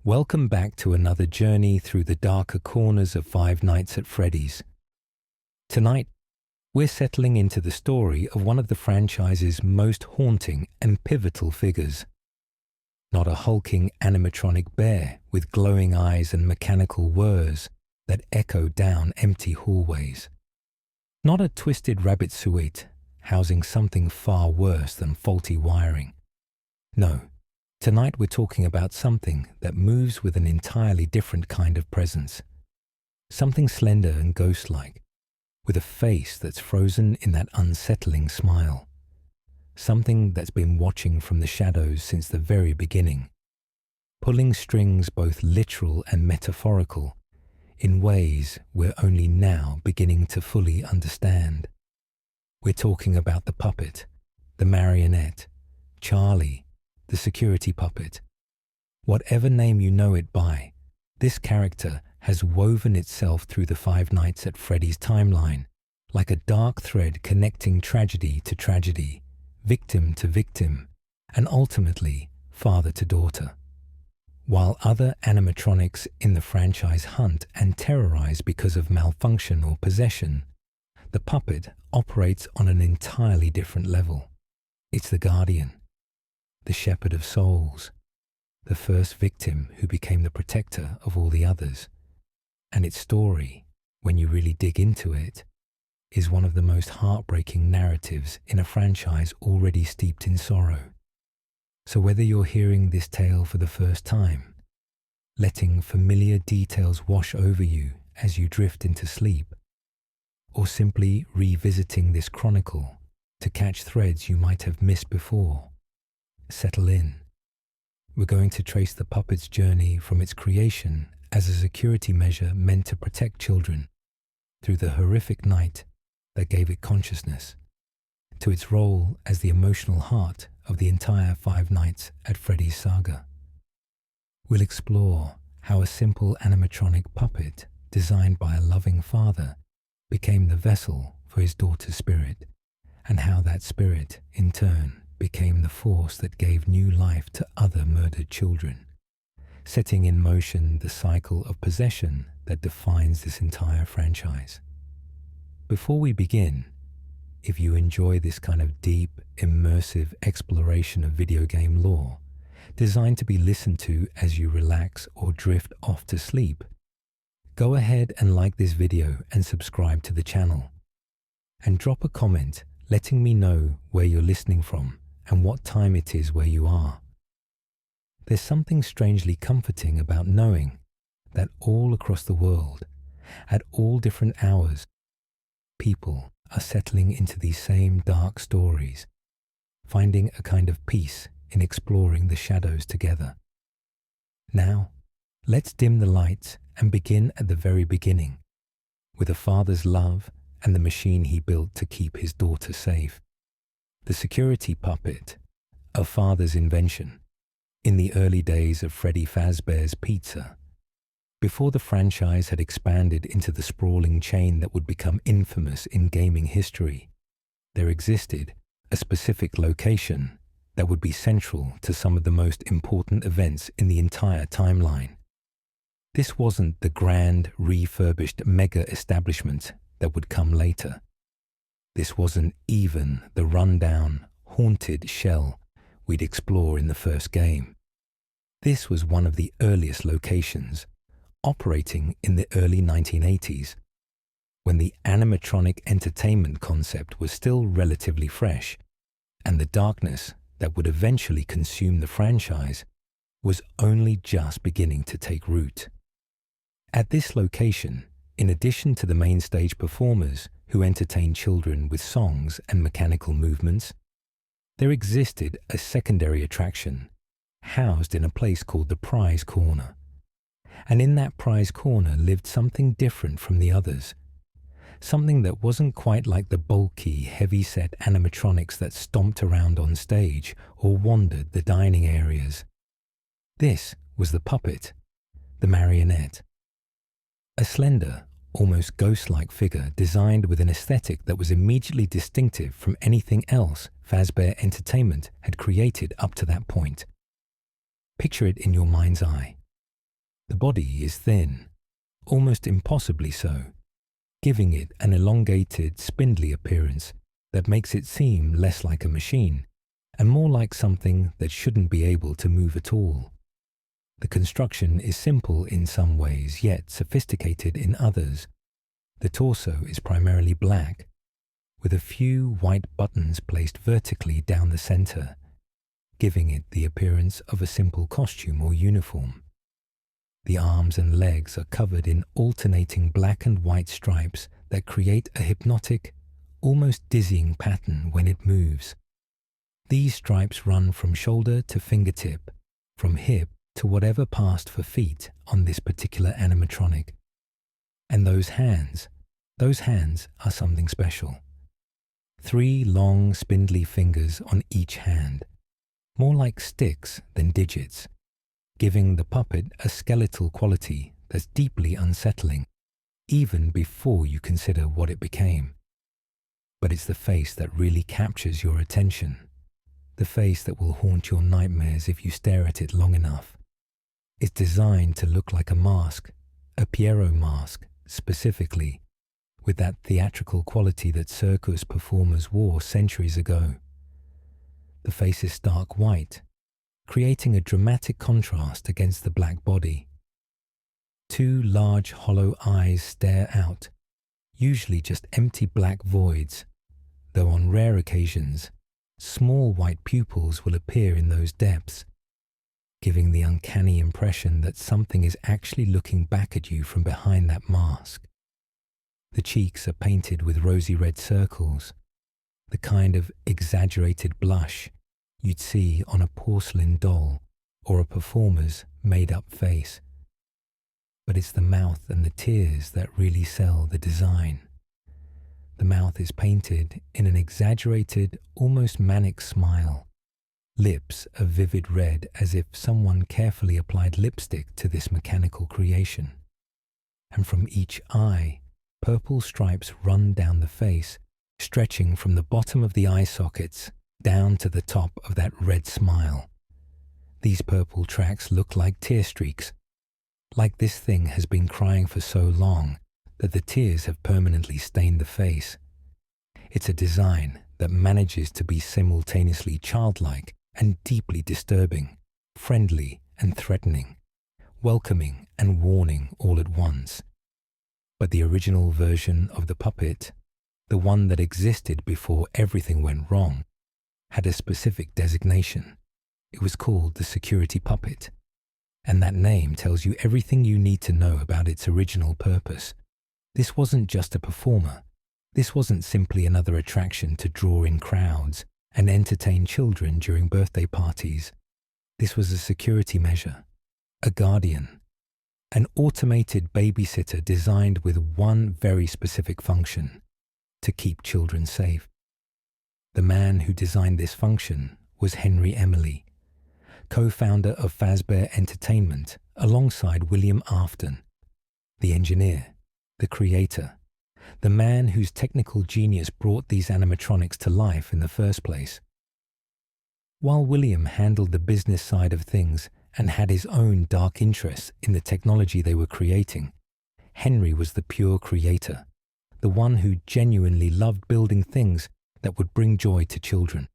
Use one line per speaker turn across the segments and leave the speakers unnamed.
Welcome back to another journey through the darker corners of Five Nights at Freddy's. Tonight, we're settling into the story of one of the franchise's most haunting and pivotal figures. Not a hulking animatronic bear with glowing eyes and mechanical whirs that echo down empty hallways. Not a twisted rabbit suite housing something far worse than faulty wiring. No. Tonight we're talking about something that moves with an entirely different kind of presence. Something slender and ghost-like, with a face that's frozen in that unsettling smile. Something that's been watching from the shadows since the very beginning, pulling strings both literal and metaphorical in ways we're only now beginning to fully understand. We're talking about the puppet, the marionette, Charlie, the security puppet. Whatever name you know it by, this character has woven itself through the Five Nights at Freddy's timeline, like a dark thread connecting tragedy to tragedy, victim to victim, and ultimately father to daughter. While other animatronics in the franchise hunt and terrorize because of malfunction or possession, the puppet operates on an entirely different level. It's the guardian, the shepherd of souls, the first victim who became the protector of all the others. And its story, when you really dig into it, is one of the most heartbreaking narratives in a franchise already steeped in sorrow. So whether you're hearing this tale for the first time, letting familiar details wash over you as you drift into sleep, or simply revisiting this chronicle to catch threads you might have missed before, settle in. We're going to trace the puppet's journey from its creation as a security measure meant to protect children, through the horrific night that gave it consciousness, to its role as the emotional heart of the entire Five Nights at Freddy's saga. We'll explore how a simple animatronic puppet designed by a loving father became the vessel for his daughter's spirit, and how that spirit, in turn, became the force that gave new life to other murdered children, setting in motion the cycle of possession that defines this entire franchise. Before we begin, if you enjoy this kind of deep, immersive exploration of video game lore, designed to be listened to as you relax or drift off to sleep, go ahead and like this video and subscribe to the channel. And drop a comment letting me know where you're listening from and what time it is where you are. There's something strangely comforting about knowing that all across the world, at all different hours, people are settling into these same dark stories, finding a kind of peace in exploring the shadows together. Now, let's dim the lights and begin at the very beginning, with a father's love and the machine he built to keep his daughter safe. The security puppet, a father's invention, in the early days of Freddy Fazbear's Pizza, before the franchise had expanded into the sprawling chain that would become infamous in gaming history, there existed a specific location that would be central to some of the most important events in the entire timeline. This wasn't the grand, refurbished mega establishment that would come later. This wasn't even the rundown, haunted shell we'd explore in the first game. This was one of the earliest locations, operating in the early 1980s, when the animatronic entertainment concept was still relatively fresh, and the darkness that would eventually consume the franchise was only just beginning to take root. At this location, in addition to the main stage performers who entertained children with songs and mechanical movements, there existed a secondary attraction housed in a place called the Prize Corner. And in that Prize Corner lived something different from the others, something that wasn't quite like the bulky, heavy-set animatronics that stomped around on stage or wandered the dining areas. This was the puppet, the marionette. A slender, almost ghost-like figure designed with an aesthetic that was immediately distinctive from anything else Fazbear Entertainment had created up to that point. Picture it in your mind's eye. The body is thin, almost impossibly so, giving it an elongated, spindly appearance that makes it seem less like a machine and more like something that shouldn't be able to move at all. The construction is simple in some ways, yet sophisticated in others. The torso is primarily black, with a few white buttons placed vertically down the center, giving it the appearance of a simple costume or uniform. The arms and legs are covered in alternating black and white stripes that create a hypnotic, almost dizzying pattern when it moves. These stripes run from shoulder to fingertip, from hip to whatever passed for feet on this particular animatronic. And those hands are something special. 3 long, spindly fingers on each hand, more like sticks than digits, giving the puppet a skeletal quality that's deeply unsettling, even before you consider what it became. But it's the face that really captures your attention, the face that will haunt your nightmares if you stare at it long enough. It's designed to look like a mask, a Pierrot mask specifically, with that theatrical quality that circus performers wore centuries ago. The face is stark white, creating a dramatic contrast against the black body. 2 large hollow eyes stare out, usually just empty black voids, though on rare occasions, small white pupils will appear in those depths, giving the uncanny impression that something is actually looking back at you from behind that mask. The cheeks are painted with rosy red circles, the kind of exaggerated blush you'd see on a porcelain doll or a performer's made-up face. But it's the mouth and the tears that really sell the design. The mouth is painted in an exaggerated, almost manic smile. Lips a vivid red, as if someone carefully applied lipstick to this mechanical creation. And from each eye, purple stripes run down the face, stretching from the bottom of the eye sockets down to the top of that red smile. These purple tracks look like tear streaks, like this thing has been crying for so long that the tears have permanently stained the face. It's a design that manages to be simultaneously childlike and deeply disturbing, friendly and threatening, welcoming and warning all at once. But the original version of the puppet, the one that existed before everything went wrong, had a specific designation. It was called the security puppet, and that name tells you everything you need to know about its original purpose. This wasn't just a performer. This wasn't simply another attraction to draw in crowds and entertain children during birthday parties. This was a security measure, a guardian, an automated babysitter designed with one very specific function: to keep children safe. The man who designed this function was Henry Emily, co-founder of Fazbear Entertainment, alongside William Afton, the engineer, the creator, the man whose technical genius brought these animatronics to life in the first place. While William handled the business side of things and had his own dark interests in the technology they were creating, Henry was the pure creator, the one who genuinely loved building things that would bring joy to children.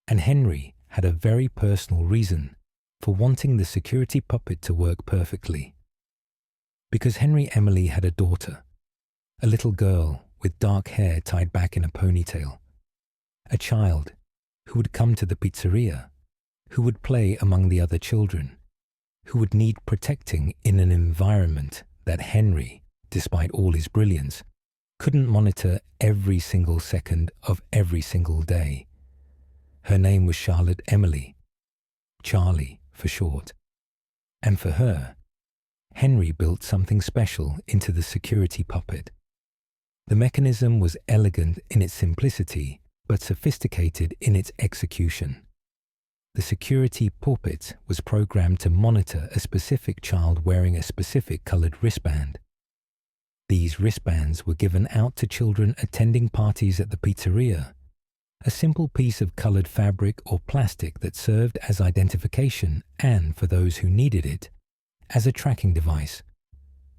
And Henry had a very personal reason for wanting the security puppet to work perfectly. Because Henry Emily had a daughter, a little girl with dark hair tied back in a ponytail, a child who would come to the pizzeria, who would play among the other children, who would need protecting in an environment that Henry, despite all his brilliance, couldn't monitor every single second of every single day. Her name was Charlotte Emily, Charlie for short. And for her, Henry built something special into the security puppet. The mechanism was elegant in its simplicity, but sophisticated in its execution. The security puppet was programmed to monitor a specific child wearing a specific colored wristband. These wristbands were given out to children attending parties at the pizzeria, a simple piece of colored fabric or plastic that served as identification and, for those who needed it, as a tracking device.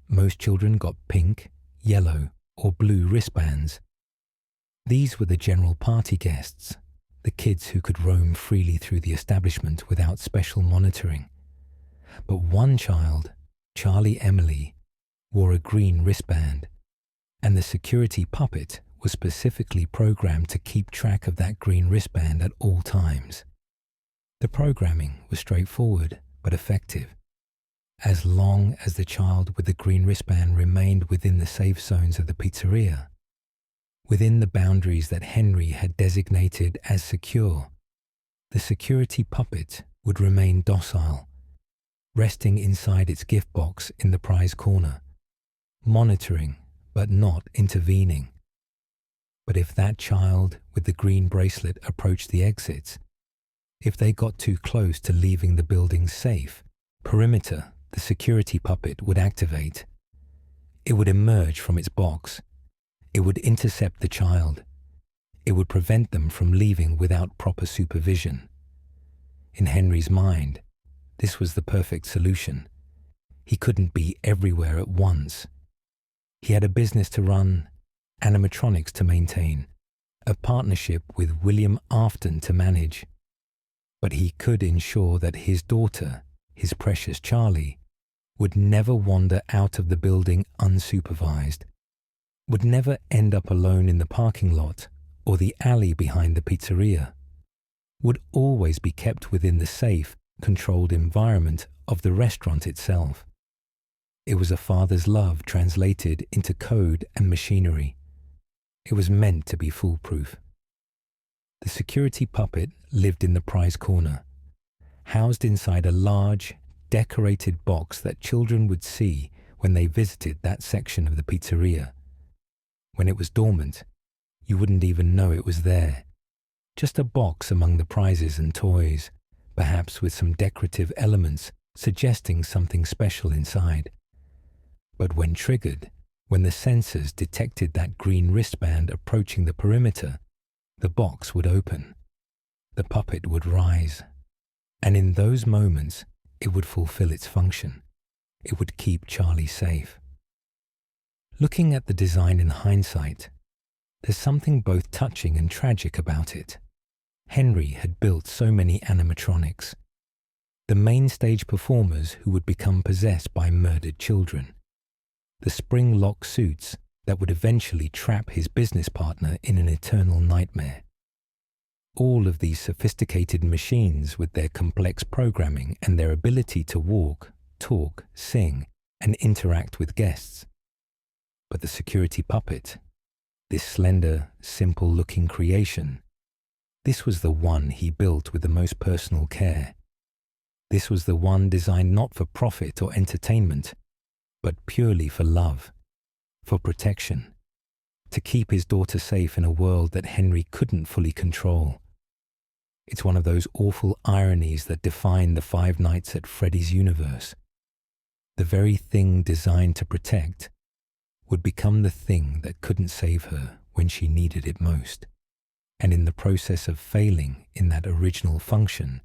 Most children got pink, yellow, or blue wristbands. These were the general party guests, the kids who could roam freely through the establishment without special monitoring. But one child, Charlie Emily, wore a green wristband, and the security puppet was specifically programmed to keep track of that green wristband at all times. The programming was straightforward but effective. As long as the child with the green wristband remained within the safe zones of the pizzeria, within the boundaries that Henry had designated as secure, the security puppet would remain docile, resting inside its gift box in the prize corner, monitoring but not intervening. But if that child with the green bracelet approached the exits, if they got too close to leaving the building's safe perimeter, the security puppet would activate. It would emerge from its box. It would intercept the child. It would prevent them from leaving without proper supervision. In Henry's mind, this was the perfect solution. He couldn't be everywhere at once. He had a business to run, animatronics to maintain, a partnership with William Afton to manage. But he could ensure that his daughter, his precious Charlie, would never wander out of the building unsupervised, would never end up alone in the parking lot or the alley behind the pizzeria, would always be kept within the safe, controlled environment of the restaurant itself. It was a father's love translated into code and machinery. It was meant to be foolproof. The security puppet lived in the prize corner, housed inside a large, decorated box that children would see when they visited that section of the pizzeria. When it was dormant, you wouldn't even know it was there. Just a box among the prizes and toys, perhaps with some decorative elements suggesting something special inside. But when triggered, when the sensors detected that green wristband approaching the perimeter, the box would open. The puppet would rise. And in those moments, it would fulfill its function. It would keep Charlie safe. Looking at the design in hindsight, there's something both touching and tragic about it. Henry had built so many animatronics, the main stage performers who would become possessed by murdered children, the spring-lock suits that would eventually trap his business partner in an eternal nightmare. All of these sophisticated machines with their complex programming and their ability to walk, talk, sing, and interact with guests. But the security puppet, this slender, simple-looking creation, this was the one he built with the most personal care. This was the one designed not for profit or entertainment, but purely for love, for protection, to keep his daughter safe in a world that Henry couldn't fully control. It's one of those awful ironies that define the Five Nights at Freddy's universe. The very thing designed to protect would become the thing that couldn't save her when she needed it most. And in the process of failing in that original function,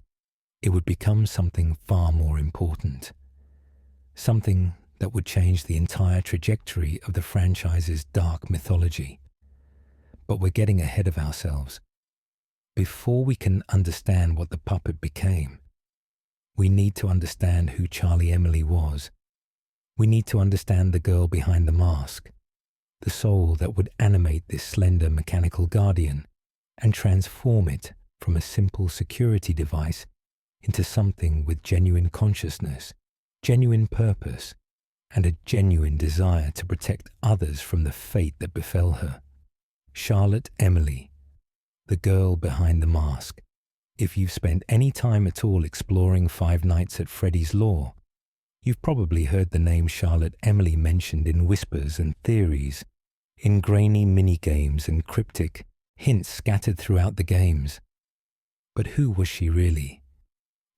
it would become something far more important. Something that would change the entire trajectory of the franchise's dark mythology. But we're getting ahead of ourselves. Before we can understand what the puppet became, we need to understand who Charlie Emily was. We need to understand the girl behind the mask, the soul that would animate this slender mechanical guardian and transform it from a simple security device into something with genuine consciousness, genuine purpose, and a genuine desire to protect others from the fate that befell her. Charlotte Emily, the girl behind the mask. If you've spent any time at all exploring Five Nights at Freddy's lore, you've probably heard the name Charlotte Emily mentioned in whispers and theories, in grainy mini-games and cryptic hints scattered throughout the games. But who was she really?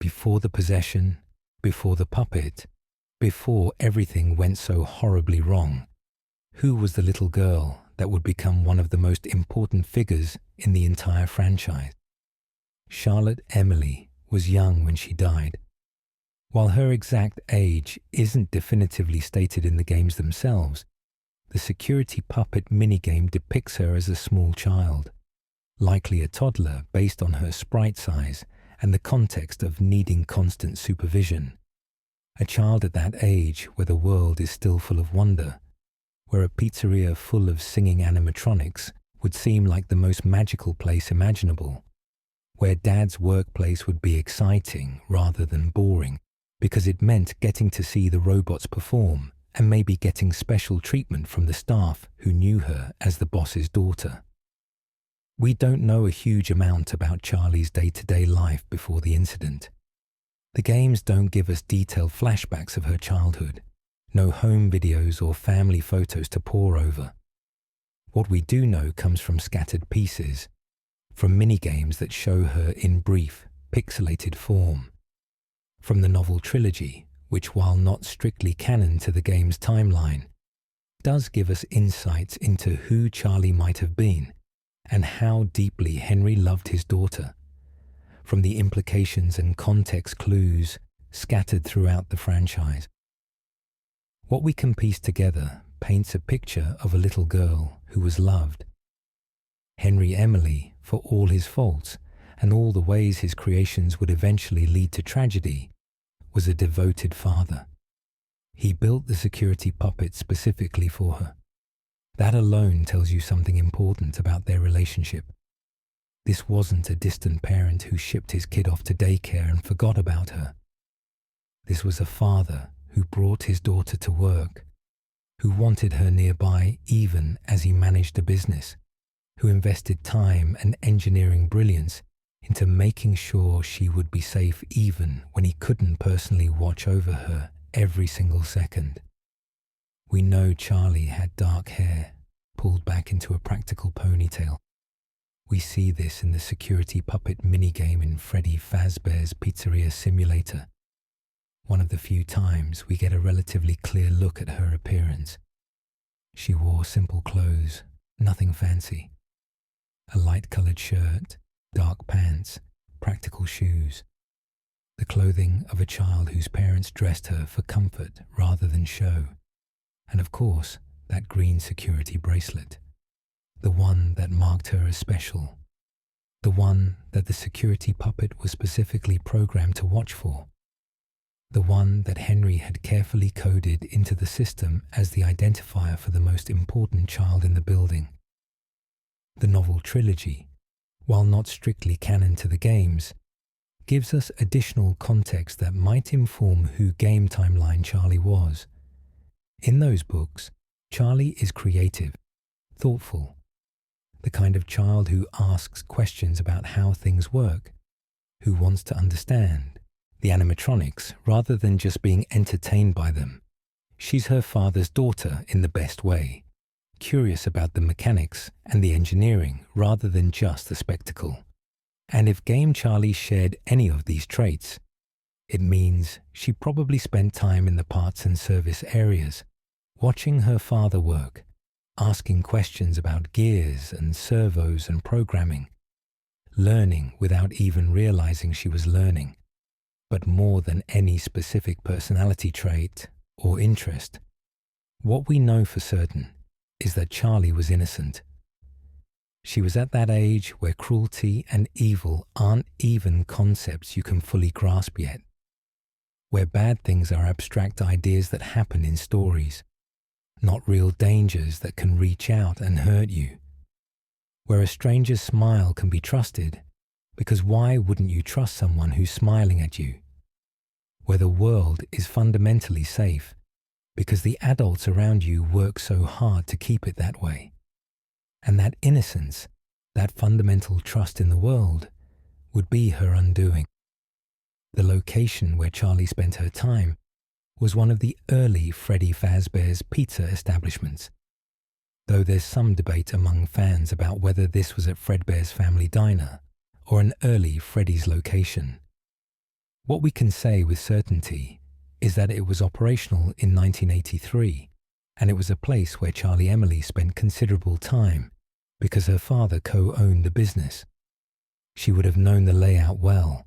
Before the possession, before the puppet, before everything went so horribly wrong, who was the little girl that would become one of the most important figures in the entire franchise? Charlotte Emily was young when she died. While her exact age isn't definitively stated in the games themselves, the security puppet minigame depicts her as a small child, likely a toddler based on her sprite size and the context of needing constant supervision. A child at that age where the world is still full of wonder, where a pizzeria full of singing animatronics would seem like the most magical place imaginable, where Dad's workplace would be exciting rather than boring because it meant getting to see the robots perform and maybe getting special treatment from the staff who knew her as the boss's daughter. We don't know a huge amount about Charlie's day-to-day life before the incident. The games don't give us detailed flashbacks of her childhood, no home videos or family photos to pore over. What we do know comes from scattered pieces, from minigames that show her in brief, pixelated form, from the novel trilogy, which, while not strictly canon to the game's timeline, does give us insights into who Charlie might have been and how deeply Henry loved his daughter, from the implications and context clues scattered throughout the franchise. What we can piece together paints a picture of a little girl who was loved. Henry Emily, for all his faults and all the ways his creations would eventually lead to tragedy, was a devoted father. He built the security puppet specifically for her. That alone tells you something important about their relationship. This wasn't a distant parent who shipped his kid off to daycare and forgot about her. This was a father who brought his daughter to work, who wanted her nearby even as he managed a business, who invested time and engineering brilliance into making sure she would be safe even when he couldn't personally watch over her every single second. We know Charlie had dark hair, pulled back into a practical ponytail. We see this in the security puppet minigame in Freddy Fazbear's Pizzeria Simulator, one of the few times we get a relatively clear look at her appearance. She wore simple clothes, nothing fancy. A light-colored shirt, dark pants, practical shoes. The clothing of a child whose parents dressed her for comfort rather than show. And of course, that green security bracelet. The one that marked her as special. The one that the security puppet was specifically programmed to watch for. The one that Henry had carefully coded into the system as the identifier for the most important child in the building. The novel trilogy, while not strictly canon to the games, gives us additional context that might inform who game timeline Charlie was. In those books, Charlie is creative, thoughtful, the kind of child who asks questions about how things work, who wants to understand the animatronics rather than just being entertained by them. She's her father's daughter in the best way, curious about the mechanics and the engineering rather than just the spectacle. And if Game Charlie shared any of these traits, it means she probably spent time in the parts and service areas, watching her father work, asking questions about gears and servos and programming, learning without even realizing she was learning. But more than any specific personality trait or interest, what we know for certain is that Charlie was innocent. She was at that age where cruelty and evil aren't even concepts you can fully grasp yet, where bad things are abstract ideas that happen in stories, not real dangers that can reach out and hurt you, where a stranger's smile can be trusted, because why wouldn't you trust someone who's smiling at you? Where the world is fundamentally safe, because the adults around you work so hard to keep it that way. And that innocence, that fundamental trust in the world, would be her undoing. The location where Charlie spent her time was one of the early Freddy Fazbear's pizza establishments, though there's some debate among fans about whether this was at Fredbear's Family Diner or an early Freddy's location. What we can say with certainty is that it was operational in 1983, and it was a place where Charlie Emily spent considerable time because her father co-owned the business. She would have known the layout well.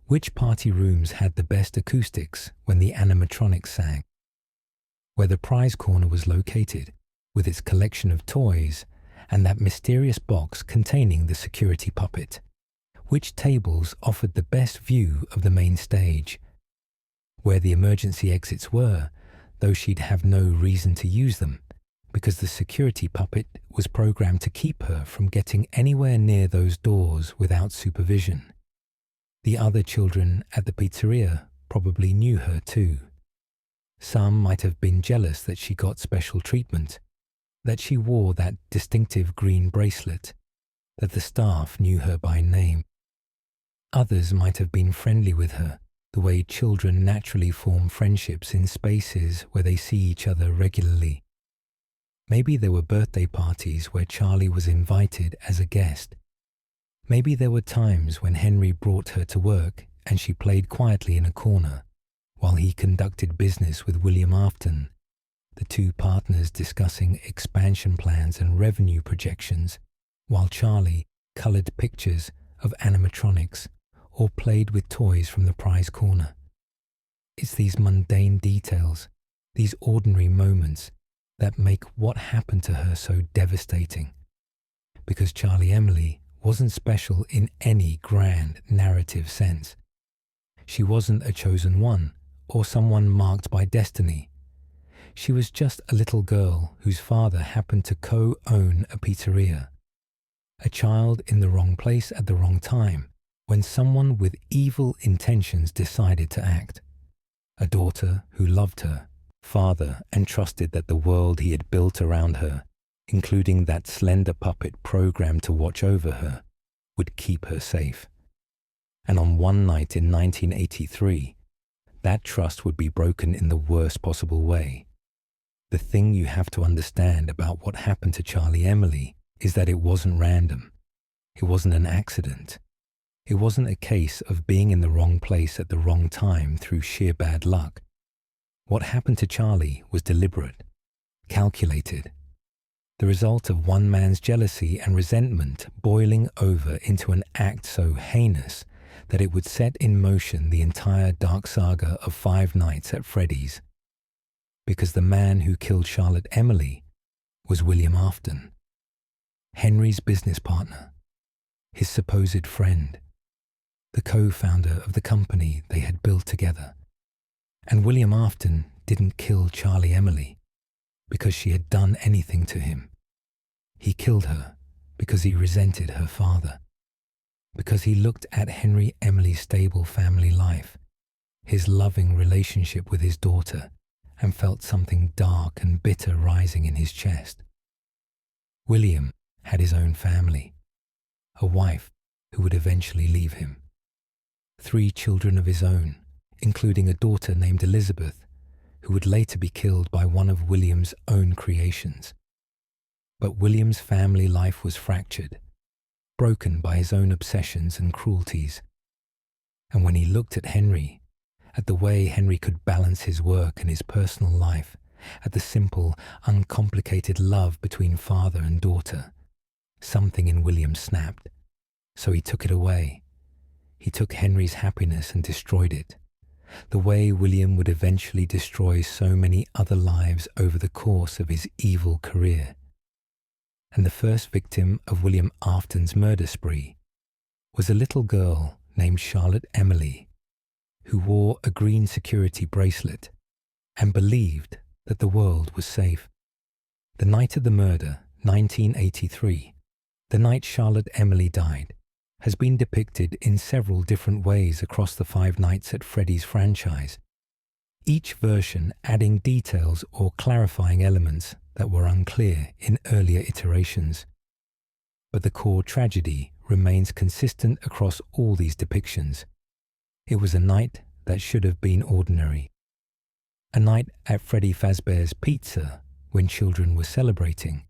Which party rooms had the best acoustics when the animatronics sang? Where the prize corner was located, with its collection of toys and that mysterious box containing the security puppet. Which tables offered the best view of the main stage? Where the emergency exits were, though she'd have no reason to use them, because the security puppet was programmed to keep her from getting anywhere near those doors without supervision. The other children at the pizzeria probably knew her too. Some might have been jealous that she got special treatment, that she wore that distinctive green bracelet, that the staff knew her by name. Others might have been friendly with her, the way children naturally form friendships in spaces where they see each other regularly. Maybe there were birthday parties where Charlie was invited as a guest. Maybe there were times when Henry brought her to work and she played quietly in a corner, while he conducted business with William Afton, the two partners discussing expansion plans and revenue projections, while Charlie colored pictures of animatronics or played with toys from the prize corner. It's these mundane details, these ordinary moments, that make what happened to her so devastating. Because Charlie Emily wasn't special in any grand narrative sense. She wasn't a chosen one or someone marked by destiny. She was just a little girl whose father happened to co-own a pizzeria. A child in the wrong place at the wrong time, when someone with evil intentions decided to act. A daughter who loved her father and trusted that the world he had built around her, including that slender puppet programmed to watch over her, would keep her safe. And on one night in 1983, that trust would be broken in the worst possible way. The thing you have to understand about what happened to Charlie Emily is that it wasn't random. It wasn't an accident. It wasn't a case of being in the wrong place at the wrong time through sheer bad luck. What happened to Charlie was deliberate, calculated, the result of one man's jealousy and resentment boiling over into an act so heinous that it would set in motion the entire dark saga of Five Nights at Freddy's. Because the man who killed Charlotte Emily was William Afton, Henry's business partner, his supposed friend, the co-founder of the company they had built together. And William Afton didn't kill Charlie Emily because she had done anything to him. He killed her because he resented her father, because he looked at Henry Emily's stable family life, his loving relationship with his daughter, and felt something dark and bitter rising in his chest. William had his own family, a wife who would eventually leave him, 3 children of his own, including a daughter named Elizabeth, who would later be killed by one of William's own creations. But William's family life was fractured, broken by his own obsessions and cruelties. And when he looked at Henry, at the way Henry could balance his work and his personal life, at the simple, uncomplicated love between father and daughter, something in William snapped. So he took it away. He took Henry's happiness and destroyed it, the way William would eventually destroy so many other lives over the course of his evil career. And the first victim of William Afton's murder spree was a little girl named Charlotte Emily, who wore a green security bracelet and believed that the world was safe. The night of the murder, 1983, the night Charlotte Emily died, has been depicted in several different ways across the Five Nights at Freddy's franchise, each version adding details or clarifying elements that were unclear in earlier iterations. But the core tragedy remains consistent across all these depictions. It was a night that should have been ordinary. A night at Freddy Fazbear's Pizza when children were celebrating,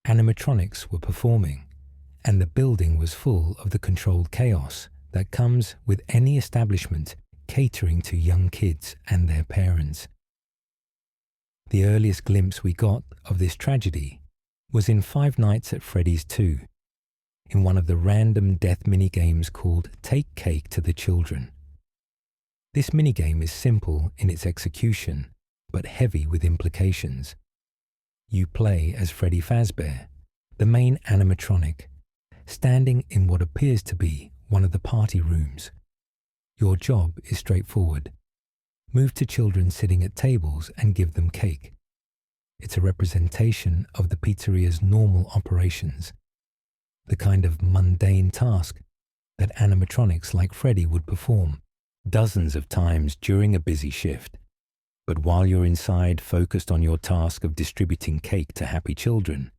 animatronics were performing, and the building was full of the controlled chaos that comes with any establishment catering to young kids and their parents. The earliest glimpse we got of this tragedy was in Five Nights at Freddy's 2, in one of the random death minigames called Take Cake to the Children, This minigame is simple in its execution, but heavy with implications. You play as Freddy Fazbear, the main animatronic, standing in what appears to be one of the party rooms. Your job is straightforward. Move to children sitting at tables and give them cake. It's a representation of the pizzeria's normal operations, the kind of mundane task that animatronics like Freddy would perform dozens of times during a busy shift. But while you're inside focused on your task of distributing cake to happy children,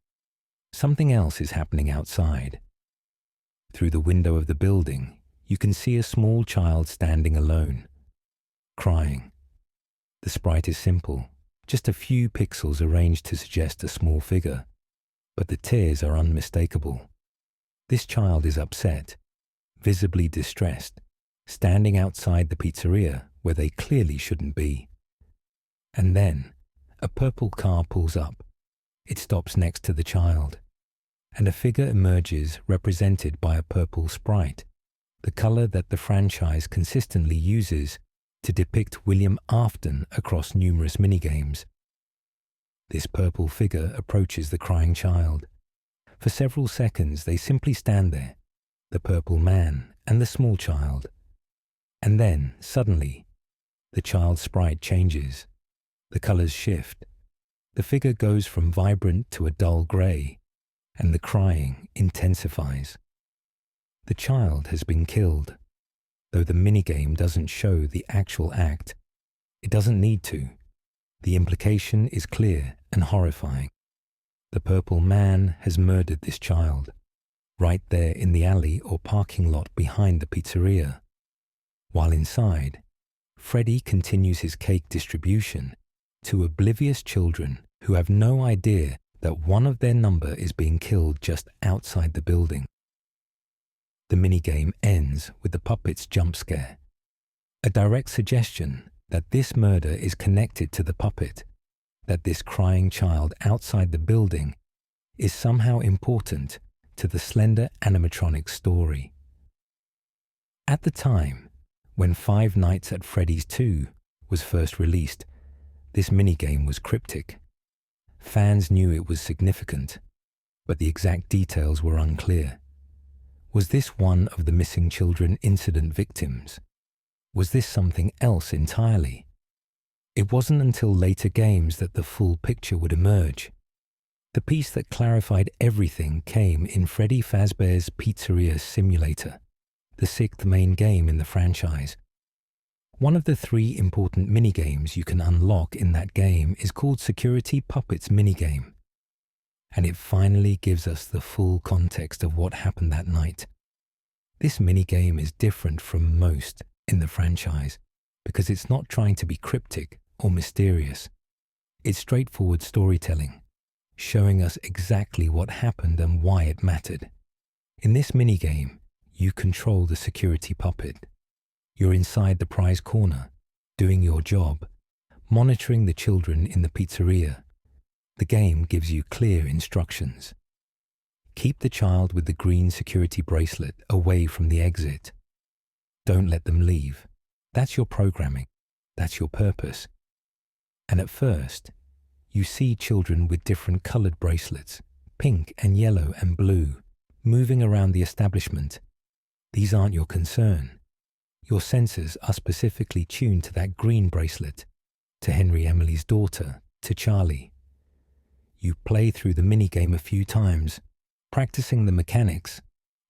something else is happening outside. Through the window of the building, you can see a small child standing alone, crying. The sprite is simple, just a few pixels arranged to suggest a small figure, but the tears are unmistakable. This child is upset, visibly distressed, standing outside the pizzeria where they clearly shouldn't be. And then, a purple car pulls up. It stops next to the child, and a figure emerges represented by a purple sprite, the color that the franchise consistently uses to depict William Afton across numerous minigames. This purple figure approaches the crying child. For several seconds they simply stand there, the purple man and the small child. And then, suddenly, the child's sprite changes. The colors shift. The figure goes from vibrant to a dull grey, and the crying intensifies. The child has been killed. Though the minigame doesn't show the actual act, it doesn't need to. The implication is clear and horrifying. The purple man has murdered this child, right there in the alley or parking lot behind the pizzeria. While inside, Freddy continues his cake distribution to oblivious children who have no idea that one of their number is being killed just outside the building. The minigame ends with the puppet's jump scare, a direct suggestion that this murder is connected to the puppet, that this crying child outside the building is somehow important to the slender animatronic story. At the time, when Five Nights at Freddy's 2 was first released, this minigame was cryptic. Fans knew it was significant, but the exact details were unclear. Was this one of the missing children incident victims? Was this something else entirely? It wasn't until later games that the full picture would emerge. The piece that clarified everything came in Freddy Fazbear's Pizzeria Simulator, the sixth main game in the franchise. One of the 3 important minigames you can unlock in that game is called Security Puppets Minigame. And it finally gives us the full context of what happened that night. This minigame is different from most in the franchise because it's not trying to be cryptic or mysterious. It's straightforward storytelling, showing us exactly what happened and why it mattered. In this minigame, you control the security puppet. You're inside the prize corner, doing your job, monitoring the children in the pizzeria. The game gives you clear instructions. Keep the child with the green security bracelet away from the exit. Don't let them leave. That's your programming. That's your purpose. And at first, you see children with different colored bracelets, pink and yellow and blue, moving around the establishment. These aren't your concern. Your sensors are specifically tuned to that green bracelet, to Henry Emily's daughter, to Charlie. You play through the minigame a few times, practicing the mechanics,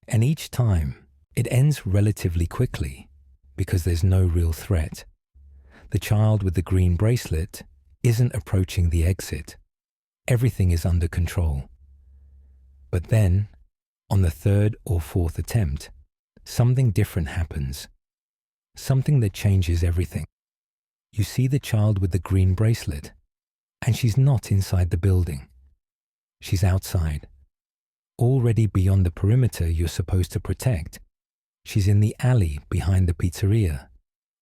and each time it ends relatively quickly because there's no real threat. The child with the green bracelet isn't approaching the exit. Everything is under control. But then, on the 3rd or 4th attempt, something different happens. Something that changes everything. You see the child with the green bracelet, and she's not inside the building. She's outside, already beyond the perimeter you're supposed to protect. She's in the alley behind the pizzeria,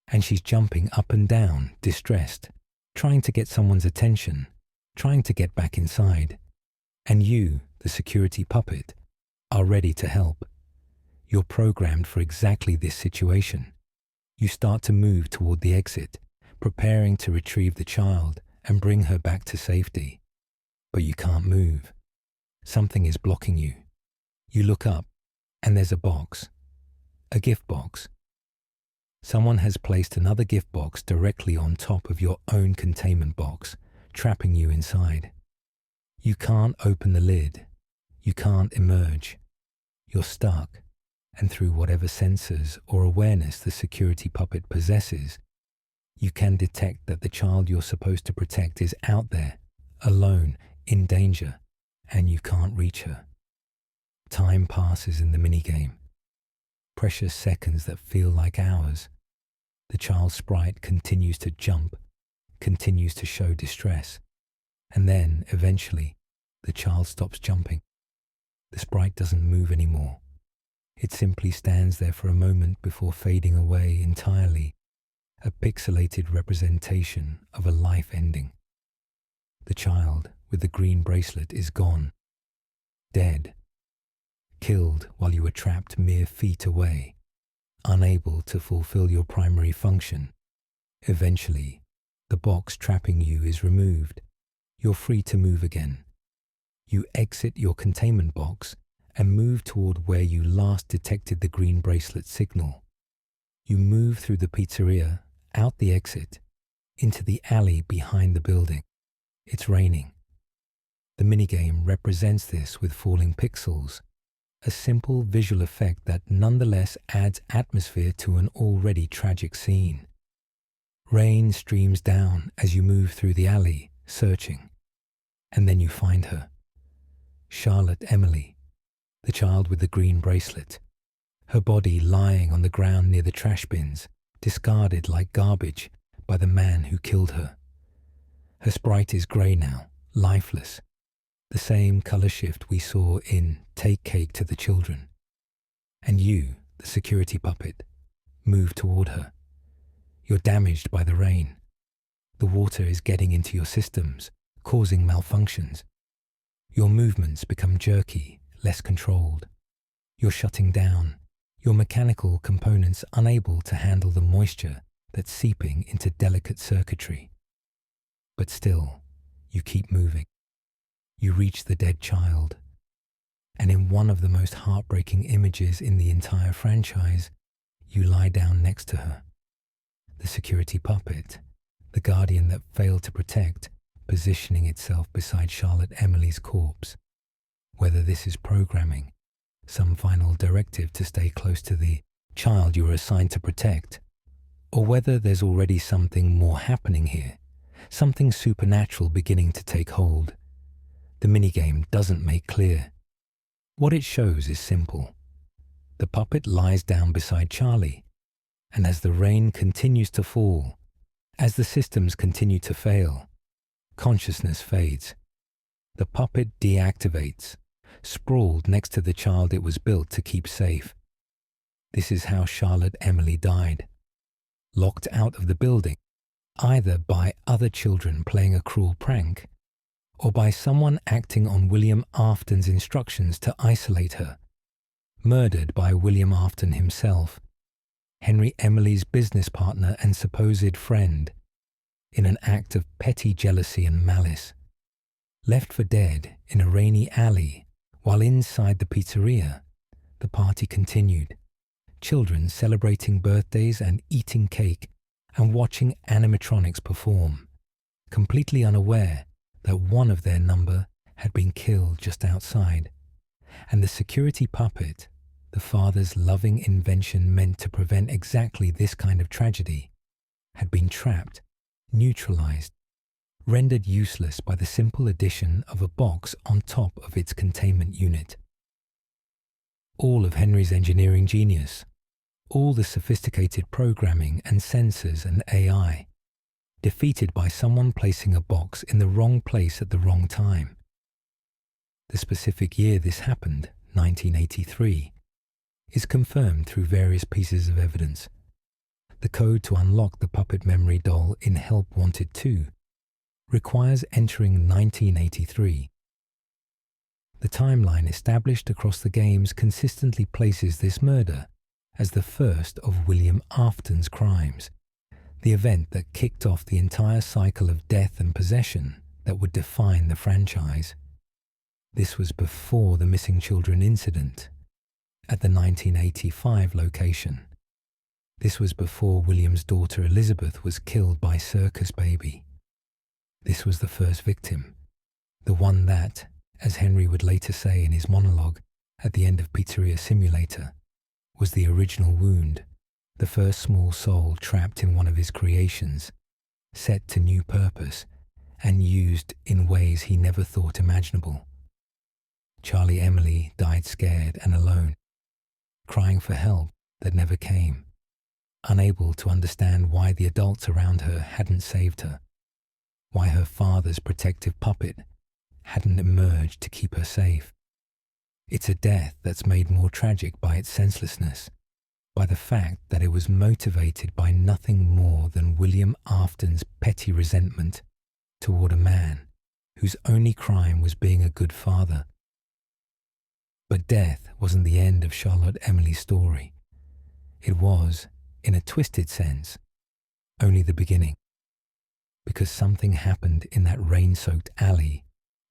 and she's jumping up and down, distressed, trying to get someone's attention, trying to get back inside. And you, the security puppet, are ready to help. You're programmed for exactly this situation. You start to move toward the exit, preparing to retrieve the child and bring her back to safety. But you can't move. Something is blocking you. You look up, and there's a box. A gift box. Someone has placed another gift box directly on top of your own containment box, trapping you inside. You can't open the lid. You can't emerge. You're stuck, and through whatever sensors or awareness the security puppet possesses, you can detect that the child you're supposed to protect is out there, alone, in danger, and you can't reach her. Time passes in the minigame. Precious seconds that feel like hours. The child's sprite continues to jump, continues to show distress, and then, eventually, the child stops jumping. The sprite doesn't move anymore. It simply stands there for a moment before fading away entirely, a pixelated representation of a life ending. The child with the green bracelet is gone, dead, killed while you were trapped mere feet away, unable to fulfill your primary function. Eventually, the box trapping you is removed. You're free to move again. You exit your containment box and move toward where you last detected the green bracelet signal. You move through the pizzeria, out the exit, into the alley behind the building. It's raining. The minigame represents this with falling pixels, a simple visual effect that nonetheless adds atmosphere to an already tragic scene. Rain streams down as you move through the alley, searching, and then you find her. Charlotte Emily, the child with the green bracelet, her body lying on the ground near the trash bins, discarded like garbage by the man who killed her. Her sprite is grey now, lifeless, the same colour shift we saw in Take Cake to the Children. And you, the security puppet, move toward her. You're damaged by the rain. The water is getting into your systems, causing malfunctions. Your movements become jerky, less controlled. You're shutting down, your mechanical components unable to handle the moisture that's seeping into delicate circuitry. But still, you keep moving. You reach the dead child, and in one of the most heartbreaking images in the entire franchise, you lie down next to her. The security puppet, the guardian that failed to protect, positioning itself beside Charlotte Emily's corpse. Whether this is programming, some final directive to stay close to the child you are assigned to protect, or whether there's already something more happening here, something supernatural beginning to take hold, the minigame doesn't make clear. What it shows is simple. The puppet lies down beside Charlie, and as the rain continues to fall, as the systems continue to fail, consciousness fades. The puppet deactivates, sprawled next to the child it was built to keep safe. This is how Charlotte Emily died. Locked out of the building, either by other children playing a cruel prank, or by someone acting on William Afton's instructions to isolate her. Murdered by William Afton himself, Henry Emily's business partner and supposed friend, in an act of petty jealousy and malice. Left for dead in a rainy alley, while inside the pizzeria, the party continued. Children celebrating birthdays and eating cake and watching animatronics perform, completely unaware that one of their number had been killed just outside, and the security puppet, the father's loving invention meant to prevent exactly this kind of tragedy, had been trapped, neutralized, rendered useless by the simple addition of a box on top of its containment unit. All of Henry's engineering genius, all the sophisticated programming and sensors and AI, defeated by someone placing a box in the wrong place at the wrong time. The specific year this happened, 1983, is confirmed through various pieces of evidence. The code to unlock the puppet memory doll in Help Wanted 2 requires entering 1983. The timeline established across the games consistently places this murder as the first of William Afton's crimes, the event that kicked off the entire cycle of death and possession that would define the franchise. This was before the missing children incident at the 1985 location. This was before William's daughter Elizabeth was killed by Circus Baby. This was the first victim, the one that, as Henry would later say in his monologue at the end of Pizzeria Simulator, was the original wound, the first small soul trapped in one of his creations, set to new purpose and used in ways he never thought imaginable. Charlie Emily died scared and alone, crying for help that never came, unable to understand why the adults around her hadn't saved her, why her father's protective puppet hadn't emerged to keep her safe. It's a death that's made more tragic by its senselessness, by the fact that it was motivated by nothing more than William Afton's petty resentment toward a man whose only crime was being a good father. But death wasn't the end of Charlotte Emily's story. It was, in a twisted sense, only the beginning. Because something happened in that rain-soaked alley,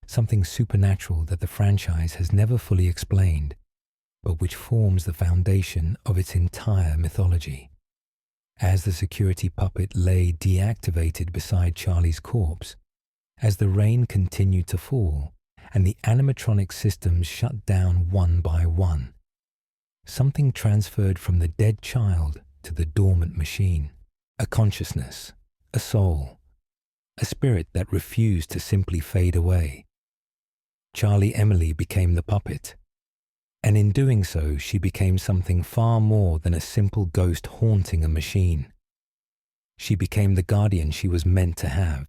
something supernatural that the franchise has never fully explained, but which forms the foundation of its entire mythology. As the security puppet lay deactivated beside Charlie's corpse, as the rain continued to fall, and the animatronic systems shut down one by one, something transferred from the dead child to the dormant machine. A consciousness, a soul, a spirit that refused to simply fade away. Charlie Emily became the puppet, and in doing so she became something far more than a simple ghost haunting a machine. She became the guardian she was meant to have.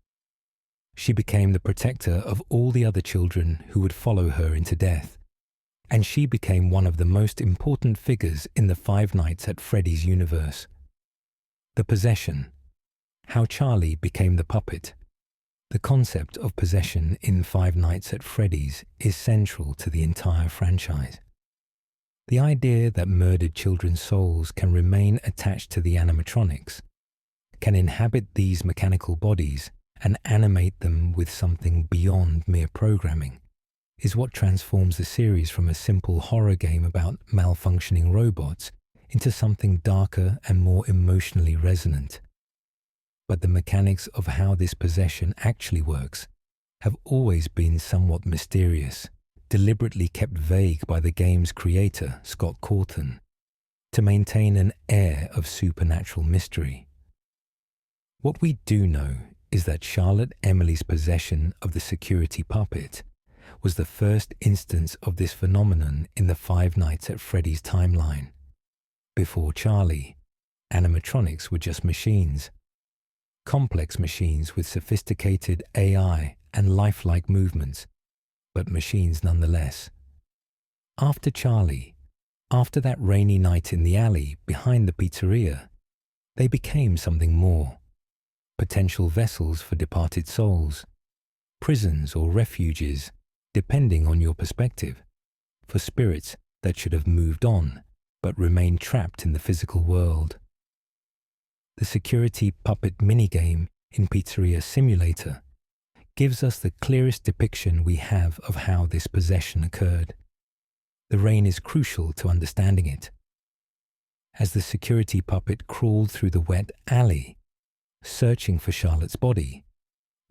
She became the protector of all the other children who would follow her into death, and she became one of the most important figures in the Five Nights at Freddy's universe. The possession, how Charlie became the puppet. The concept of possession in Five Nights at Freddy's is central to the entire franchise. The idea that murdered children's souls can remain attached to the animatronics, can inhabit these mechanical bodies and animate them with something beyond mere programming, is what transforms the series from a simple horror game about malfunctioning robots into something darker and more emotionally resonant. But the mechanics of how this possession actually works have always been somewhat mysterious, deliberately kept vague by the game's creator, Scott Cawthon, to maintain an air of supernatural mystery. What we do know is that Charlotte Emily's possession of the security puppet was the first instance of this phenomenon in the Five Nights at Freddy's timeline. Before Charlie, animatronics were just machines. Complex machines with sophisticated AI and lifelike movements, but machines nonetheless. After Charlie, after that rainy night in the alley behind the pizzeria, they became something more. Potential vessels for departed souls, prisons or refuges, depending on your perspective, for spirits that should have moved on but remained trapped in the physical world. The security puppet minigame in Pizzeria Simulator gives us the clearest depiction we have of how this possession occurred. The rain is crucial to understanding it. As the security puppet crawled through the wet alley, searching for Charlotte's body,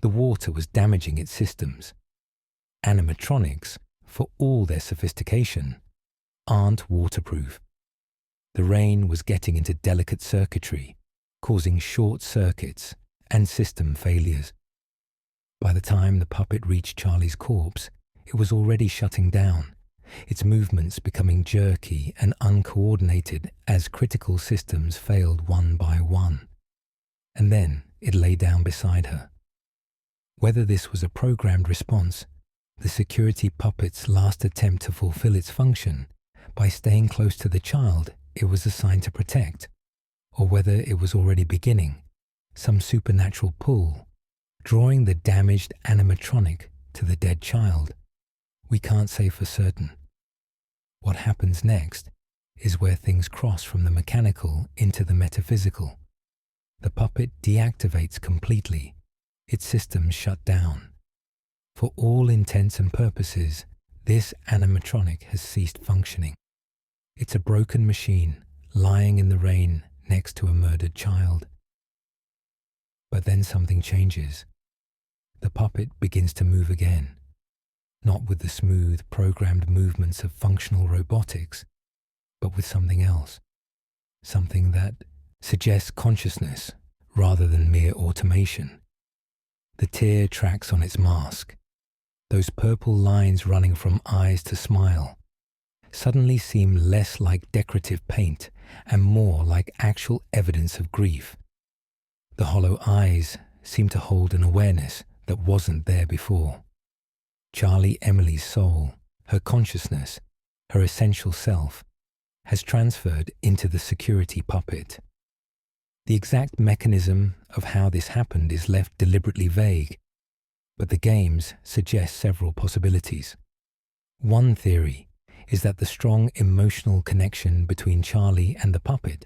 the water was damaging its systems. Animatronics, for all their sophistication, aren't waterproof. The rain was getting into delicate circuitry, causing short circuits and system failures. By the time the puppet reached Charlie's corpse, it was already shutting down, its movements becoming jerky and uncoordinated as critical systems failed one by one. And then it lay down beside her. Whether this was a programmed response, the security puppet's last attempt to fulfill its function by staying close to the child it was assigned to protect, or whether it was already beginning some supernatural pull, drawing the damaged animatronic to the dead child, we can't say for certain. What happens next is where things cross from the mechanical into the metaphysical. The puppet deactivates completely, its systems shut down. For all intents and purposes, this animatronic has ceased functioning. It's a broken machine lying in the rain next to a murdered child. But then something changes. The puppet begins to move again, not with the smooth, programmed movements of functional robotics, but with something else, something that suggests consciousness rather than mere automation. The tear tracks on its mask. Those purple lines running from eyes to smile suddenly seem less like decorative paint and more like actual evidence of grief. The hollow eyes seem to hold an awareness that wasn't there before. Charlie Emily's soul, her consciousness, her essential self, has transferred into the security puppet. The exact mechanism of how this happened is left deliberately vague, but the games suggest several possibilities. One theory is that the strong emotional connection between Charlie and the puppet,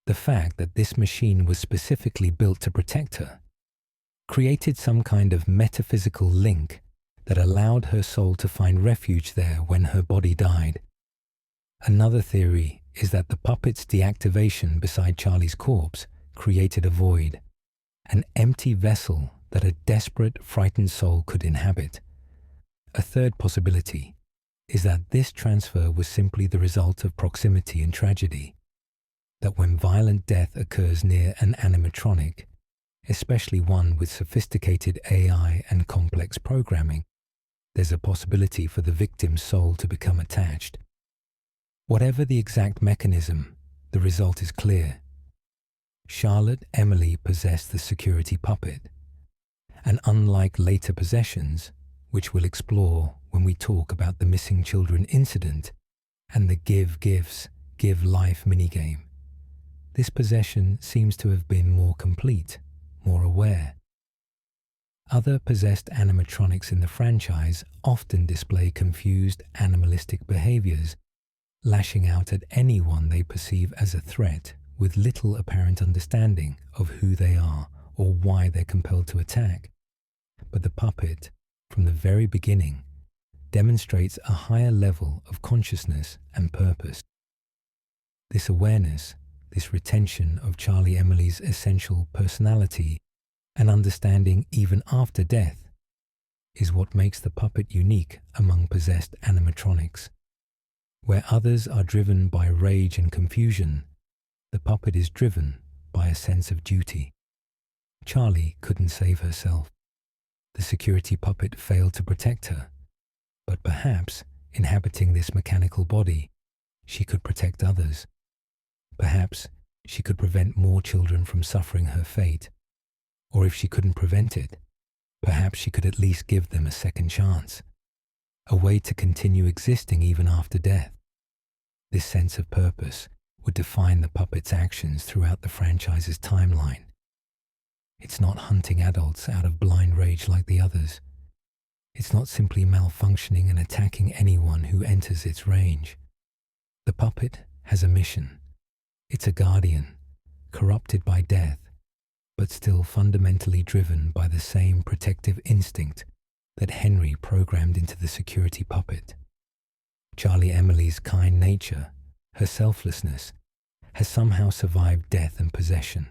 the fact that this machine was specifically built to protect her, created some kind of metaphysical link that allowed her soul to find refuge there when her body died. Another theory is that the puppet's deactivation beside Charlie's corpse created a void, an empty vessel that a desperate, frightened soul could inhabit. A third possibility is that this transfer was simply the result of proximity and tragedy, that when violent death occurs near an animatronic, especially one with sophisticated AI and complex programming, there's a possibility for the victim's soul to become attached. Whatever the exact mechanism, the result is clear. Charlotte Emily possessed the security puppet, and unlike later possessions, which we'll explore when we talk about the missing children incident and the give gifts, give life minigame, this possession seems to have been more complete, more aware. Other possessed animatronics in the franchise often display confused animalistic behaviors, lashing out at anyone they perceive as a threat with little apparent understanding of who they are or why they're compelled to attack. But the puppet, from the very beginning, demonstrates a higher level of consciousness and purpose. This awareness, this retention of Charlie Emily's essential personality and understanding even after death, is what makes the puppet unique among possessed animatronics. Where others are driven by rage and confusion, the puppet is driven by a sense of duty. Charlie couldn't save herself. The security puppet failed to protect her, but perhaps, inhabiting this mechanical body, she could protect others. Perhaps she could prevent more children from suffering her fate, or if she couldn't prevent it, perhaps she could at least give them a second chance, a way to continue existing even after death. This sense of purpose would define the puppet's actions throughout the franchise's timeline. It's not hunting adults out of blind rage like the others. It's not simply malfunctioning and attacking anyone who enters its range. The puppet has a mission. It's a guardian, corrupted by death, but still fundamentally driven by the same protective instinct that Henry programmed into the security puppet. Charlie Emily's kind nature, her selflessness, has somehow survived death and possession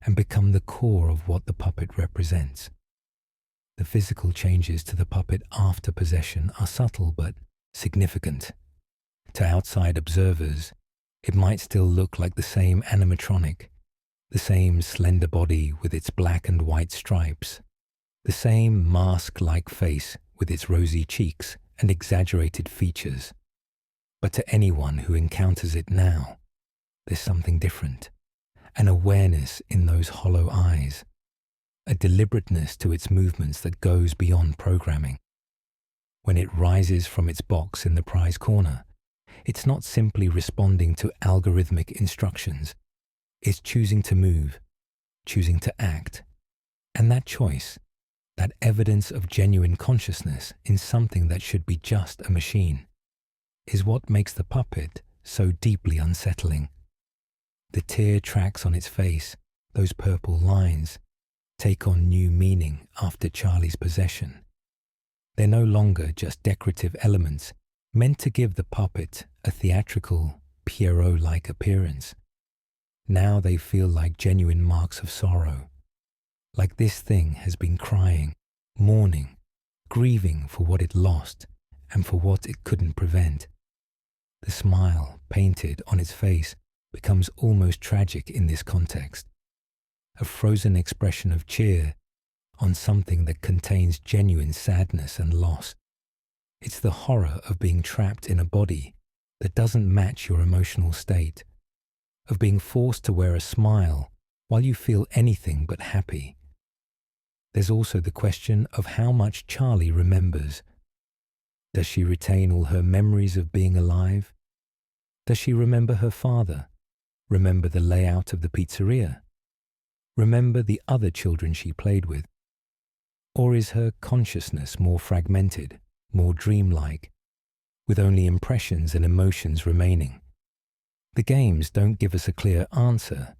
and become the core of what the puppet represents. The physical changes to the puppet after possession are subtle but significant. To outside observers, it might still look like the same animatronic, the same slender body with its black and white stripes, the same mask-like face with its rosy cheeks and exaggerated features. But to anyone who encounters it now, there's something different, an awareness in those hollow eyes, a deliberateness to its movements that goes beyond programming. When it rises from its box in the prize corner, it's not simply responding to algorithmic instructions. It's choosing to move, choosing to act. And that choice, that evidence of genuine consciousness in something that should be just a machine, is what makes the puppet so deeply unsettling. The tear tracks on its face, those purple lines, take on new meaning after Charlie's possession. They're no longer just decorative elements meant to give the puppet a theatrical, Pierrot-like appearance. Now they feel like genuine marks of sorrow, like this thing has been crying, mourning, grieving for what it lost and for what it couldn't prevent. The smile painted on its face becomes almost tragic in this context, a frozen expression of cheer on something that contains genuine sadness and loss. It's the horror of being trapped in a body that doesn't match your emotional state, of being forced to wear a smile while you feel anything but happy. There's also the question of how much Charlie remembers. Does she retain all her memories of being alive? Does she remember her father? Remember the layout of the pizzeria? Remember the other children she played with? Or is her consciousness more fragmented, more dreamlike, with only impressions and emotions remaining? The games don't give us a clear answer,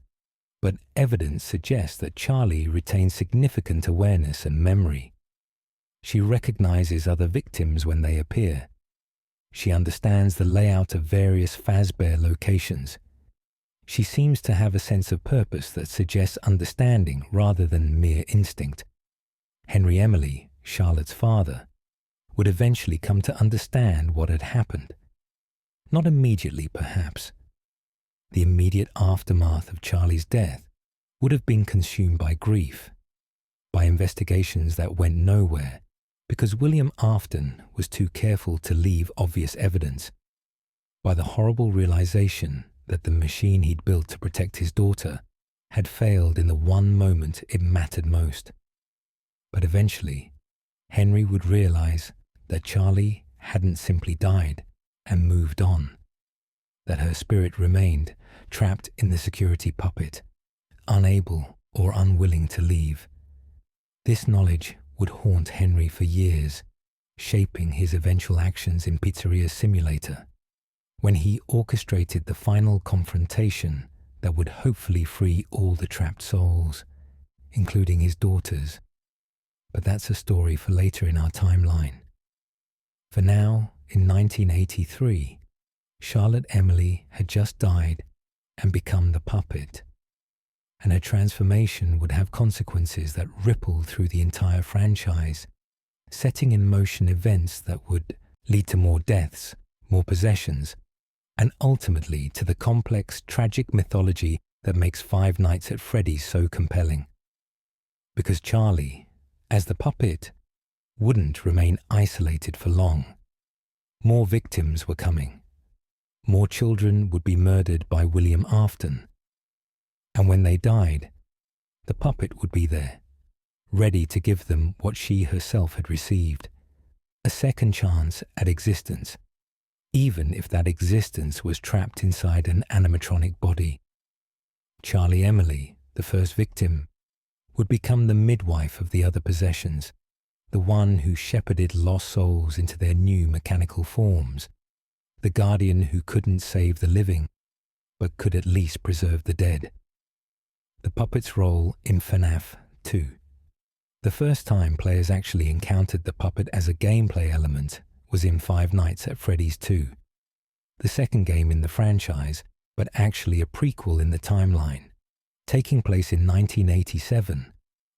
but evidence suggests that Charlie retains significant awareness and memory. She recognizes other victims when they appear. She understands the layout of various Fazbear locations. She seems to have a sense of purpose that suggests understanding rather than mere instinct. Henry Emily, Charlotte's father, would eventually come to understand what had happened. Not immediately, perhaps. The immediate aftermath of Charlie's death would have been consumed by grief, by investigations that went nowhere, because William Afton was too careful to leave obvious evidence, by the horrible realization that the machine he'd built to protect his daughter had failed in the one moment it mattered most. But eventually, Henry would realize that Charlie hadn't simply died and moved on, that her spirit remained trapped in the security puppet, unable or unwilling to leave. This knowledge would haunt Henry for years, shaping his eventual actions in Pizzeria Simulator, when he orchestrated the final confrontation that would hopefully free all the trapped souls, including his daughters. But that's a story for later in our timeline. For now, in 1983, Charlotte Emily had just died and become the puppet, and her transformation would have consequences that rippled through the entire franchise, setting in motion events that would lead to more deaths, more possessions, and ultimately to the complex, tragic mythology that makes Five Nights at Freddy's so compelling. Because Charlie, as the puppet, wouldn't remain isolated for long. More victims were coming. More children would be murdered by William Afton. And when they died, the puppet would be there, ready to give them what she herself had received, a second chance at existence, even if that existence was trapped inside an animatronic body. Charlie Emily, the first victim, would become the midwife of the other possessions, the one who shepherded lost souls into their new mechanical forms, the guardian who couldn't save the living, but could at least preserve the dead. The puppet's role in FNaF 2. The first time players actually encountered the puppet as a gameplay element was in Five Nights at Freddy's 2, the second game in the franchise, but actually a prequel in the timeline, taking place in 1987,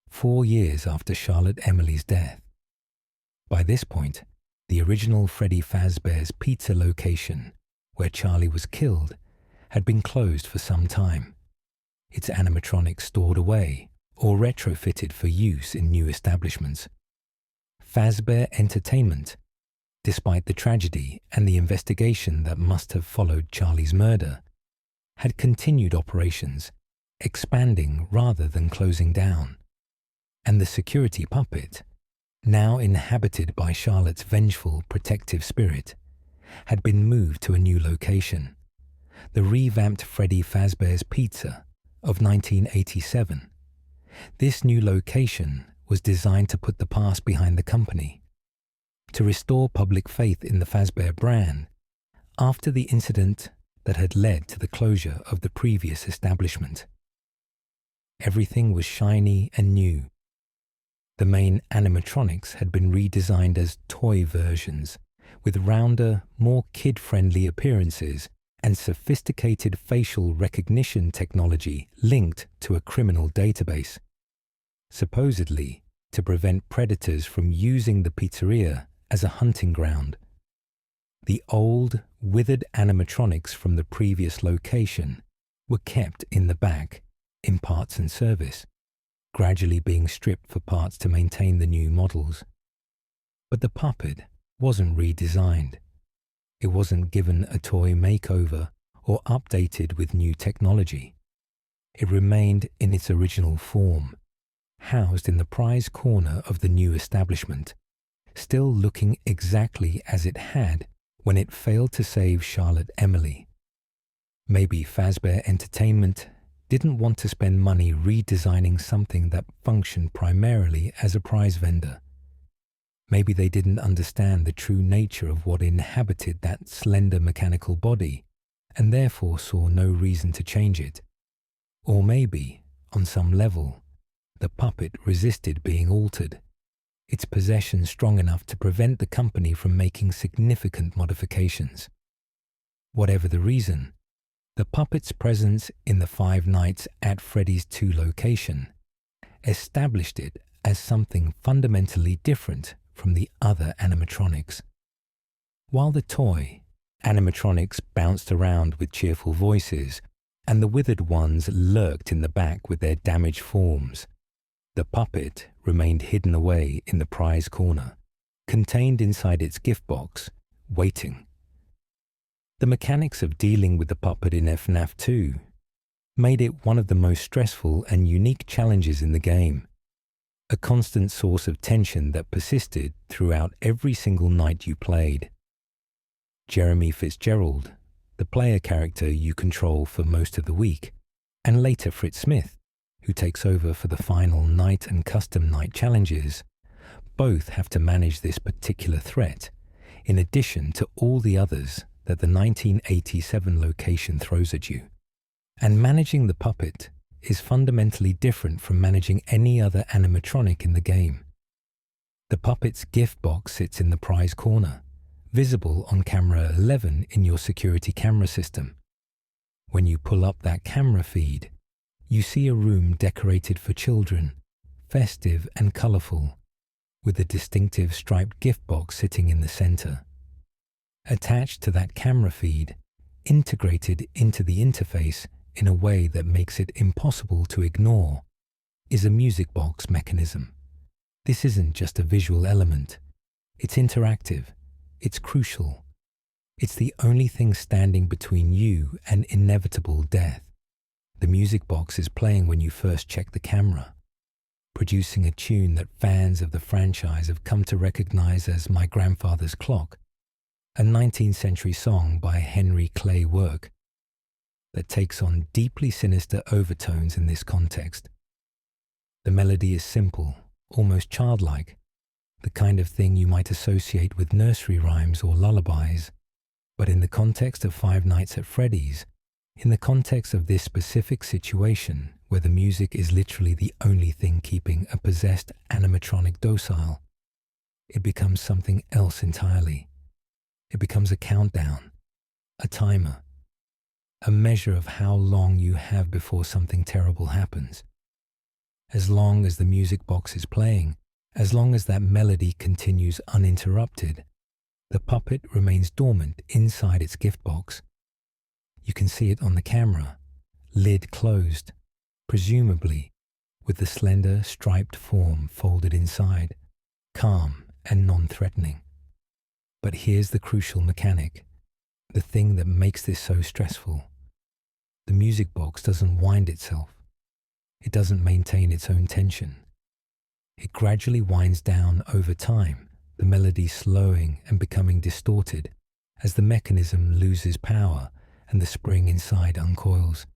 4 years after Charlotte Emily's death. By this point, the original Freddy Fazbear's pizza location, where Charlie was killed, had been closed for some time, its animatronics stored away or retrofitted for use in new establishments. Fazbear Entertainment, despite the tragedy and the investigation that must have followed Charlie's murder, had continued operations, expanding rather than closing down. And the security puppet, now inhabited by Charlotte's vengeful, protective spirit, had been moved to a new location, the revamped Freddy Fazbear's Pizza of 1987. This new location was designed to put the past behind the company, to restore public faith in the Fazbear brand after the incident that had led to the closure of the previous establishment. Everything was shiny and new. The main animatronics had been redesigned as toy versions, with rounder, more kid-friendly appearances and sophisticated facial recognition technology linked to a criminal database, supposedly to prevent predators from using the pizzeria as a hunting ground. The old, withered animatronics from the previous location were kept in the back, in parts and service, gradually being stripped for parts to maintain the new models. But the puppet wasn't redesigned. It wasn't given a toy makeover or updated with new technology. It remained in its original form, housed in the prize corner of the new establishment, still looking exactly as it had when it failed to save Charlotte Emily. Maybe Fazbear Entertainment didn't want to spend money redesigning something that functioned primarily as a prize vendor. Maybe they didn't understand the true nature of what inhabited that slender mechanical body and therefore saw no reason to change it. Or maybe, on some level, the puppet resisted being altered, its possession strong enough to prevent the company from making significant modifications. Whatever the reason, the puppet's presence in the Five Nights at Freddy's 2 location established it as something fundamentally different from the other animatronics. While the toy animatronics bounced around with cheerful voices, and the withered ones lurked in the back with their damaged forms, the puppet remained hidden away in the prize corner, contained inside its gift box, waiting. The mechanics of dealing with the puppet in FNaF 2 made it one of the most stressful and unique challenges in the game, a constant source of tension that persisted throughout every single night you played. Jeremy Fitzgerald, the player character you control for most of the week, and later Fritz Smith, who takes over for the final night and custom night challenges, both have to manage this particular threat, in addition to all the others that the 1987 location throws at you. And managing the puppet is fundamentally different from managing any other animatronic in the game. The puppet's gift box sits in the prize corner, visible on camera 11 in your security camera system. When you pull up that camera feed, you see a room decorated for children, festive and colourful, with a distinctive striped gift box sitting in the centre. Attached to that camera feed, integrated into the interface in a way that makes it impossible to ignore, is a music box mechanism. This isn't just a visual element. It's interactive. It's crucial. It's the only thing standing between you and inevitable death. The music box is playing when you first check the camera, producing a tune that fans of the franchise have come to recognize as My Grandfather's Clock, a 19th century song by Henry Clay Work that takes on deeply sinister overtones in this context. The melody is simple, almost childlike, the kind of thing you might associate with nursery rhymes or lullabies, but in the context of Five Nights at Freddy's, in the context of this specific situation where the music is literally the only thing keeping a possessed animatronic docile, it becomes something else entirely. It becomes a countdown, a timer, a measure of how long you have before something terrible happens. As long as the music box is playing, as long as that melody continues uninterrupted, the puppet remains dormant inside its gift box. You can see it on the camera, lid closed, presumably with the slender striped form folded inside, calm and non-threatening. But here's the crucial mechanic, the thing that makes this so stressful. The music box doesn't wind itself. It doesn't maintain its own tension. It gradually winds down over time, the melody slowing and becoming distorted as the mechanism loses power and the spring inside uncoils.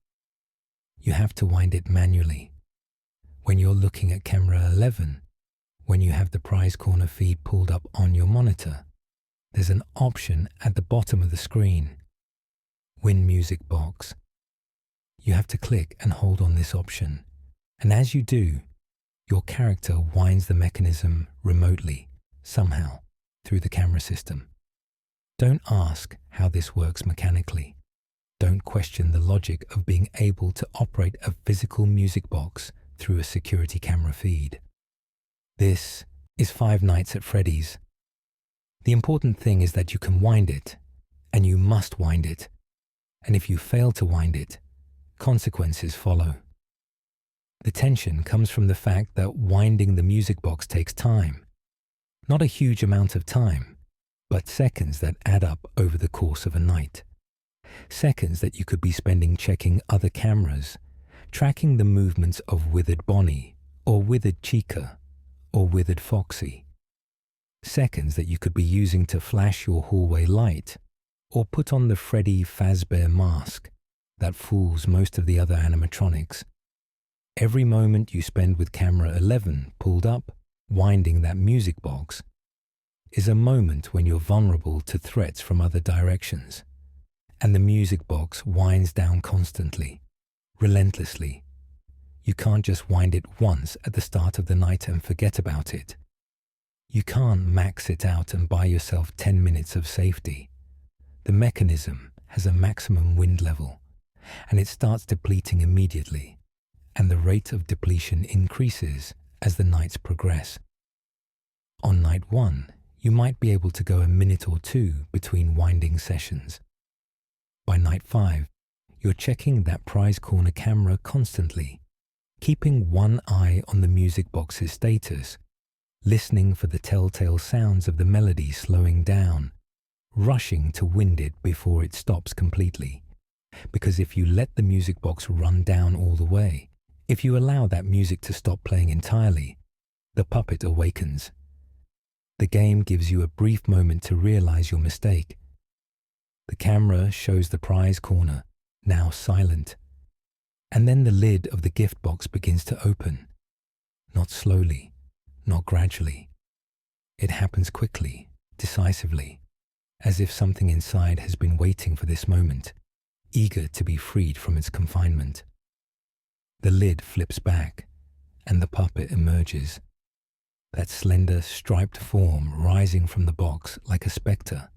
You have to wind it manually. When you're looking at camera 11, when you have the prize corner feed pulled up on your monitor, there's an option at the bottom of the screen. Win Music Box. You have to click and hold on this option, and as you do, your character winds the mechanism remotely, somehow, through the camera system. Don't ask how this works mechanically. Don't question the logic of being able to operate a physical music box through a security camera feed. This is Five Nights at Freddy's. The important thing is that you can wind it, and you must wind it. And if you fail to wind it, consequences follow. The tension comes from the fact that winding the music box takes time. Not a huge amount of time, but seconds that add up over the course of a night. Seconds that you could be spending checking other cameras, tracking the movements of withered Bonnie, or withered Chica, or withered Foxy. Seconds that you could be using to flash your hallway light, or put on the Freddy Fazbear mask that fools most of the other animatronics. Every moment you spend with camera 11 pulled up, winding that music box, is a moment when you're vulnerable to threats from other directions. And the music box winds down constantly, relentlessly. You can't just wind it once at the start of the night and forget about it. You can't max it out and buy yourself 10 minutes of safety. The mechanism has a maximum wind level, and it starts depleting immediately, and the rate of depletion increases as the nights progress. On night 1, you might be able to go a minute or two between winding sessions. By night 5, you're checking that prize corner camera constantly, keeping one eye on the music box's status, listening for the telltale sounds of the melody slowing down, rushing to wind it before it stops completely. Because if you let the music box run down all the way, if you allow that music to stop playing entirely, the puppet awakens. The game gives you a brief moment to realize your mistake. The camera shows the prize corner, now silent, and then the lid of the gift box begins to open. Not slowly, not gradually. It happens quickly, decisively, as if something inside has been waiting for this moment, eager to be freed from its confinement. The lid flips back, and the puppet emerges, that slender, striped form rising from the box like a spectre,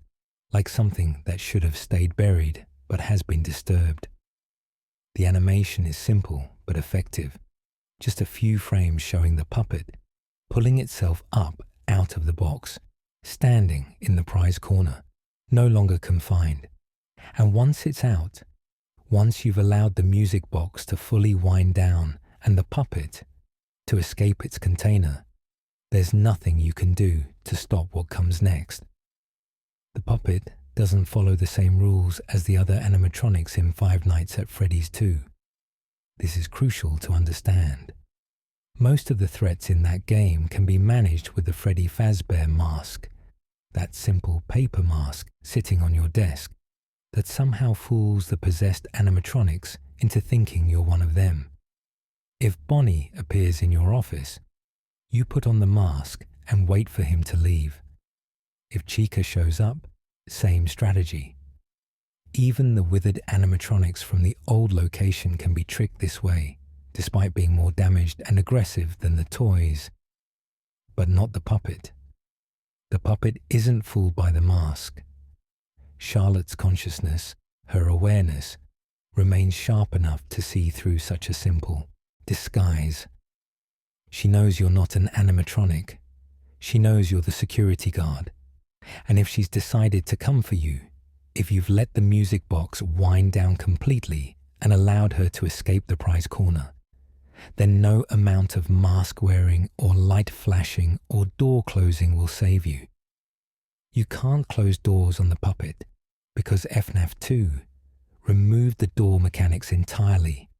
like something that should have stayed buried but has been disturbed. The animation is simple but effective, just a few frames showing the puppet pulling itself up out of the box, standing in the prize corner, no longer confined. And once it's out, once you've allowed the music box to fully wind down and the puppet to escape its container, there's nothing you can do to stop what comes next. The puppet doesn't follow the same rules as the other animatronics in Five Nights at Freddy's 2. This is crucial to understand. Most of the threats in that game can be managed with the Freddy Fazbear mask, that simple paper mask sitting on your desk that somehow fools the possessed animatronics into thinking you're one of them. If Bonnie appears in your office, you put on the mask and wait for him to leave. If Chica shows up, same strategy. Even the withered animatronics from the old location can be tricked this way, despite being more damaged and aggressive than the toys. But not the puppet. The puppet isn't fooled by the mask. Charlotte's consciousness, her awareness, remains sharp enough to see through such a simple disguise. She knows you're not an animatronic. She knows you're the security guard. And if she's decided to come for you, if you've let the music box wind down completely and allowed her to escape the prize corner, then no amount of mask wearing or light flashing or door closing will save you. You can't close doors on the puppet because FNaF 2 removed the door mechanics entirely,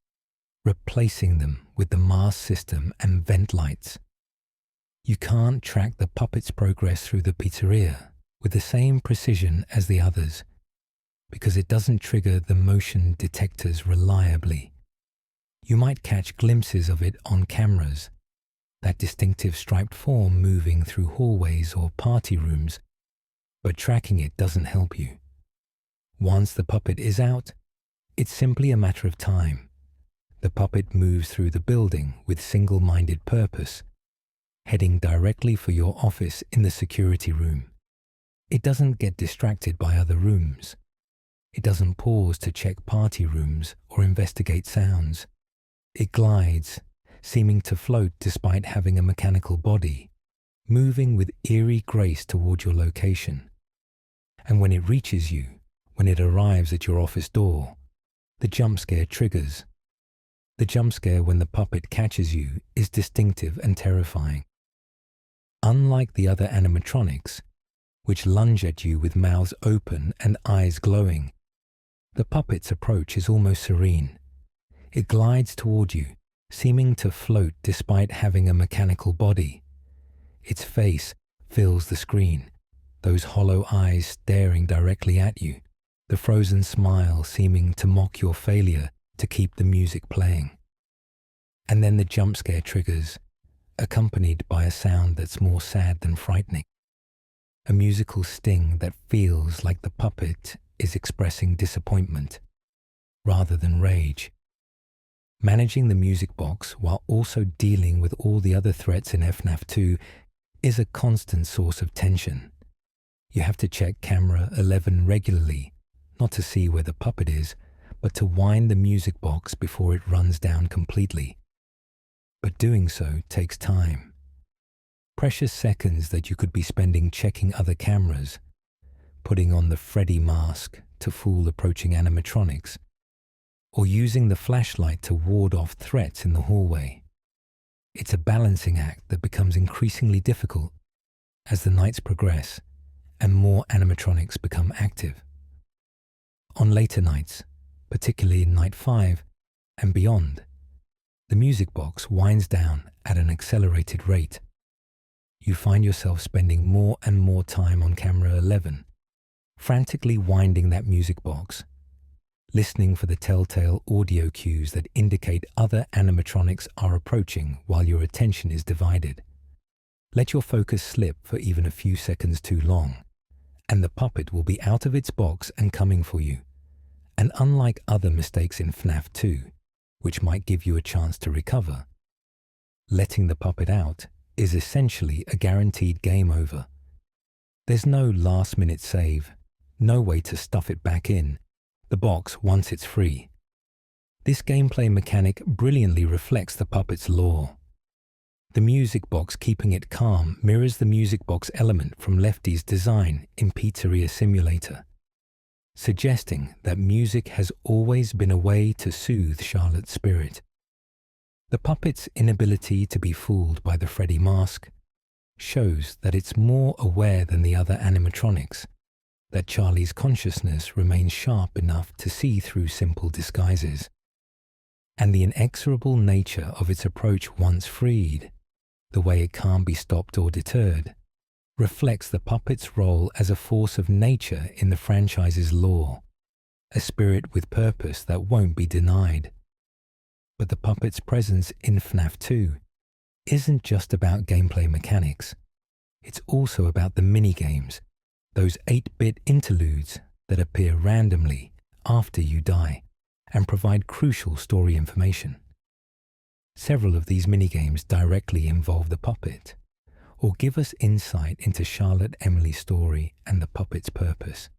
replacing them with the mask system and vent lights. You can't track the puppet's progress through the pizzeria with the same precision as the others because it doesn't trigger the motion detectors reliably. You might catch glimpses of it on cameras, that distinctive striped form moving through hallways or party rooms, but tracking it doesn't help you. Once the puppet is out, it's simply a matter of time. The puppet moves through the building with single-minded purpose, heading directly for your office in the security room. It doesn't get distracted by other rooms. It doesn't pause to check party rooms or investigate sounds. It glides, seeming to float despite having a mechanical body, moving with eerie grace toward your location. And when it reaches you, when it arrives at your office door, the jump scare triggers. The jump scare when the puppet catches you is distinctive and terrifying. Unlike the other animatronics, which lunge at you with mouths open and eyes glowing, the puppet's approach is almost serene. It glides toward you, seeming to float despite having a mechanical body. Its face fills the screen, those hollow eyes staring directly at you, the frozen smile seeming to mock your failure to keep the music playing. And then the jump scare triggers, accompanied by a sound that's more sad than frightening. A musical sting that feels like the puppet is expressing disappointment rather than rage. Managing the music box while also dealing with all the other threats in FNaF 2 is a constant source of tension. You have to check camera 11 regularly, not to see where the puppet is, but to wind the music box before it runs down completely. But doing so takes time. Precious seconds that you could be spending checking other cameras, putting on the Freddy mask to fool approaching animatronics, or using the flashlight to ward off threats in the hallway. It's a balancing act that becomes increasingly difficult as the nights progress and more animatronics become active. On later nights, particularly in Night 5 and beyond, the music box winds down at an accelerated rate. You find yourself spending more and more time on camera 11, frantically winding that music box, listening for the telltale audio cues that indicate other animatronics are approaching while your attention is divided. Let your focus slip for even a few seconds too long, and the puppet will be out of its box and coming for you. And unlike other mistakes in FNaF 2, which might give you a chance to recover, letting the puppet out is essentially a guaranteed game over. There's no last-minute save, no way to stuff it back in the box once it's free. This gameplay mechanic brilliantly reflects the puppet's lore. The music box keeping it calm mirrors the music box element from Lefty's design in Pizzeria Simulator, suggesting that music has always been a way to soothe Charlotte's spirit. The puppet's inability to be fooled by the Freddy mask shows that it's more aware than the other animatronics, that Charlie's consciousness remains sharp enough to see through simple disguises. And the inexorable nature of its approach once freed, the way it can't be stopped or deterred, reflects the puppet's role as a force of nature in the franchise's lore, a spirit with purpose that won't be denied. But the puppet's presence in FNaF 2 isn't just about gameplay mechanics. It's also about the minigames, those 8-bit interludes that appear randomly after you die and provide crucial story information. Several of these minigames directly involve the puppet, or give us insight into Charlotte Emily's story and the puppet's purpose.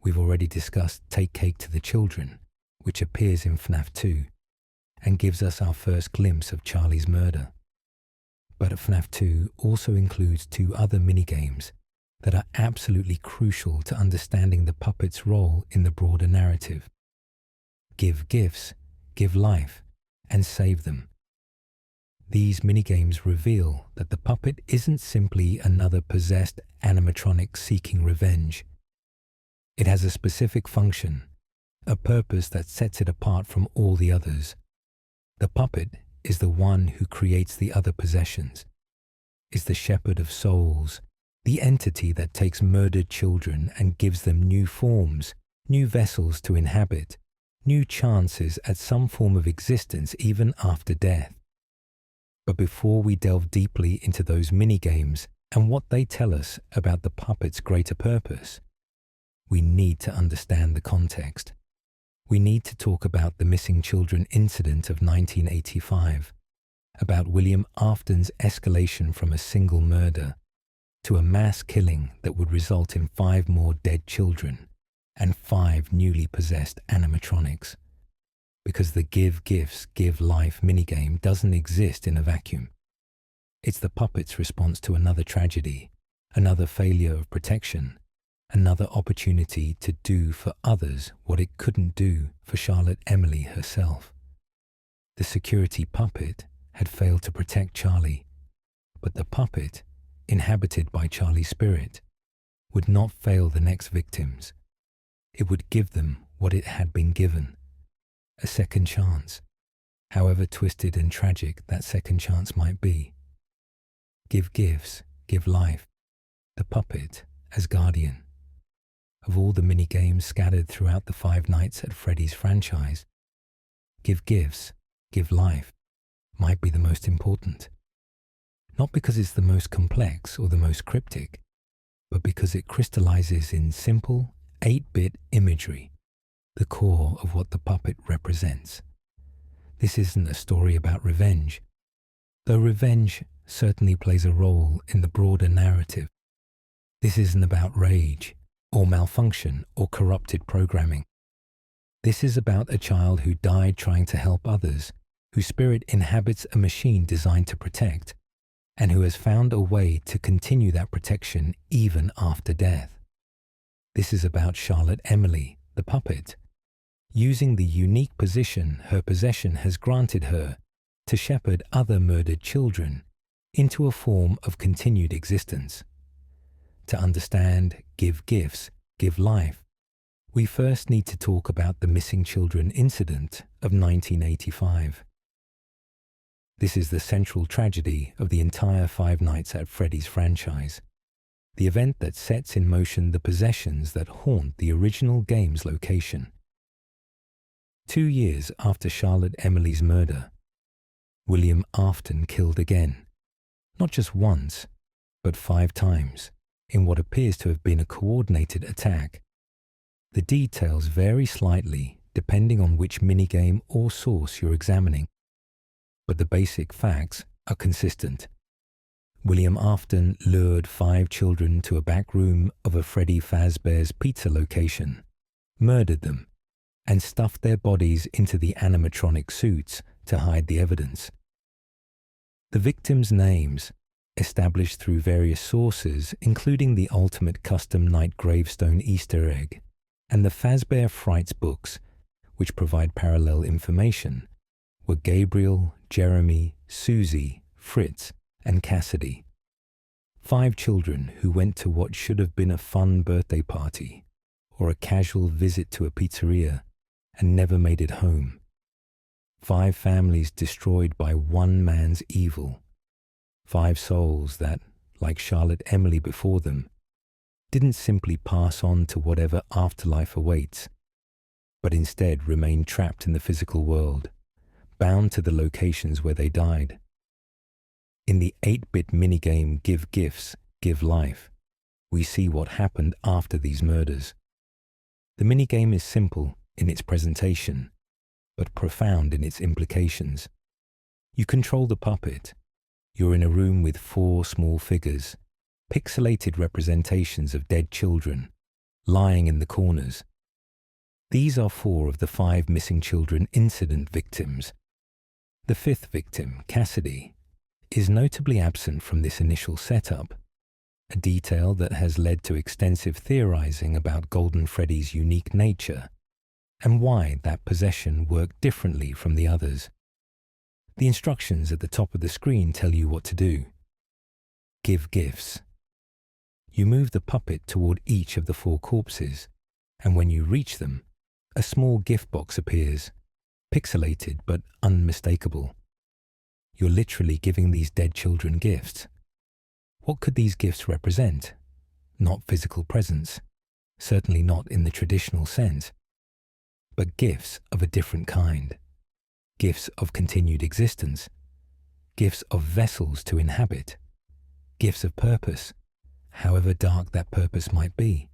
We've already discussed Take Cake to the Children, which appears in FNaF 2 and gives us our first glimpse of Charlie's murder. But FNaF 2 also includes 2 other minigames that are absolutely crucial to understanding the puppet's role in the broader narrative. Give gifts, give life, and save them. These minigames reveal that the puppet isn't simply another possessed animatronic seeking revenge. It has a specific function, a purpose that sets it apart from all the others. The puppet is the one who creates the other possessions, is the shepherd of souls, the entity that takes murdered children and gives them new forms, new vessels to inhabit, new chances at some form of existence even after death. But before we delve deeply into those mini-games and what they tell us about the puppet's greater purpose, we need to understand the context. We need to talk about the missing children incident of 1985, about William Afton's escalation from a single murder to a mass killing that would result in 5 more dead children and 5 newly possessed animatronics. Because the Give Gifts, Give Life minigame doesn't exist in a vacuum. It's the puppet's response to another tragedy, another failure of protection, another opportunity to do for others what it couldn't do for Charlotte Emily herself. The security puppet had failed to protect Charlie, but the puppet, inhabited by Charlie's spirit, would not fail the next victims. It would give them what it had been given, a second chance, however twisted and tragic that second chance might be. Give gifts, give life, the puppet as guardian. Of all the mini-games scattered throughout the Five Nights at Freddy's franchise, Give Gifts, Give Life might be the most important. Not because it's the most complex or the most cryptic, but because it crystallizes in simple 8-bit imagery, the core of what the puppet represents. This isn't a story about revenge, though revenge certainly plays a role in the broader narrative. This isn't about rage, or malfunction, or corrupted programming. This is about a child who died trying to help others, whose spirit inhabits a machine designed to protect, and who has found a way to continue that protection even after death. This is about Charlotte Emily, the puppet, using the unique position her possession has granted her to shepherd other murdered children into a form of continued existence. To understand Give Gifts, Give Life, we first need to talk about the missing children incident of 1985. This is the central tragedy of the entire Five Nights at Freddy's franchise, the event that sets in motion the possessions that haunt the original game's location. 2 years after Charlotte Emily's murder, William Afton killed again, not just once, but 5 times, in what appears to have been a coordinated attack. The details vary slightly depending on which minigame or source you're examining, but the basic facts are consistent. William Afton lured 5 children to a back room of a Freddy Fazbear's Pizza location, murdered them, and stuffed their bodies into the animatronic suits to hide the evidence. The victims' names, established through various sources including the Ultimate Custom Night Gravestone Easter egg and the Fazbear Frights books, which provide parallel information, were Gabriel, Jeremy, Susie, Fritz, and Cassidy. 5 children who went to what should have been a fun birthday party or a casual visit to a pizzeria and never made it home. 5 families destroyed by one man's evil. 5 souls that, like Charlotte Emily before them, didn't simply pass on to whatever afterlife awaits, but instead remained trapped in the physical world, bound to the locations where they died. In the 8-bit minigame Give Gifts, Give Life, we see what happened after these murders. The minigame is simple in its presentation, but profound in its implications. You control the puppet. You're in a room with 4 small figures, pixelated representations of dead children, lying in the corners. These are 4 of the 5 missing children incident victims. The 5th victim, Cassidy, is notably absent from this initial setup, a detail that has led to extensive theorizing about Golden Freddy's unique nature and why that possession worked differently from the others. The instructions at the top of the screen tell you what to do. Give gifts. You move the puppet toward each of the 4 corpses, and when you reach them, a small gift box appears, pixelated but unmistakable. You're literally giving these dead children gifts. What could these gifts represent? Not physical presence, certainly not in the traditional sense, but gifts of a different kind. Gifts of continued existence, gifts of vessels to inhabit, gifts of purpose, however dark that purpose might be.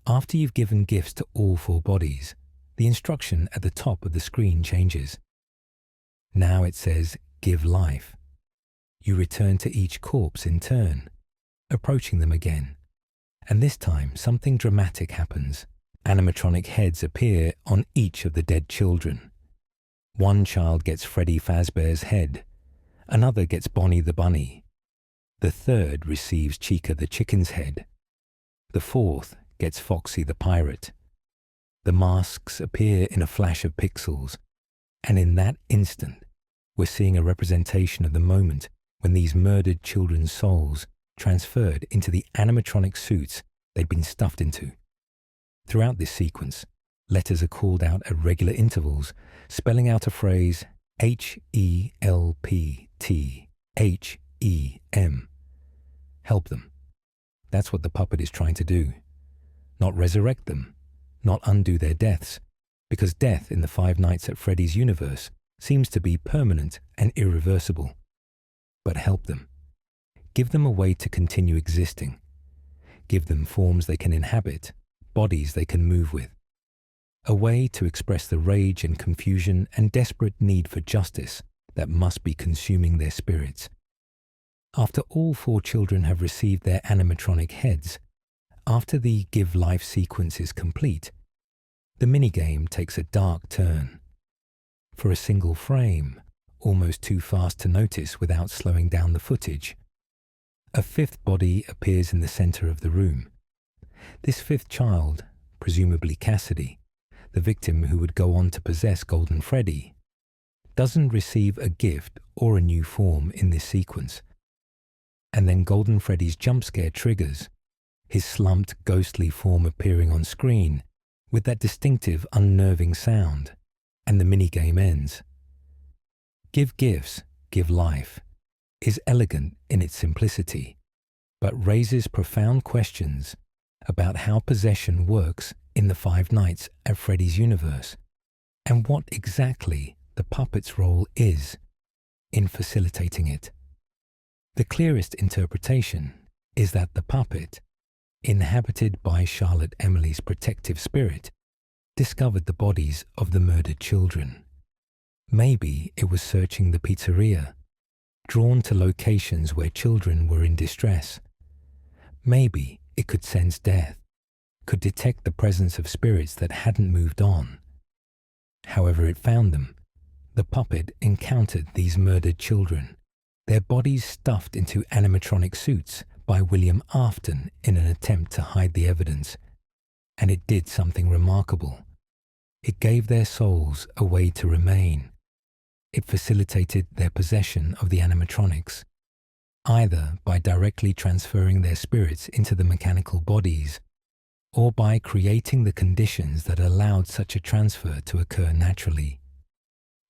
After you've given gifts to all 4 bodies, the instruction at the top of the screen changes. Now it says, "Give life." You return to each corpse in turn, approaching them again. And this time, something dramatic happens. Animatronic heads appear on each of the dead children. One child gets Freddy Fazbear's head. Another gets Bonnie the Bunny. The third receives Chica the Chicken's head. The fourth gets Foxy the Pirate. The masks appear in a flash of pixels, and in that instant, we're seeing a representation of the moment when these murdered children's souls transferred into the animatronic suits they'd been stuffed into. Throughout this sequence, letters are called out at regular intervals, spelling out a phrase HELPTHEM. Help them. That's what the puppet is trying to do. Not resurrect them, not undo their deaths, because death in the Five Nights at Freddy's universe seems to be permanent and irreversible. But help them. Give them a way to continue existing. Give them forms they can inhabit, bodies they can move with. A way to express the rage and confusion and desperate need for justice that must be consuming their spirits. After all 4 children have received their animatronic heads, after the Give Life sequence is complete, the minigame takes a dark turn. For a single frame, almost too fast to notice without slowing down the footage, a 5th body appears in the center of the room. This 5th child, presumably Cassidy, the victim who would go on to possess Golden Freddy, doesn't receive a gift or a new form in this sequence. And then Golden Freddy's jump scare triggers, his slumped, ghostly form appearing on screen with that distinctive, unnerving sound, and the minigame ends. Give gifts, give life is elegant in its simplicity, but raises profound questions about how possession works in the Five Nights at Freddy's universe, and what exactly the puppet's role is in facilitating it. The clearest interpretation is that the puppet, inhabited by Charlotte Emily's protective spirit, discovered the bodies of the murdered children. Maybe it was searching the pizzeria, drawn to locations where children were in distress. Maybe it could sense death, could detect the presence of spirits that hadn't moved on. However it found them, the puppet encountered these murdered children, their bodies stuffed into animatronic suits by William Afton in an attempt to hide the evidence. And it did something remarkable. It gave their souls a way to remain. It facilitated their possession of the animatronics, either by directly transferring their spirits into the mechanical bodies, or by creating the conditions that allowed such a transfer to occur naturally.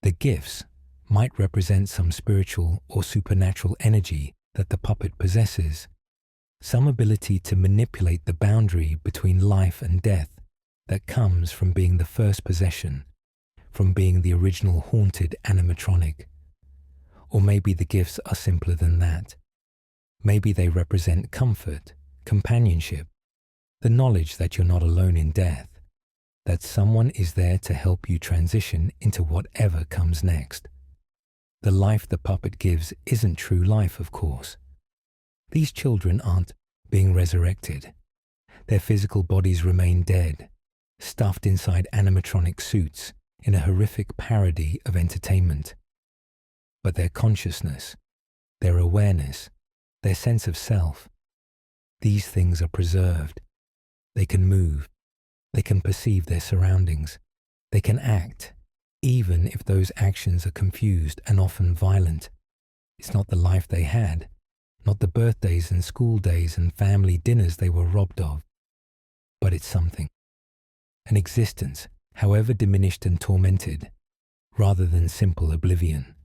The gifts might represent some spiritual or supernatural energy that the puppet possesses, some ability to manipulate the boundary between life and death that comes from being the first possession, from being the original haunted animatronic. Or maybe the gifts are simpler than that. Maybe they represent comfort, companionship, the knowledge that you're not alone in death, that someone is there to help you transition into whatever comes next. The life the puppet gives isn't true life, of course. These children aren't being resurrected. Their physical bodies remain dead, stuffed inside animatronic suits in a horrific parody of entertainment. But their consciousness, their awareness, their sense of self, these things are preserved. They can move. They can perceive their surroundings. They can act, even if those actions are confused and often violent. It's not the life they had, not the birthdays and school days and family dinners they were robbed of. But it's something. An existence, however diminished and tormented, rather than simple oblivion.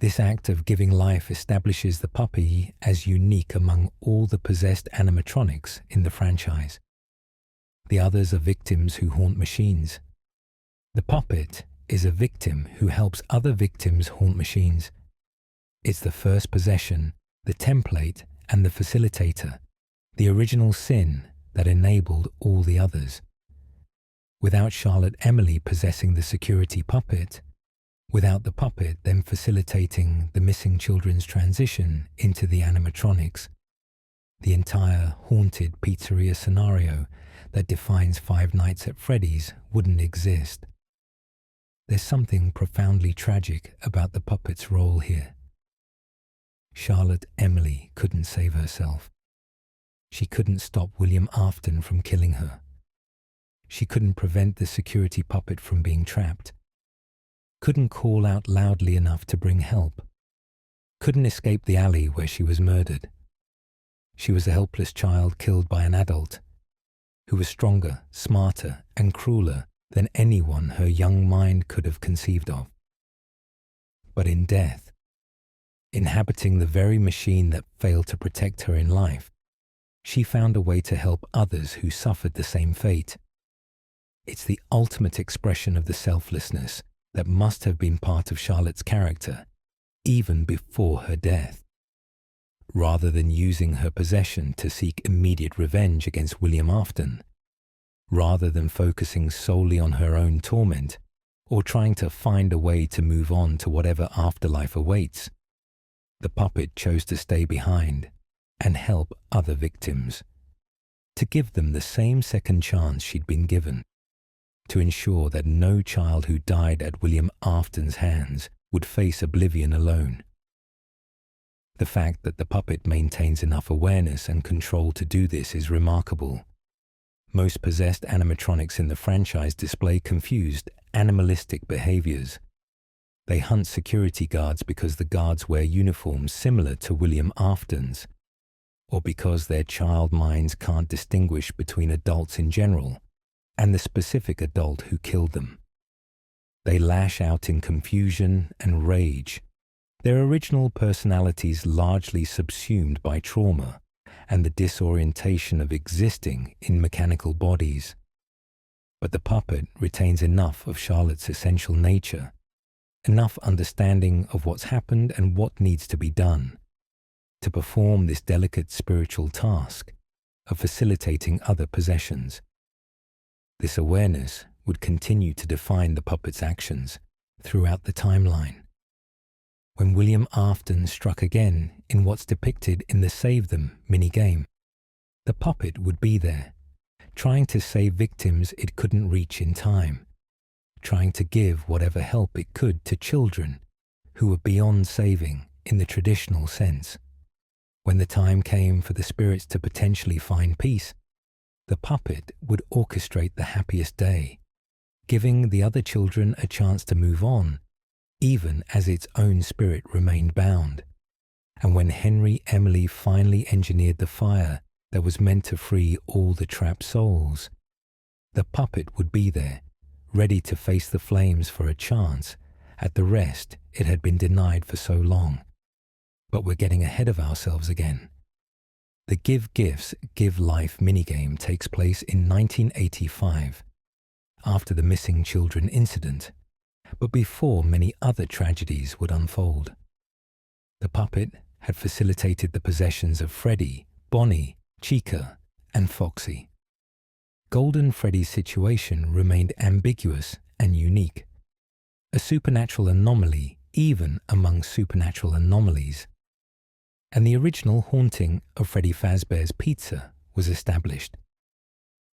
This act of giving life establishes the puppy as unique among all the possessed animatronics in the franchise. The others are victims who haunt machines. The puppet is a victim who helps other victims haunt machines. It's the first possession, the template, and the facilitator, the original sin, that enabled all the others. Without Charlotte Emily possessing the security puppet, without the puppet then facilitating the missing children's transition into the animatronics, the entire haunted pizzeria scenario that defines Five Nights at Freddy's wouldn't exist. There's something profoundly tragic about the puppet's role here. Charlotte Emily couldn't save herself. She couldn't stop William Afton from killing her. She couldn't prevent the security puppet from being trapped. Couldn't call out loudly enough to bring help. Couldn't escape the alley where she was murdered. She was a helpless child killed by an adult who was stronger, smarter, and crueler than anyone her young mind could have conceived of. But in death, inhabiting the very machine that failed to protect her in life, she found a way to help others who suffered the same fate. It's the ultimate expression of the selflessness that must have been part of Charlotte's character, even before her death. Rather than using her possession to seek immediate revenge against William Afton, rather than focusing solely on her own torment, or trying to find a way to move on to whatever afterlife awaits, the puppet chose to stay behind and help other victims, to give them the same second chance she'd been given, to ensure that no child who died at William Afton's hands would face oblivion alone. The fact that the puppet maintains enough awareness and control to do this is remarkable. Most possessed animatronics in the franchise display confused, animalistic behaviors. They hunt security guards because the guards wear uniforms similar to William Afton's, or because their child minds can't distinguish between adults in general and the specific adult who killed them. They lash out in confusion and rage, their original personalities largely subsumed by trauma and the disorientation of existing in mechanical bodies. But the puppet retains enough of Charlotte's essential nature, enough understanding of what's happened and what needs to be done, to perform this delicate spiritual task of facilitating other possessions. This awareness would continue to define the puppet's actions throughout the timeline. When William Afton struck again in what's depicted in the Save Them minigame, the puppet would be there, trying to save victims it couldn't reach in time, trying to give whatever help it could to children who were beyond saving in the traditional sense. When the time came for the spirits to potentially find peace, the puppet would orchestrate the happiest day, giving the other children a chance to move on, even as its own spirit remained bound. And when Henry Emily finally engineered the fire that was meant to free all the trapped souls, the puppet would be there, ready to face the flames for a chance at the rest it had been denied for so long. But we're getting ahead of ourselves again. The Give Gifts, Give Life minigame takes place in 1985, after the missing children incident, but before many other tragedies would unfold. The puppet had facilitated the possessions of Freddy, Bonnie, Chica, and Foxy. Golden Freddy's situation remained ambiguous and unique, a supernatural anomaly even among supernatural anomalies. And the original haunting of Freddy Fazbear's Pizza was established.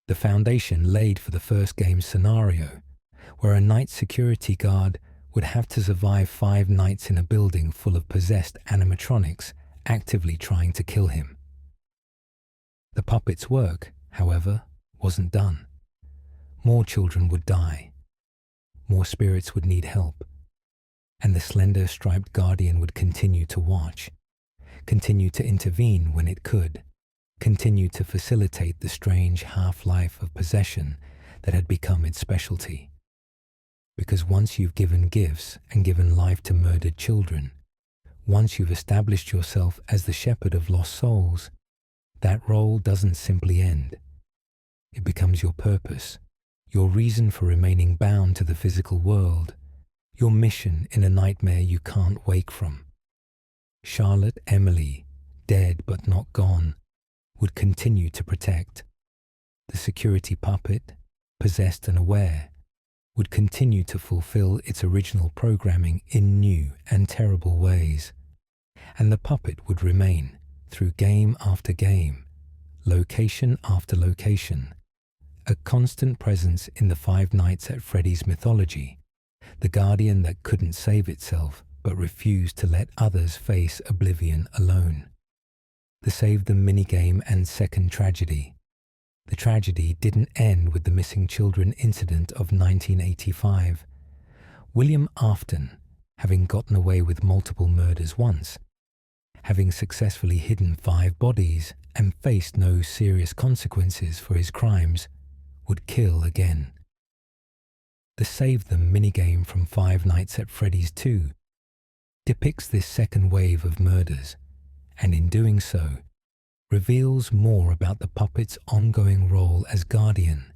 The foundation laid for the first game's scenario, where a night security guard would have to survive 5 nights in a building full of possessed animatronics actively trying to kill him. The puppet's work, however, wasn't done. More children would die. More spirits would need help. And the slender striped guardian would continue to watch, continue to intervene when it could, continue to facilitate the strange half-life of possession that had become its specialty. Because once you've given gifts and given life to murdered children, once you've established yourself as the shepherd of lost souls, that role doesn't simply end. It becomes your purpose, your reason for remaining bound to the physical world, your mission in a nightmare you can't wake from. Charlotte Emily, dead but not gone, would continue to protect, The security puppet, possessed and aware, would continue to fulfill its original programming in new and terrible ways. And the puppet would remain, through game after game, location after location, a constant presence in the Five Nights at Freddy's mythology, the guardian that couldn't save itself but refused to let others face oblivion alone. The Save Them minigame and second tragedy. The tragedy didn't end with the missing children incident of 1985. William Afton, having gotten away with multiple murders once, having successfully hidden 5 bodies and faced no serious consequences for his crimes, would kill again. The Save Them minigame from Five Nights at Freddy's 2 depicts this second wave of murders, and in doing so, reveals more about the puppet's ongoing role as guardian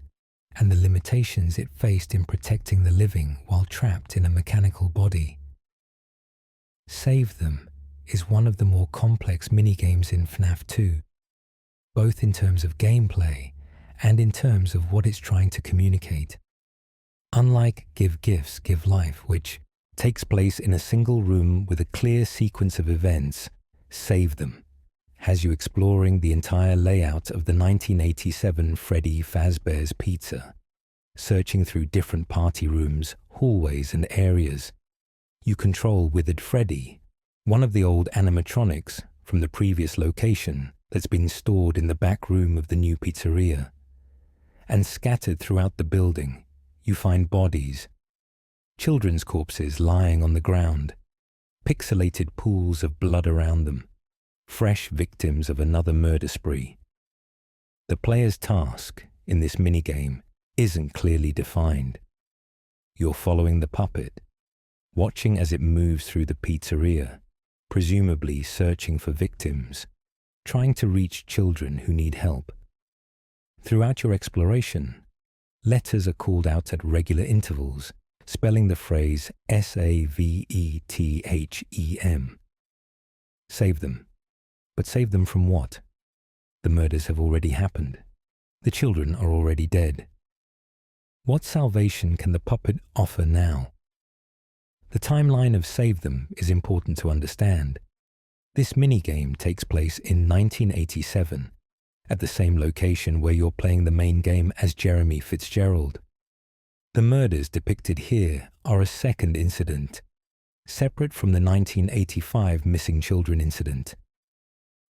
and the limitations it faced in protecting the living while trapped in a mechanical body. Save Them is one of the more complex minigames in FNaF 2, both in terms of gameplay and in terms of what it's trying to communicate. Unlike Give Gifts, Give Life, which takes place in a single room with a clear sequence of events, Save Them has you exploring the entire layout of the 1987 Freddy Fazbear's Pizza, searching through different party rooms, hallways and areas. You control Withered Freddy, one of the old animatronics from the previous location that's been stored in the back room of the new pizzeria. And scattered throughout the building, you find bodies, children's corpses lying on the ground, pixelated pools of blood around them, fresh victims of another murder spree. The player's task in this minigame isn't clearly defined. You're following the puppet, watching as it moves through the pizzeria, presumably searching for victims, trying to reach children who need help. Throughout your exploration, letters are called out at regular intervals, spelling the phrase SAVETHEM. Save them. But save them from what? The murders have already happened. The children are already dead. What salvation can the puppet offer now? The timeline of Save Them is important to understand. This minigame takes place in 1987, at the same location where you're playing the main game as Jeremy Fitzgerald. The murders depicted here are a second incident, separate from the 1985 missing children incident.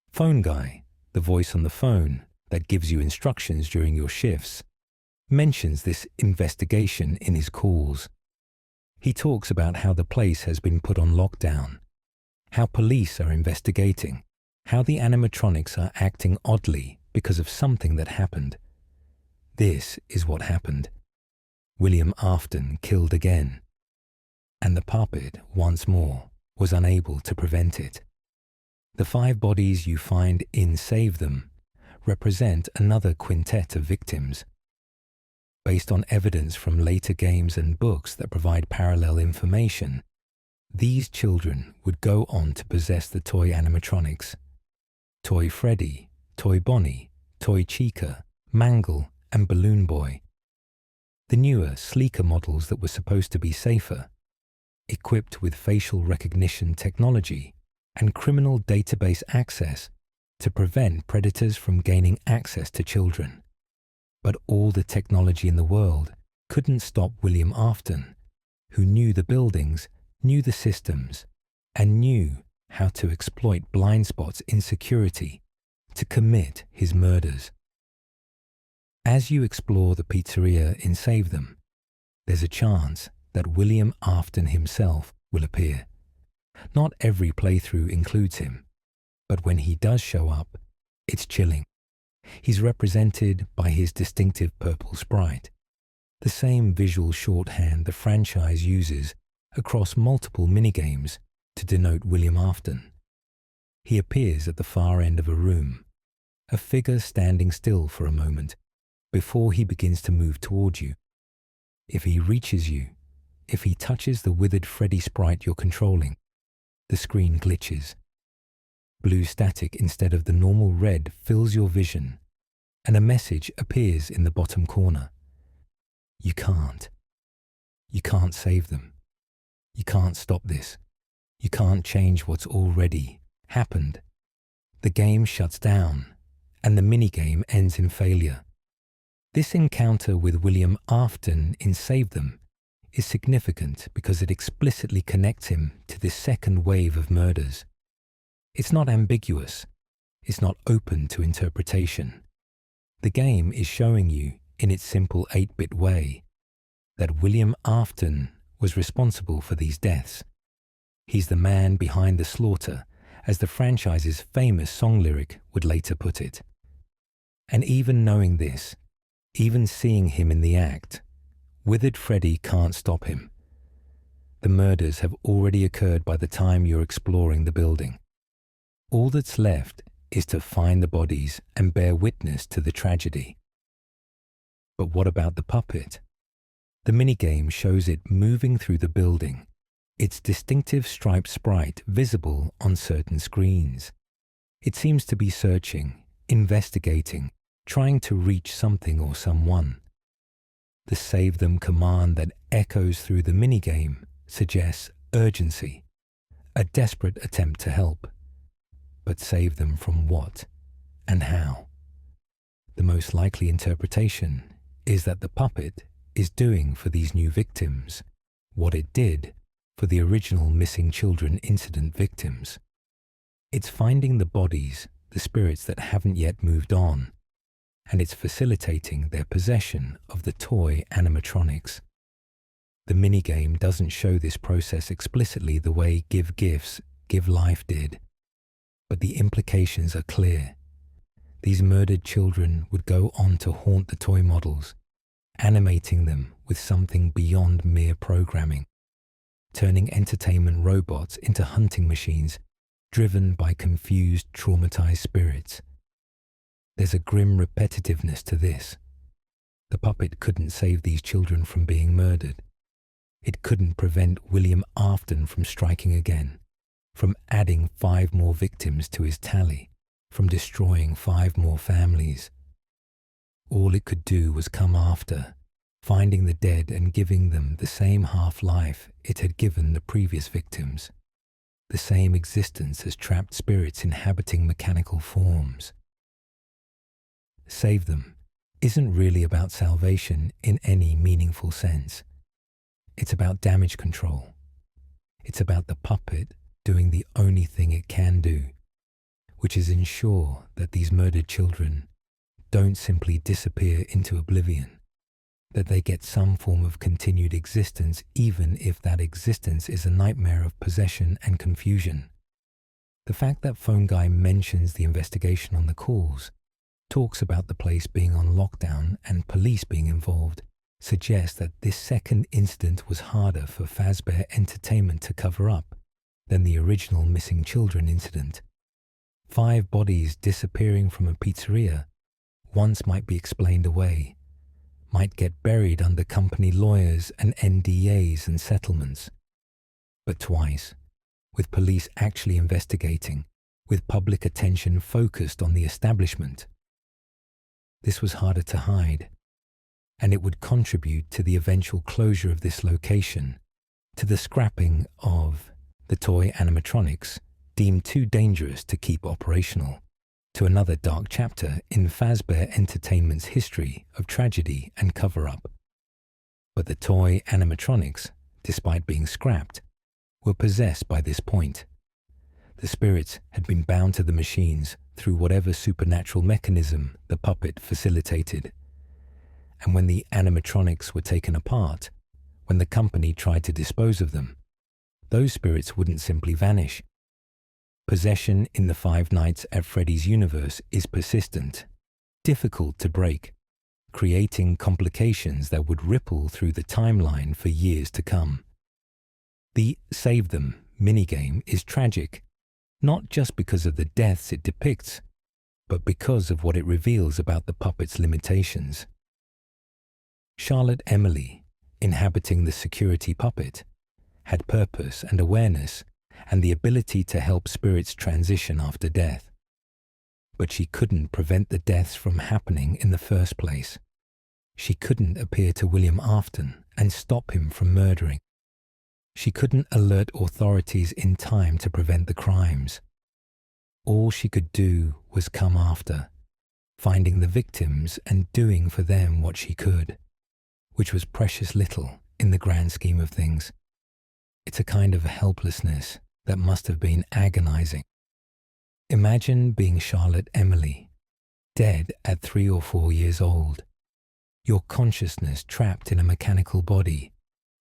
Phone Guy, the voice on the phone that gives you instructions during your shifts, mentions this investigation in his calls. He talks about how the place has been put on lockdown, how police are investigating, how the animatronics are acting oddly because of something that happened. This is what happened. William Afton killed again, and the puppet, once more, was unable to prevent it. The 5 bodies you find in Save Them represent another quintet of victims. Based on evidence from later games and books that provide parallel information, these children would go on to possess the toy animatronics: Toy Freddy, Toy Bonnie, Toy Chica, Mangle, and Balloon Boy. The newer, sleeker models that were supposed to be safer, equipped with facial recognition technology and criminal database access to prevent predators from gaining access to children. But all the technology in the world couldn't stop William Afton, who knew the buildings, knew the systems, and knew how to exploit blind spots in security to commit his murders. As you explore the pizzeria in Save Them, there's a chance that William Afton himself will appear. Not every playthrough includes him, but when he does show up, it's chilling. He's represented by his distinctive purple sprite, the same visual shorthand the franchise uses across multiple minigames to denote William Afton. He appears at the far end of a room, a figure standing still for a moment before he begins to move toward you. If he reaches you, if he touches the withered Freddy sprite you're controlling, the screen glitches. Blue static instead of the normal red fills your vision, and a message appears in the bottom corner. You can't. You can't save them. You can't stop this. You can't change what's already happened. The game shuts down, and the minigame ends in failure. This encounter with William Afton in Save Them is significant because it explicitly connects him to this second wave of murders. It's not ambiguous. It's not open to interpretation. The game is showing you, in its simple 8-bit way, that William Afton was responsible for these deaths. He's the man behind the slaughter, as the franchise's famous song lyric would later put it. And even knowing this, even seeing him in the act, Withered Freddy can't stop him. The murders have already occurred by the time you're exploring the building. All that's left is to find the bodies and bear witness to the tragedy. But what about the puppet? The minigame shows it moving through the building, its distinctive striped sprite visible on certain screens. It seems to be searching, investigating, trying to reach something or someone. The Save Them command that echoes through the minigame suggests urgency, a desperate attempt to help. But save them from what and how? The most likely interpretation is that the puppet is doing for these new victims what it did for the original missing children incident victims. It's finding the bodies, the spirits that haven't yet moved on, and it's facilitating their possession of the toy animatronics. The minigame doesn't show this process explicitly the way Give Gifts, Give Life did, but the implications are clear. These murdered children would go on to haunt the toy models, animating them with something beyond mere programming, turning entertainment robots into hunting machines driven by confused, traumatized spirits. There's a grim repetitiveness to this. The puppet couldn't save these children from being murdered. It couldn't prevent William Afton from striking again, from adding 5 more victims to his tally, from destroying 5 more families. All it could do was come after, finding the dead and giving them the same half-life it had given the previous victims, the same existence as trapped spirits inhabiting mechanical forms. Save Them isn't really about salvation in any meaningful sense. It's about damage control. It's about the puppet doing the only thing it can do, which is ensure that these murdered children don't simply disappear into oblivion, that they get some form of continued existence even if that existence is a nightmare of possession and confusion. The fact that Phone Guy mentions the investigation on the calls, talks about the place being on lockdown and police being involved, suggests that this second incident was harder for Fazbear Entertainment to cover up than the original missing children incident. 5 bodies disappearing from a pizzeria once might be explained away, might get buried under company lawyers and NDAs and settlements. But twice, with police actually investigating, with public attention focused on the establishment, this was harder to hide, and it would contribute to the eventual closure of this location, to the scrapping of the toy animatronics deemed too dangerous to keep operational, to another dark chapter in Fazbear Entertainment's history of tragedy and cover-up. But the toy animatronics, despite being scrapped, were possessed by this point. The spirits had been bound to the machines through whatever supernatural mechanism the puppet facilitated. And when the animatronics were taken apart, when the company tried to dispose of them, those spirits wouldn't simply vanish. Possession in the Five Nights at Freddy's universe is persistent, difficult to break, creating complications that would ripple through the timeline for years to come. The Save Them minigame is tragic, not just because of the deaths it depicts, but because of what it reveals about the puppet's limitations. Charlotte Emily, inhabiting the security puppet, had purpose and awareness and the ability to help spirits transition after death. but she couldn't prevent the deaths from happening in the first place. She couldn't appear to William Afton and stop him from murdering. She couldn't alert authorities in time to prevent the crimes. All she could do was come after, finding the victims and doing for them what she could, which was precious little in the grand scheme of things. It's a kind of helplessness that must have been agonizing. Imagine being Charlotte Emily, dead at 3 or 4 years old, your consciousness trapped in a mechanical body,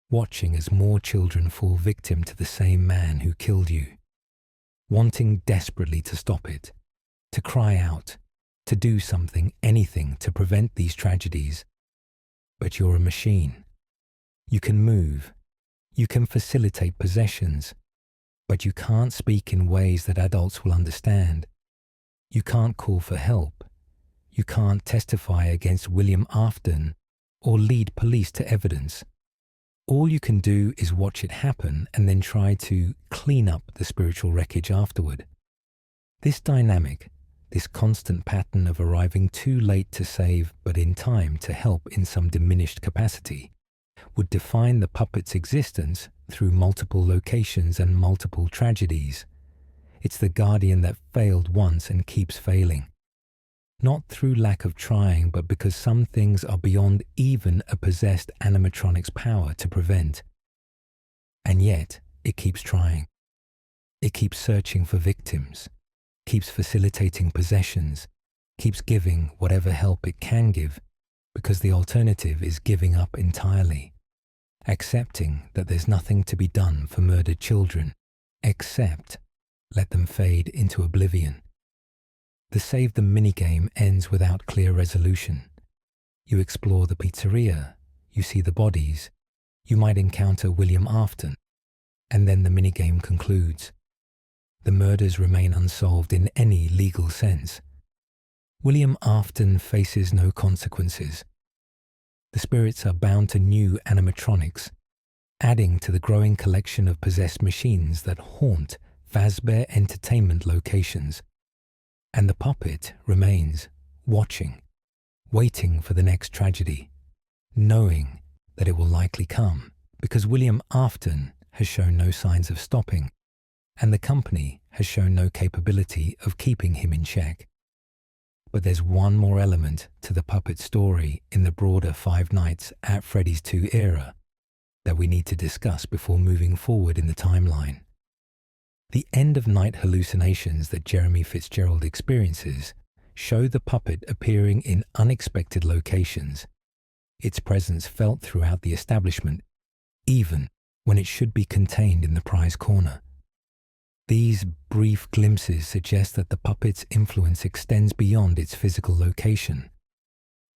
watching as more children fall victim to the same man who killed you, wanting desperately to stop it, to cry out, to do something, anything to prevent these tragedies. But you're a machine. You can move, you can facilitate possessions, but you can't speak in ways that adults will understand. You can't call for help. You can't testify against William Afton or lead police to evidence. All you can do is watch it happen and then try to clean up the spiritual wreckage afterward. This dynamic, this constant pattern of arriving too late to save but in time to help in some diminished capacity, would define the puppet's existence through multiple locations and multiple tragedies. It's the guardian that failed once and keeps failing. Not through lack of trying, but because some things are beyond even a possessed animatronic's power to prevent. And yet, it keeps trying. It keeps searching for victims, keeps facilitating possessions, keeps giving whatever help it can give, because the alternative is giving up entirely, accepting that there's nothing to be done for murdered children, except let them fade into oblivion. The Save Them minigame ends without clear resolution. You explore the pizzeria, you see the bodies, you might encounter William Afton, and then the minigame concludes. The murders remain unsolved in any legal sense. William Afton faces no consequences. The spirits are bound to new animatronics, adding to the growing collection of possessed machines that haunt Fazbear Entertainment locations. And the puppet remains, watching, waiting for the next tragedy, knowing that it will likely come, because William Afton has shown no signs of stopping, and the company has shown no capability of keeping him in check. But there's one more element to the puppet story in the broader Five Nights at Freddy's 2 era that we need to discuss before moving forward in the timeline. The end-of-night hallucinations that Jeremy Fitzgerald experiences show the puppet appearing in unexpected locations, its presence felt throughout the establishment, even when it should be contained in the prize corner. These brief glimpses suggest that the puppet's influence extends beyond its physical location,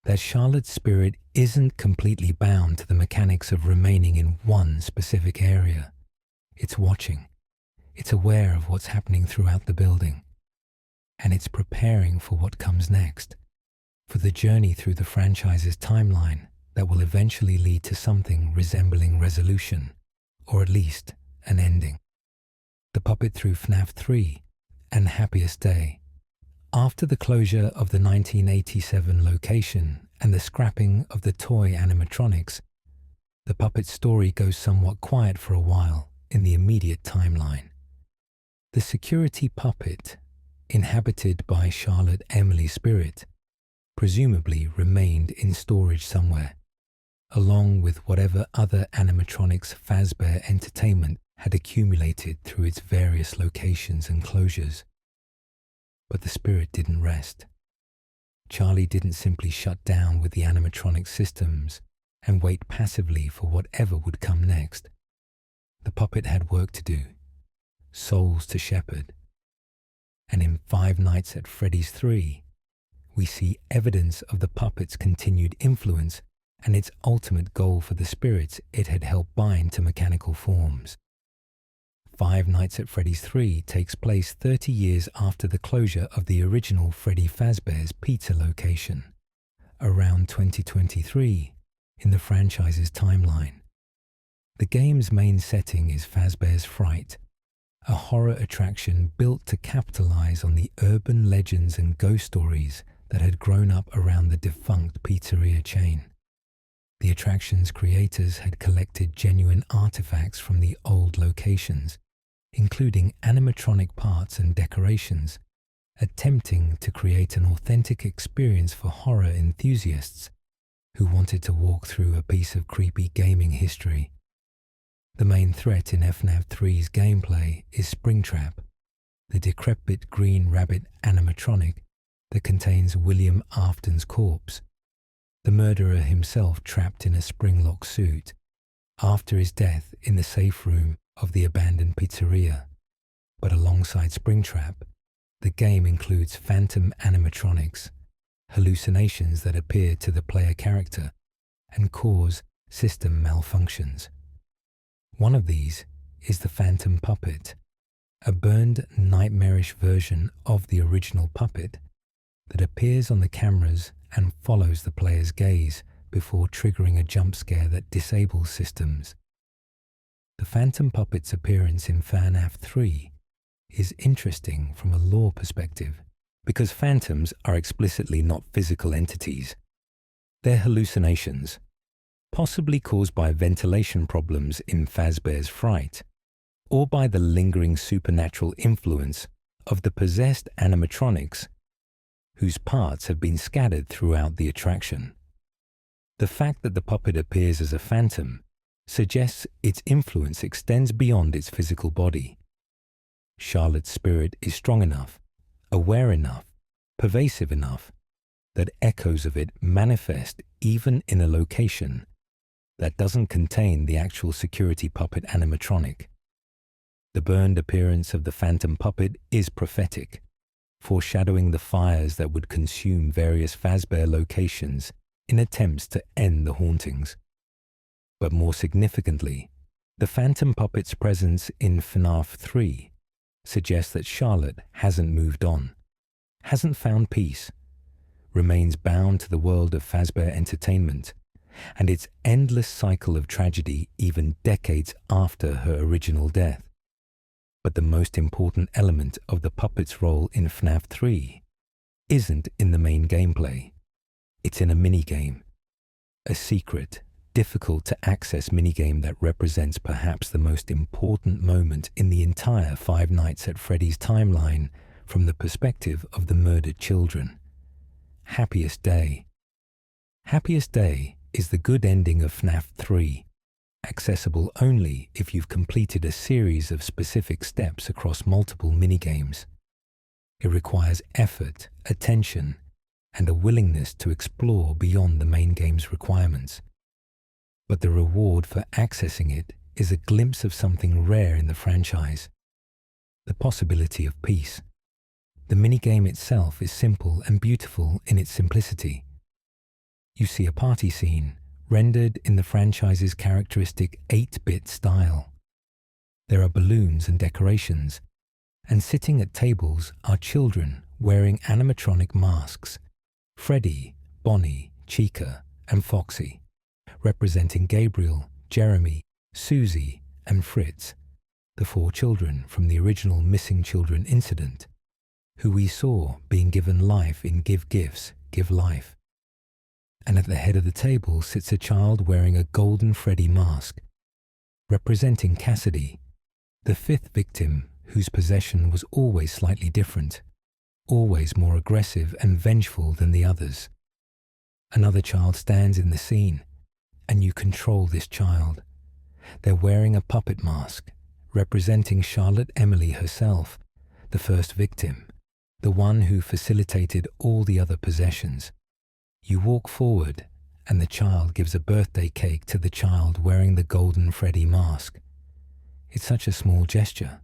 that Charlotte's spirit isn't completely bound to the mechanics of remaining in one specific area. It's watching. It's aware of what's happening throughout the building, and it's preparing for what comes next, for the journey through the franchise's timeline that will eventually lead to something resembling resolution, or at least an ending. The puppet through FNaF 3 and Happiest Day. After the closure of the 1987 location and the scrapping of the toy animatronics, the puppet's story goes somewhat quiet for a while in the immediate timeline. The security puppet, inhabited by Charlotte Emily's spirit, presumably remained in storage somewhere, along with whatever other animatronics Fazbear Entertainment had accumulated through its various locations and closures. But the spirit didn't rest. Charlie didn't simply shut down with the animatronic systems and wait passively for whatever would come next. The puppet had work to do. Souls to shepherd. And in Five Nights at Freddy's 3, we see evidence of the puppet's continued influence and its ultimate goal for the spirits it had helped bind to mechanical forms. Five Nights at Freddy's 3 takes place 30 years after the closure of the original Freddy Fazbear's Pizza location, around 2023 in the franchise's timeline. The game's main setting is Fazbear's Fright, a horror attraction built to capitalize on the urban legends and ghost stories that had grown up around the defunct pizzeria chain. The attraction's creators had collected genuine artifacts from the old locations, including animatronic parts and decorations, attempting to create an authentic experience for horror enthusiasts who wanted to walk through a piece of creepy gaming history. The main threat in FNAF 3's gameplay is Springtrap, the decrepit green rabbit animatronic that contains William Afton's corpse, the murderer himself trapped in a spring-lock suit after his death in the safe room of the abandoned pizzeria. But alongside Springtrap, the game includes phantom animatronics, hallucinations that appear to the player character and cause system malfunctions. One of these is the Phantom Puppet, a burned, nightmarish version of the original puppet that appears on the cameras and follows the player's gaze before triggering a jump scare that disables systems. The Phantom Puppet's appearance in FNAF 3 is interesting from a lore perspective because phantoms are explicitly not physical entities. They're hallucinations, possibly caused by ventilation problems in Fazbear's Fright, or by the lingering supernatural influence of the possessed animatronics whose parts have been scattered throughout the attraction. The fact that the puppet appears as a phantom suggests its influence extends beyond its physical body. Charlotte's spirit is strong enough, aware enough, pervasive enough, that echoes of it manifest even in a location that doesn't contain the actual security puppet animatronic. The burned appearance of the Phantom Puppet is prophetic, foreshadowing the fires that would consume various Fazbear locations in attempts to end the hauntings. But more significantly, the Phantom Puppet's presence in FNAF 3 suggests that Charlotte hasn't moved on, hasn't found peace, remains bound to the world of Fazbear Entertainment and its endless cycle of tragedy even decades after her original death. But the most important element of the puppet's role in FNAF 3 isn't in the main gameplay. It's in a minigame, a secret, difficult to access minigame that represents perhaps the most important moment in the entire Five Nights at Freddy's timeline from the perspective of the murdered children. Happiest Day. Happiest Day is the good ending of FNAF 3, accessible only if you've completed a series of specific steps across multiple minigames. It requires effort, attention, and a willingness to explore beyond the main game's requirements. But the reward for accessing it is a glimpse of something rare in the franchise: the possibility of peace. The minigame itself is simple and beautiful in its simplicity. You see a party scene rendered in the franchise's characteristic 8-bit style. There are balloons and decorations, and sitting at tables are children wearing animatronic masks: Freddy, Bonnie, Chica, and Foxy, representing Gabriel, Jeremy, Susie, and Fritz, the 4 children from the original Missing Children incident, who we saw being given life in Give Gifts, Give Life. And at the head of the table sits a child wearing a golden Freddy mask, representing Cassidy, the 5th victim whose possession was always slightly different, always more aggressive and vengeful than the others. Another child stands in the scene, and you control this child. They're wearing a puppet mask, representing Charlotte Emily herself, the first victim, the one who facilitated all the other possessions. You walk forward, and the child gives a birthday cake to the child wearing the golden Freddy mask. It's such a small gesture,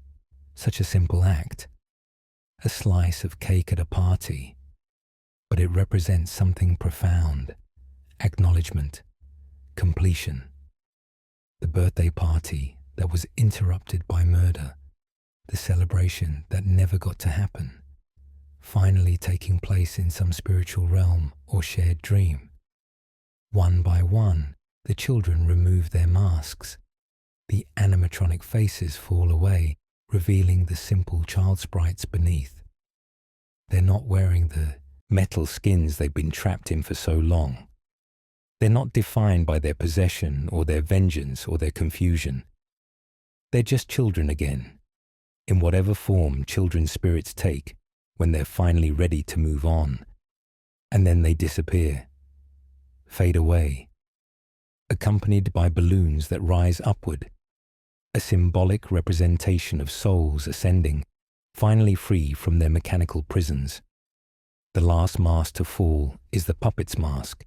such a simple act, a slice of cake at a party, but it represents something profound: acknowledgement, completion. The birthday party that was interrupted by murder, the celebration that never got to happen, finally taking place in some spiritual realm or shared dream. One by one, the children remove their masks. The animatronic faces fall away, revealing the simple child sprites beneath. They're not wearing the metal skins they've been trapped in for so long. They're not defined by their possession or their vengeance or their confusion. They're just children again, in whatever form children's spirits take when they're finally ready to move on. And then they disappear, fade away, accompanied by balloons that rise upward, a symbolic representation of souls ascending, finally free from their mechanical prisons. The last mask to fall is the puppet's mask.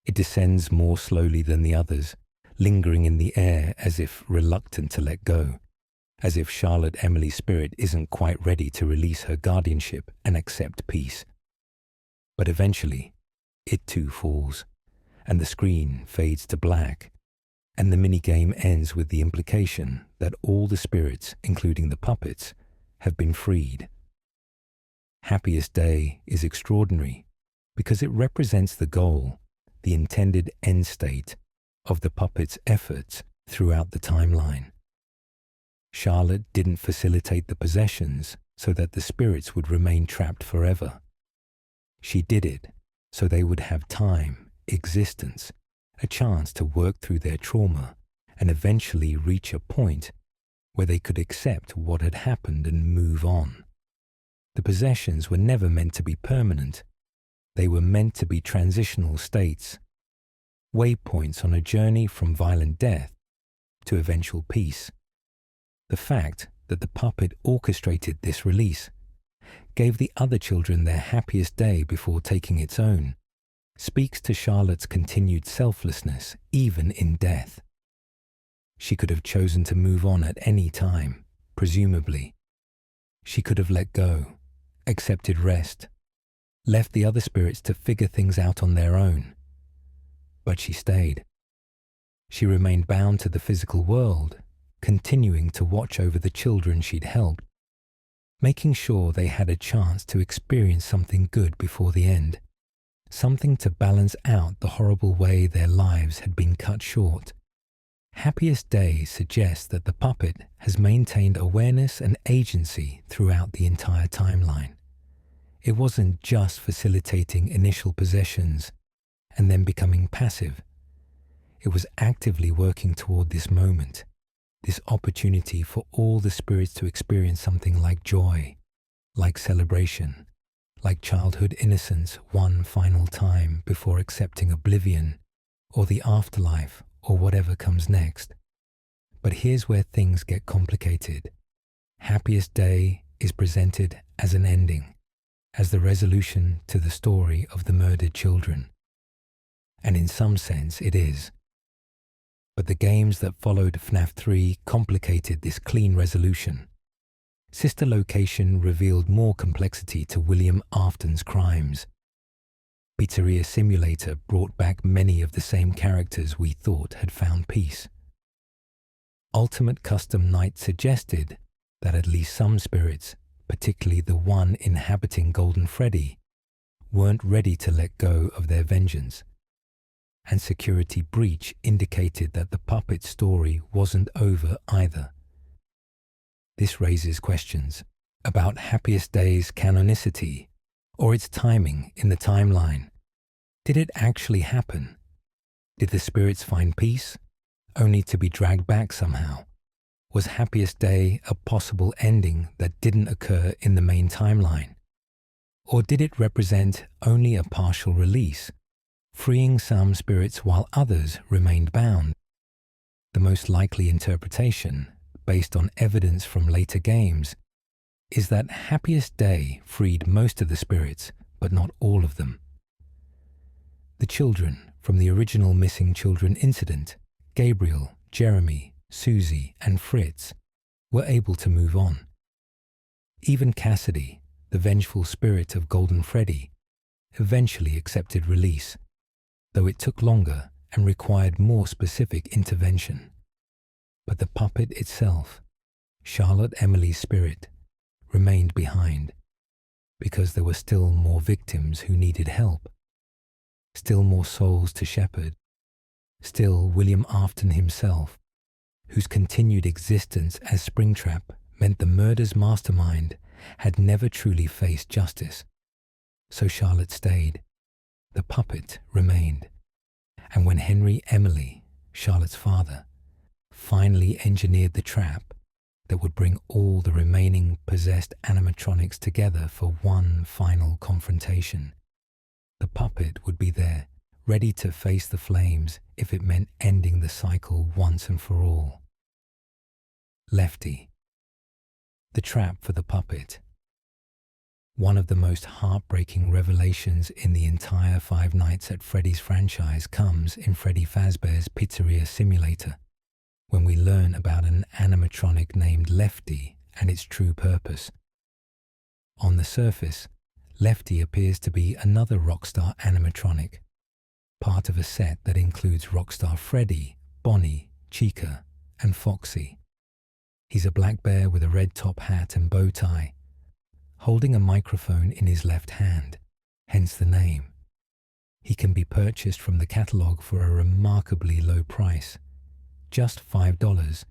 It descends more slowly than the others, lingering in the air as if reluctant to let go, as if Charlotte Emily's spirit isn't quite ready to release her guardianship and accept peace. But eventually, it too falls, and the screen fades to black, and the minigame ends with the implication that all the spirits, including the puppets, have been freed. Happiest Day is extraordinary because it represents the goal, the intended end state of the puppet's efforts throughout the timeline. Charlotte didn't facilitate the possessions so that the spirits would remain trapped forever. She did it so they would have time, existence, a chance to work through their trauma and eventually reach a point where they could accept what had happened and move on. The possessions were never meant to be permanent. They were meant to be transitional states, waypoints on a journey from violent death to eventual peace. The fact that the puppet orchestrated this release gave the other children their happiest day before taking its own, speaks to Charlotte's continued selflessness even in death. She could have chosen to move on at any time, presumably. She could have let go, accepted rest, left the other spirits to figure things out on their own. But she stayed. She remained bound to the physical world, continuing to watch over the children she'd helped, making sure they had a chance to experience something good before the end, something to balance out the horrible way their lives had been cut short. Happiest Day suggests that the puppet has maintained awareness and agency throughout the entire timeline. It wasn't just facilitating initial possessions and then becoming passive. It was actively working toward this moment, this opportunity for all the spirits to experience something like joy, like celebration, like childhood innocence one final time before accepting oblivion or the afterlife or whatever comes next. But here's where things get complicated. Happiest Day is presented as an ending, as the resolution to the story of the murdered children. And in some sense it is. But the games that followed FNaF 3 complicated this clean resolution. Sister Location revealed more complexity to William Afton's crimes. Pizzeria Simulator brought back many of the same characters we thought had found peace. Ultimate Custom Night suggested that at least some spirits, particularly the one inhabiting Golden Freddy, weren't ready to let go of their vengeance. And Security Breach indicated that the puppet story wasn't over either. This raises questions about Happiest Day's canonicity or its timing in the timeline. Did it actually happen? Did the spirits find peace, only to be dragged back somehow? Was Happiest Day a possible ending that didn't occur in the main timeline? Or did it represent only a partial release, freeing some spirits while others remained bound? The most likely interpretation, based on evidence from later games, is that Happiest Day freed most of the spirits, but not all of them. The children from the original Missing Children incident, Gabriel, Jeremy, Susie, and Fritz, were able to move on. Even Cassidy, the vengeful spirit of Golden Freddy, eventually accepted release, though it took longer and required more specific intervention. But the puppet itself, Charlotte Emily's spirit, remained behind, because there were still more victims who needed help, still more souls to shepherd, still William Afton himself, whose continued existence as Springtrap meant the murder's mastermind had never truly faced justice. So Charlotte stayed. The puppet remained. And when Henry Emily, Charlotte's father, finally engineered the trap that would bring all the remaining possessed animatronics together for one final confrontation, the puppet would be there, ready to face the flames if it meant ending the cycle once and for all. Lefty. The trap for the puppet. One of the most heartbreaking revelations in the entire Five Nights at Freddy's franchise comes in Freddy Fazbear's Pizzeria Simulator, when we learn about an animatronic named Lefty and its true purpose. On the surface, Lefty appears to be another Rockstar animatronic, part of a set that includes Rockstar Freddy, Bonnie, Chica, and Foxy. He's a black bear with a red top hat and bow tie, holding a microphone in his left hand, hence the name. He can be purchased from the catalog for a remarkably low price, just $5,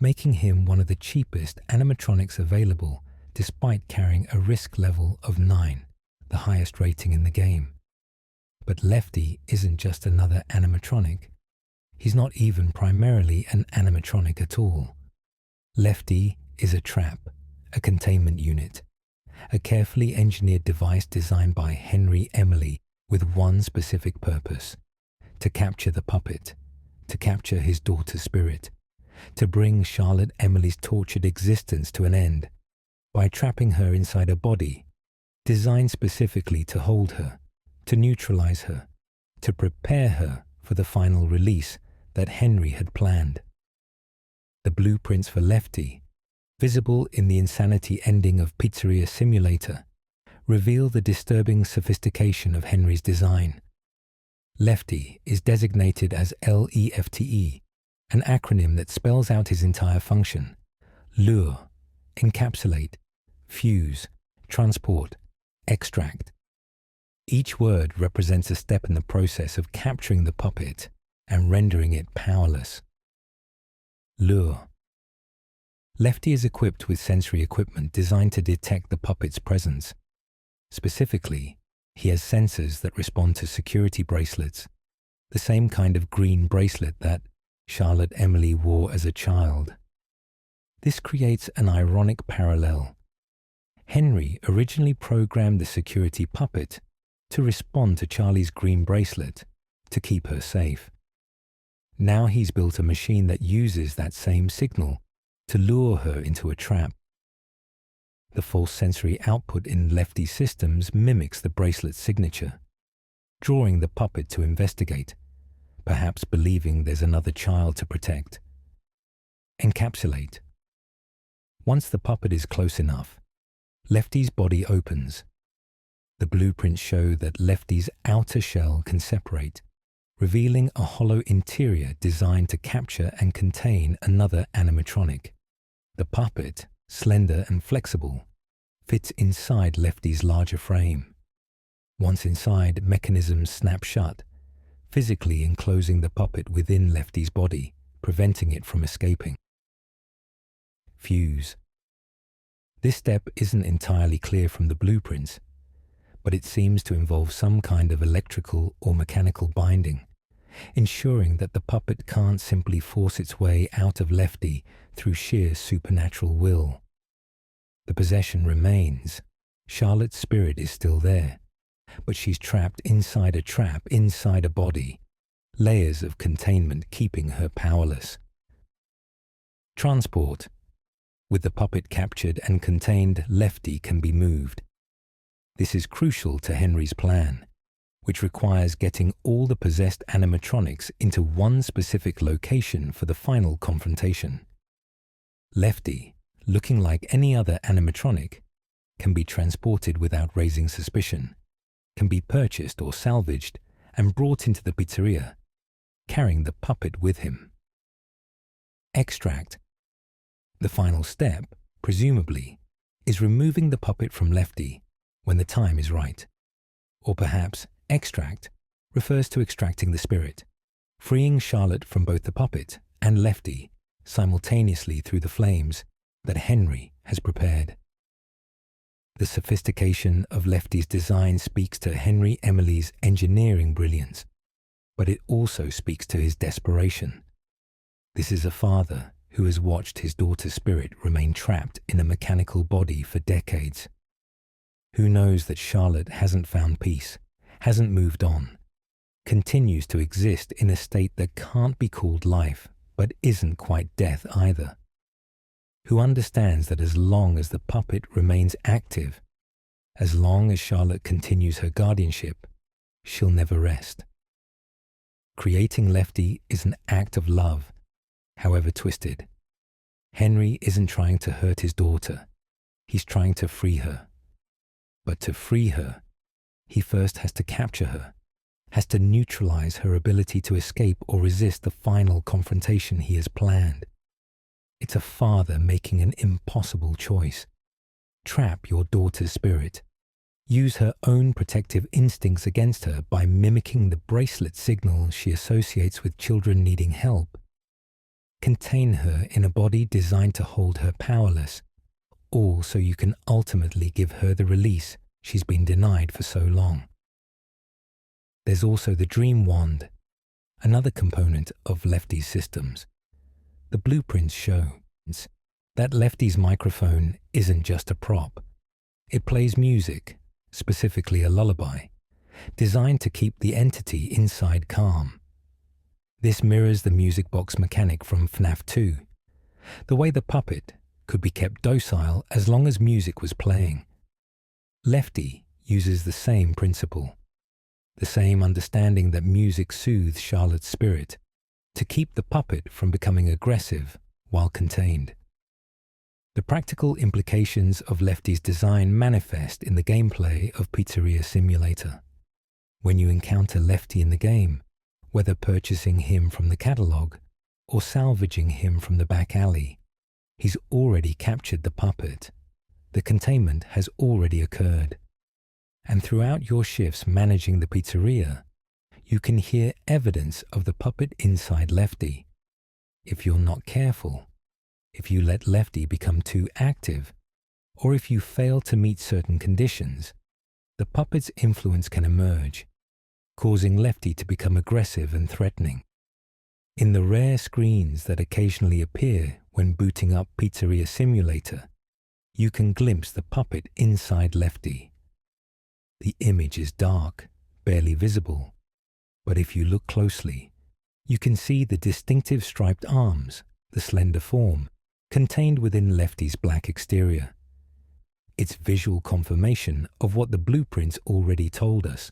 making him one of the cheapest animatronics available despite carrying a risk level of 9, the highest rating in the game. But Lefty isn't just another animatronic. He's not even primarily an animatronic at all. Lefty is a trap, a containment unit, a carefully engineered device designed by Henry Emily with one specific purpose: to capture the puppet, to capture his daughter's spirit, to bring Charlotte Emily's tortured existence to an end by trapping her inside a body designed specifically to hold her, to neutralize her, to prepare her for the final release that Henry had planned. The blueprints for Lefty, visible in the insanity ending of Pizzeria Simulator, reveal the disturbing sophistication of Henry's design. Lefty is designated as LEFTE, an acronym that spells out his entire function: lure, encapsulate, fuse, transport, extract. Each word represents a step in the process of capturing the puppet and rendering it powerless. Lure. Lefty is equipped with sensory equipment designed to detect the puppet's presence. Specifically, he has sensors that respond to security bracelets, the same kind of green bracelet that Charlotte Emily wore as a child. This creates an ironic parallel. Henry originally programmed the security puppet to respond to Charlie's green bracelet to keep her safe. Now he's built a machine that uses that same signal to lure her into a trap. The false sensory output in Lefty's systems mimics the bracelet's signature, drawing the puppet to investigate, perhaps believing there's another child to protect. Encapsulate. Once the puppet is close enough, Lefty's body opens. The blueprints show that Lefty's outer shell can separate, revealing a hollow interior designed to capture and contain another animatronic. The puppet, slender and flexible, fits inside Lefty's larger frame. Once inside, mechanisms snap shut, physically enclosing the puppet within Lefty's body, preventing it from escaping. Fuse. This step isn't entirely clear from the blueprints, but it seems to involve some kind of electrical or mechanical binding, ensuring that the puppet can't simply force its way out of Lefty through sheer supernatural will. The possession remains. Charlotte's spirit is still there, but she's trapped inside a trap, inside a body, layers of containment keeping her powerless. Transport. With the puppet captured and contained, Lefty can be moved. This is crucial to Henry's plan, which requires getting all the possessed animatronics into one specific location for the final confrontation. Lefty, looking like any other animatronic, can be transported without raising suspicion, can be purchased or salvaged and brought into the pizzeria, carrying the puppet with him. Extract. The final step, presumably, is removing the puppet from Lefty when the time is right. Or perhaps extract refers to extracting the spirit, freeing Charlotte from both the puppet and Lefty simultaneously through the flames, that Henry has prepared. The sophistication of Lefty's design speaks to Henry Emily's engineering brilliance, but it also speaks to his desperation. This is a father who has watched his daughter's spirit remain trapped in a mechanical body for decades. Who knows that Charlotte hasn't found peace, hasn't moved on, continues to exist in a state that can't be called life, but isn't quite death either. Who understands that as long as the puppet remains active, as long as Charlotte continues her guardianship, she'll never rest. Creating Lefty is an act of love, however twisted. Henry isn't trying to hurt his daughter. He's trying to free her. But to free her, he first has to capture her, has to neutralize her ability to escape or resist the final confrontation he has planned. It's a father making an impossible choice. Trap your daughter's spirit. Use her own protective instincts against her by mimicking the bracelet signals she associates with children needing help. Contain her in a body designed to hold her powerless, all so you can ultimately give her the release she's been denied for so long. There's also the Dream Wand, another component of Lefty's systems. The blueprints show that Lefty's microphone isn't just a prop. It plays music, specifically a lullaby, designed to keep the entity inside calm. This mirrors the music box mechanic from FNaF 2, the way the puppet could be kept docile as long as music was playing. Lefty uses the same principle, the same understanding that music soothes Charlotte's spirit to keep the puppet from becoming aggressive while contained. The practical implications of Lefty's design manifest in the gameplay of Pizzeria Simulator. When you encounter Lefty in the game, whether purchasing him from the catalogue or salvaging him from the back alley, he's already captured the puppet. The containment has already occurred. And throughout your shifts managing the pizzeria, you can hear evidence of the puppet inside Lefty. If you're not careful, if you let Lefty become too active, or if you fail to meet certain conditions, the puppet's influence can emerge, causing Lefty to become aggressive and threatening. In the rare screens that occasionally appear when booting up Pizzeria Simulator, you can glimpse the puppet inside Lefty. The image is dark, barely visible, but if you look closely, you can see the distinctive striped arms, the slender form, contained within Lefty's black exterior. It's visual confirmation of what the blueprints already told us.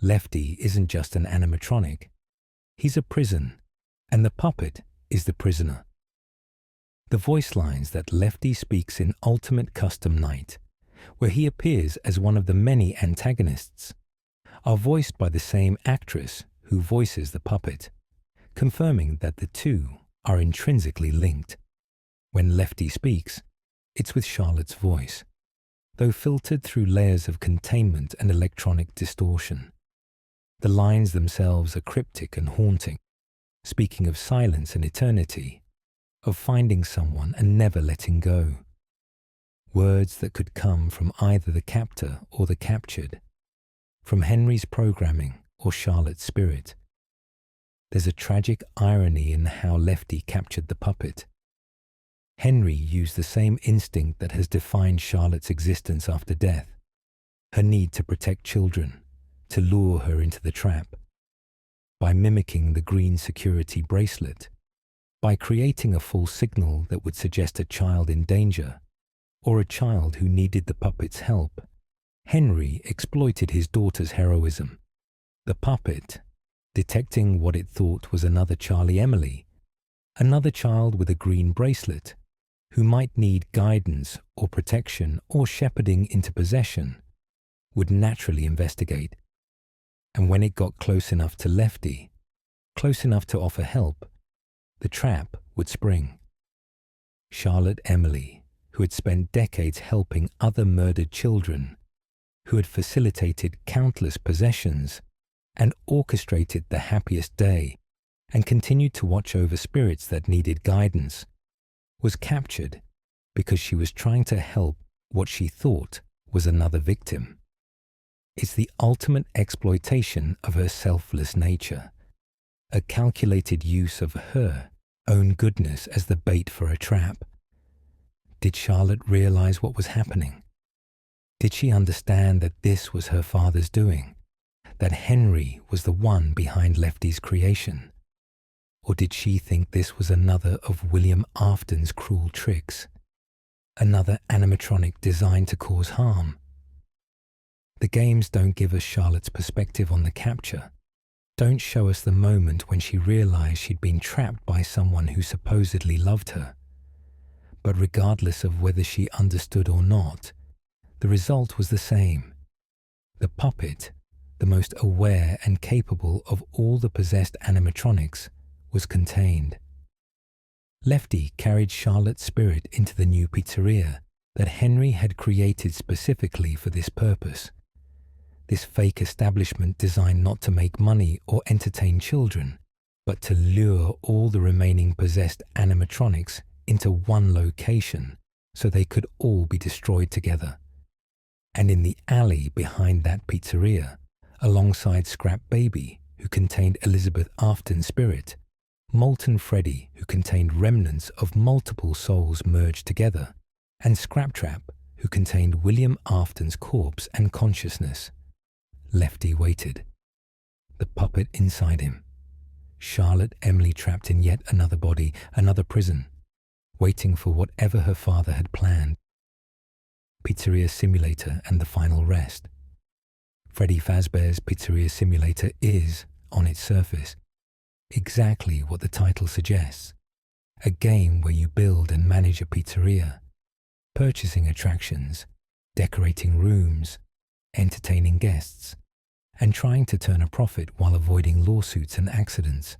Lefty isn't just an animatronic. He's a prison, and the puppet is the prisoner. The voice lines that Lefty speaks in Ultimate Custom Night, where he appears as one of the many antagonists, are voiced by the same actress who voices the puppet, confirming that the two are intrinsically linked. When Lefty speaks, it's with Charlotte's voice, though filtered through layers of containment and electronic distortion. The lines themselves are cryptic and haunting, speaking of silence and eternity, of finding someone and never letting go. Words that could come from either the captor or the captured, from Henry's programming or Charlotte's spirit. There's a tragic irony in how Lefty captured the puppet. Henry used the same instinct that has defined Charlotte's existence after death, her need to protect children, to lure her into the trap. By mimicking the green security bracelet, by creating a false signal that would suggest a child in danger, or a child who needed the puppet's help, Henry exploited his daughter's heroism. The puppet, detecting what it thought was another Charlie Emily, another child with a green bracelet, who might need guidance or protection or shepherding into possession, would naturally investigate. And when it got close enough to Lefty, close enough to offer help, the trap would spring. Charlotte Emily, who had spent decades helping other murdered children, who had facilitated countless possessions and orchestrated the happiest day and continued to watch over spirits that needed guidance, was captured because she was trying to help what she thought was another victim. It's the ultimate exploitation of her selfless nature, a calculated use of her own goodness as the bait for a trap. Did Charlotte realize what was happening? Did she understand that this was her father's doing, that Henry was the one behind Lefty's creation? Or did she think this was another of William Afton's cruel tricks, another animatronic designed to cause harm? The games don't give us Charlotte's perspective on the capture, don't show us the moment when she realized she'd been trapped by someone who supposedly loved her. But regardless of whether she understood or not, the result was the same. The puppet, the most aware and capable of all the possessed animatronics, was contained. Lefty carried Charlotte's spirit into the new pizzeria that Henry had created specifically for this purpose. This fake establishment designed not to make money or entertain children, but to lure all the remaining possessed animatronics into one location so they could all be destroyed together. And in the alley behind that pizzeria, alongside Scrap Baby, who contained Elizabeth Afton's spirit, Molten Freddy, who contained remnants of multiple souls merged together, and Scrap Trap, who contained William Afton's corpse and consciousness, Lefty waited. The puppet inside him. Charlotte Emily trapped in yet another body, another prison, waiting for whatever her father had planned. Pizzeria Simulator and the Final Rest. Freddy Fazbear's Pizzeria Simulator is, on its surface, exactly what the title suggests. A game where you build and manage a pizzeria, purchasing attractions, decorating rooms, entertaining guests, and trying to turn a profit while avoiding lawsuits and accidents.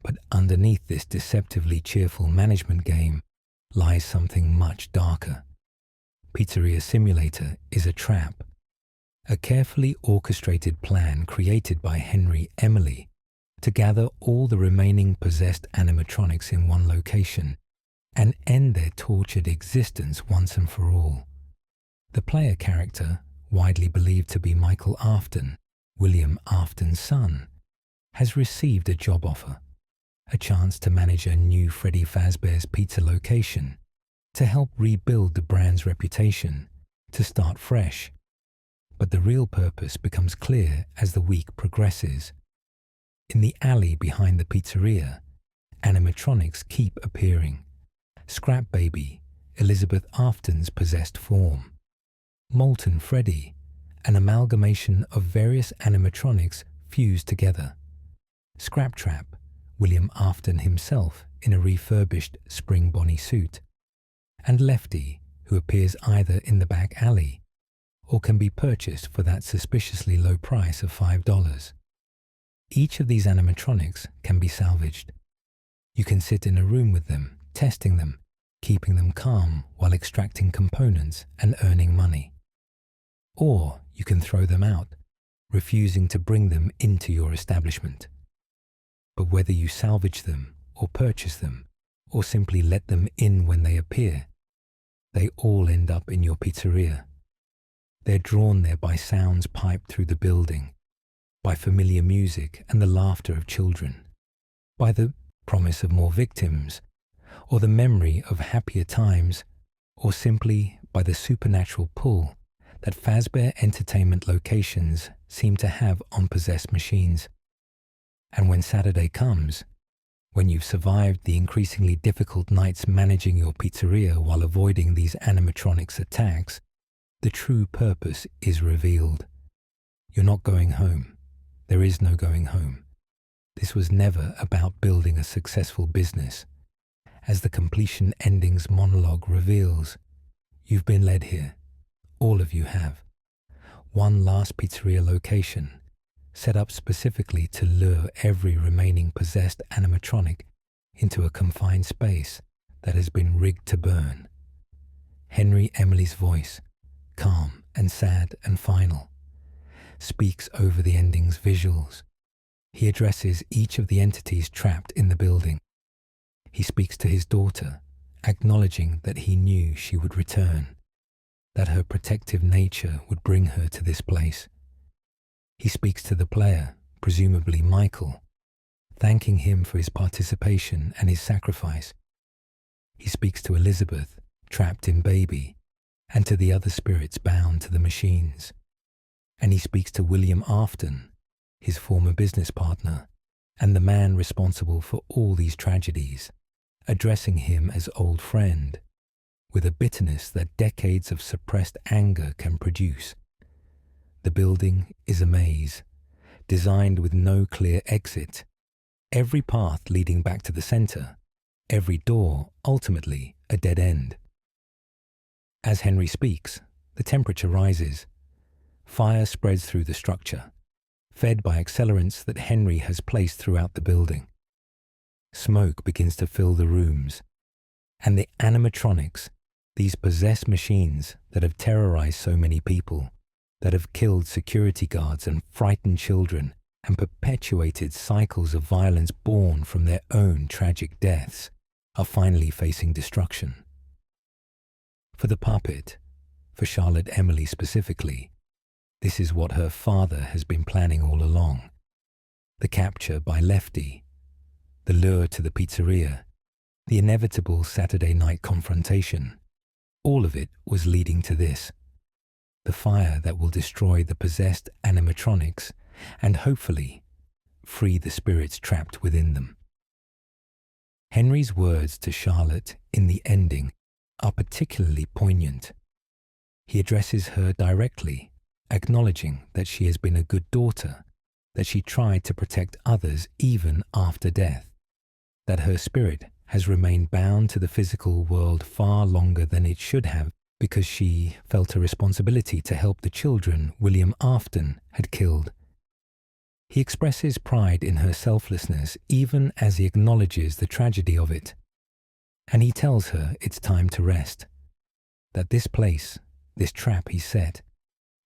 But underneath this deceptively cheerful management game lies something much darker. Pizzeria Simulator is a trap, a carefully orchestrated plan created by Henry Emily to gather all the remaining possessed animatronics in one location and end their tortured existence once and for all. The player character, widely believed to be Michael Afton, William Afton's son, has received a job offer, a chance to manage a new Freddy Fazbear's Pizza location, to help rebuild the brand's reputation, to start fresh. But the real purpose becomes clear as the week progresses. In the alley behind the pizzeria, animatronics keep appearing. Scrap Baby, Elizabeth Afton's possessed form. Molten Freddy, an amalgamation of various animatronics fused together. Scrap Trap, William Afton himself in a refurbished spring Bonnie suit. And Lefty, who appears either in the back alley or can be purchased for that suspiciously low price of $5. Each of these animatronics can be salvaged. You can sit in a room with them, testing them, keeping them calm while extracting components and earning money. Or you can throw them out, refusing to bring them into your establishment. But whether you salvage them or purchase them, or simply let them in when they appear, they all end up in your pizzeria. They're drawn there by sounds piped through the building, by familiar music and the laughter of children, by the promise of more victims, or the memory of happier times, or simply by the supernatural pull that Fazbear Entertainment locations seem to have on possessed machines. And when Saturday comes, when you've survived the increasingly difficult nights managing your pizzeria while avoiding these animatronics attacks, the true purpose is revealed. You're not going home. There is no going home. This was never about building a successful business. As the completion endings monologue reveals, you've been led here. All of you have. One last pizzeria location, set up specifically to lure every remaining possessed animatronic into a confined space that has been rigged to burn. Henry Emily's voice, calm and sad and final, speaks over the ending's visuals. He addresses each of the entities trapped in the building. He speaks to his daughter acknowledging that he knew she would return, that her protective nature would bring her to this place. He speaks to the player, presumably Michael, thanking him for his participation and his sacrifice. He speaks to Elizabeth, trapped in Baby, and to the other spirits bound to the machines. And he speaks to William Afton, his former business partner, and the man responsible for all these tragedies, addressing him as old friend, with a bitterness that decades of suppressed anger can produce. The building is a maze, designed with no clear exit, every path leading back to the center, every door ultimately a dead end. As Henry speaks, the temperature rises. Fire spreads through the structure, fed by accelerants that Henry has placed throughout the building. Smoke begins to fill the rooms, and the animatronics, these possessed machines that have terrorized so many people, that have killed security guards and frightened children and perpetuated cycles of violence born from their own tragic deaths, are finally facing destruction. For the puppet, for Charlotte Emily specifically, this is what her father has been planning all along. The capture by Lefty, the lure to the pizzeria, the inevitable Saturday night confrontation, all of it was leading to this. The fire that will destroy the possessed animatronics and hopefully free the spirits trapped within them. Henry's words to Charlotte in the ending are particularly poignant. He addresses her directly, acknowledging that she has been a good daughter, that she tried to protect others even after death, that her spirit has remained bound to the physical world far longer than it should have because she felt a responsibility to help the children William Afton had killed. He expresses pride in her selflessness even as he acknowledges the tragedy of it. And he tells her it's time to rest, that this place, this trap he set,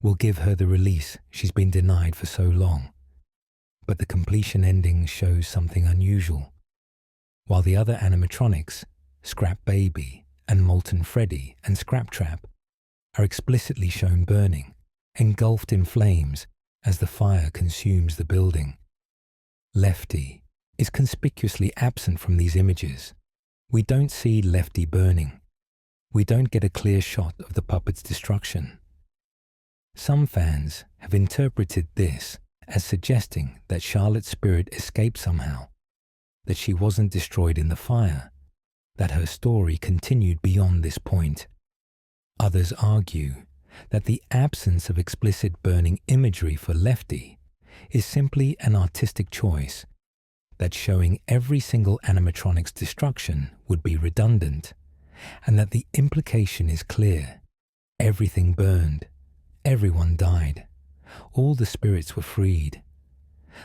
will give her the release she's been denied for so long. But the completion ending shows something unusual. While the other animatronics, Scrap Baby and Molten Freddy and Scrap Trap, are explicitly shown burning, engulfed in flames as the fire consumes the building, Lefty is conspicuously absent from these images. We don't see Lefty burning. We don't get a clear shot of the puppet's destruction. Some fans have interpreted this as suggesting that Charlotte's spirit escaped somehow, that she wasn't destroyed in the fire, that her story continued beyond this point. Others argue that the absence of explicit burning imagery for Lefty is simply an artistic choice, that showing every single animatronic's destruction would be redundant, and that the implication is clear. Everything burned, everyone died, all the spirits were freed.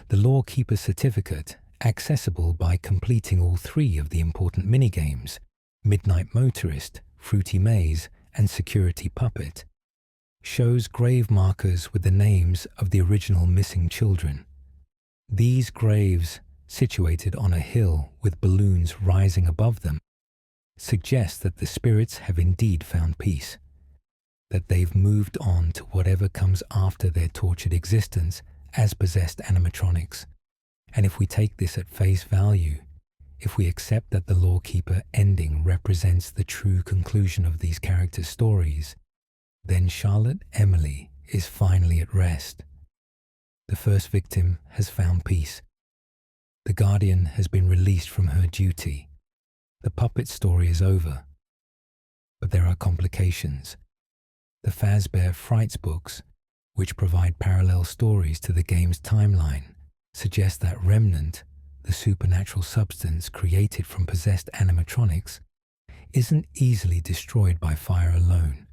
The Lore Keeper's certificate, accessible by completing all 3 of the important minigames, Midnight Motorist, Fruity Maze, and Security Puppet, shows grave markers with the names of the original missing children. These graves, situated on a hill with balloons rising above them, suggest that the spirits have indeed found peace, that they've moved on to whatever comes after their tortured existence as possessed animatronics. And if we take this at face value, if we accept that the Lore Keeper ending represents the true conclusion of these characters' stories, then Charlotte Emily is finally at rest. The first victim has found peace. The Guardian has been released from her duty. The puppet story is over. But there are complications. The Fazbear Frights books, which provide parallel stories to the game's timeline, suggest that Remnant, the supernatural substance created from possessed animatronics, isn't easily destroyed by fire alone.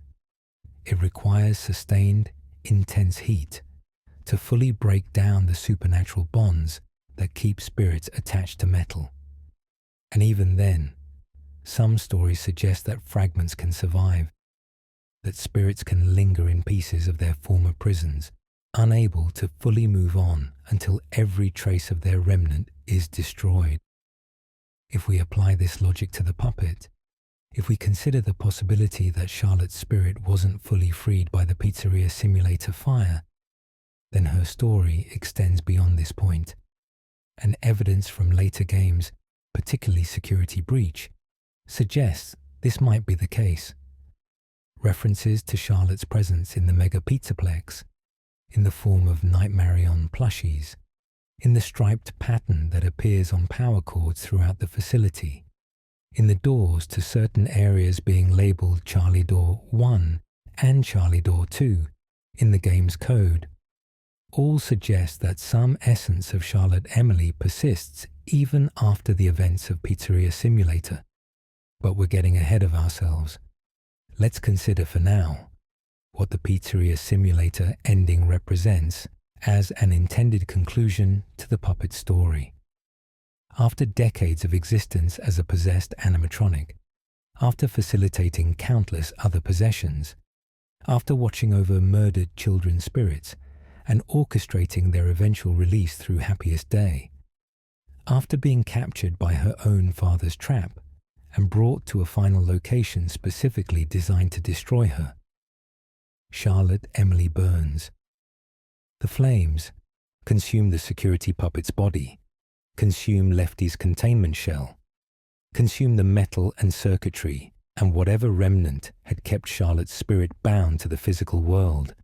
It requires sustained, intense heat to fully break down the supernatural bonds that keep spirits attached to metal. And even then, some stories suggest that fragments can survive, that spirits can linger in pieces of their former prisons, unable to fully move on until every trace of their remnant is destroyed. If we apply this logic to the puppet, If we consider the possibility that Charlotte's spirit wasn't fully freed by the pizzeria simulator fire, then her story extends beyond this point, and evidence from later games, particularly Security Breach, suggests this might be the case. References to Charlotte's presence in the Mega Pizzaplex, in the form of Nightmarion plushies, in the striped pattern that appears on power cords throughout the facility, in the doors to certain areas being labelled Charlie Door 1 and Charlie Door 2 in the game's code, all suggest that some essence of Charlotte Emily persists even after the events of Pizzeria Simulator. But we're getting ahead of ourselves. Let's consider for now what the Pizzeria Simulator ending represents as an intended conclusion to the puppet story. After decades of existence as a possessed animatronic, after facilitating countless other possessions, after watching over murdered children's spirits and orchestrating their eventual release through Happiest Day, after being captured by her own father's trap and brought to a final location specifically designed to destroy her, Charlotte Emily burns. The flames consume the security puppet's body, consume Lefty's containment shell, consume the metal and circuitry and whatever remnant had kept Charlotte's spirit bound to the physical world.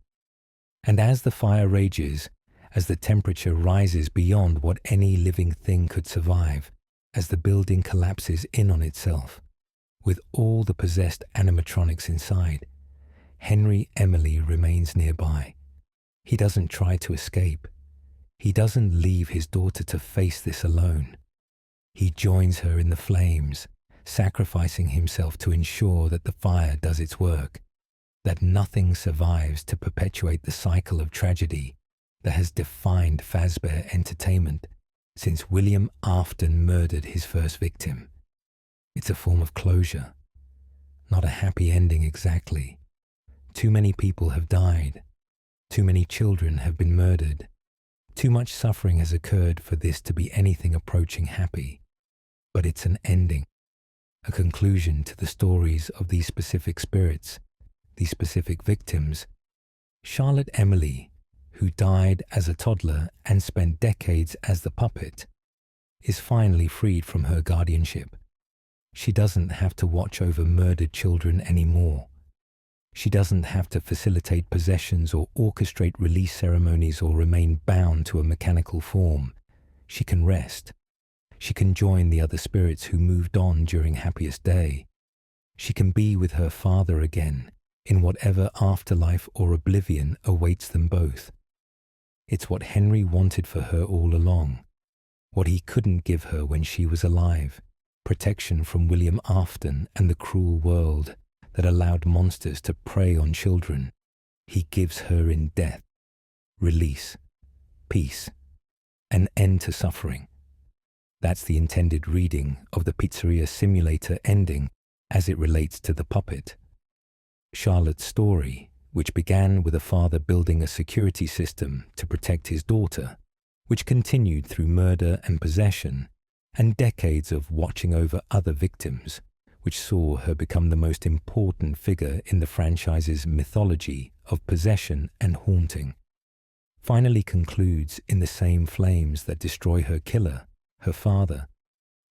And as the fire rages, as the temperature rises beyond what any living thing could survive, as the building collapses in on itself, with all the possessed animatronics inside, Henry Emily remains nearby. He doesn't try to escape. He doesn't leave his daughter to face this alone. He joins her in the flames, sacrificing himself to ensure that the fire does its work, that nothing survives to perpetuate the cycle of tragedy that has defined Fazbear Entertainment since William Afton murdered his first victim. It's a form of closure, not a happy ending exactly. Too many people have died. Too many children have been murdered. Too much suffering has occurred for this to be anything approaching happy. But it's an ending, a conclusion to the stories of these specific spirits, these specific victims. Charlotte Emily, who died as a toddler and spent decades as the puppet, is finally freed from her guardianship. She doesn't have to watch over murdered children anymore. She doesn't have to facilitate possessions or orchestrate release ceremonies or remain bound to a mechanical form. She can rest. She can join the other spirits who moved on during Happiest Day. She can be with her father again in whatever afterlife or oblivion awaits them both. It's what Henry wanted for her all along, what he couldn't give her when she was alive, protection from William Afton and the cruel world that allowed monsters to prey on children. He gives her in death, release, peace, an end to suffering. That's the intended reading of the Pizzeria Simulator ending as it relates to the puppet. Charlotte's story, which began with a father building a security system to protect his daughter, which continued through murder and possession, and decades of watching over other victims, which saw her become the most important figure in the franchise's mythology of possession and haunting, finally concludes in the same flames that destroy her killer, her father,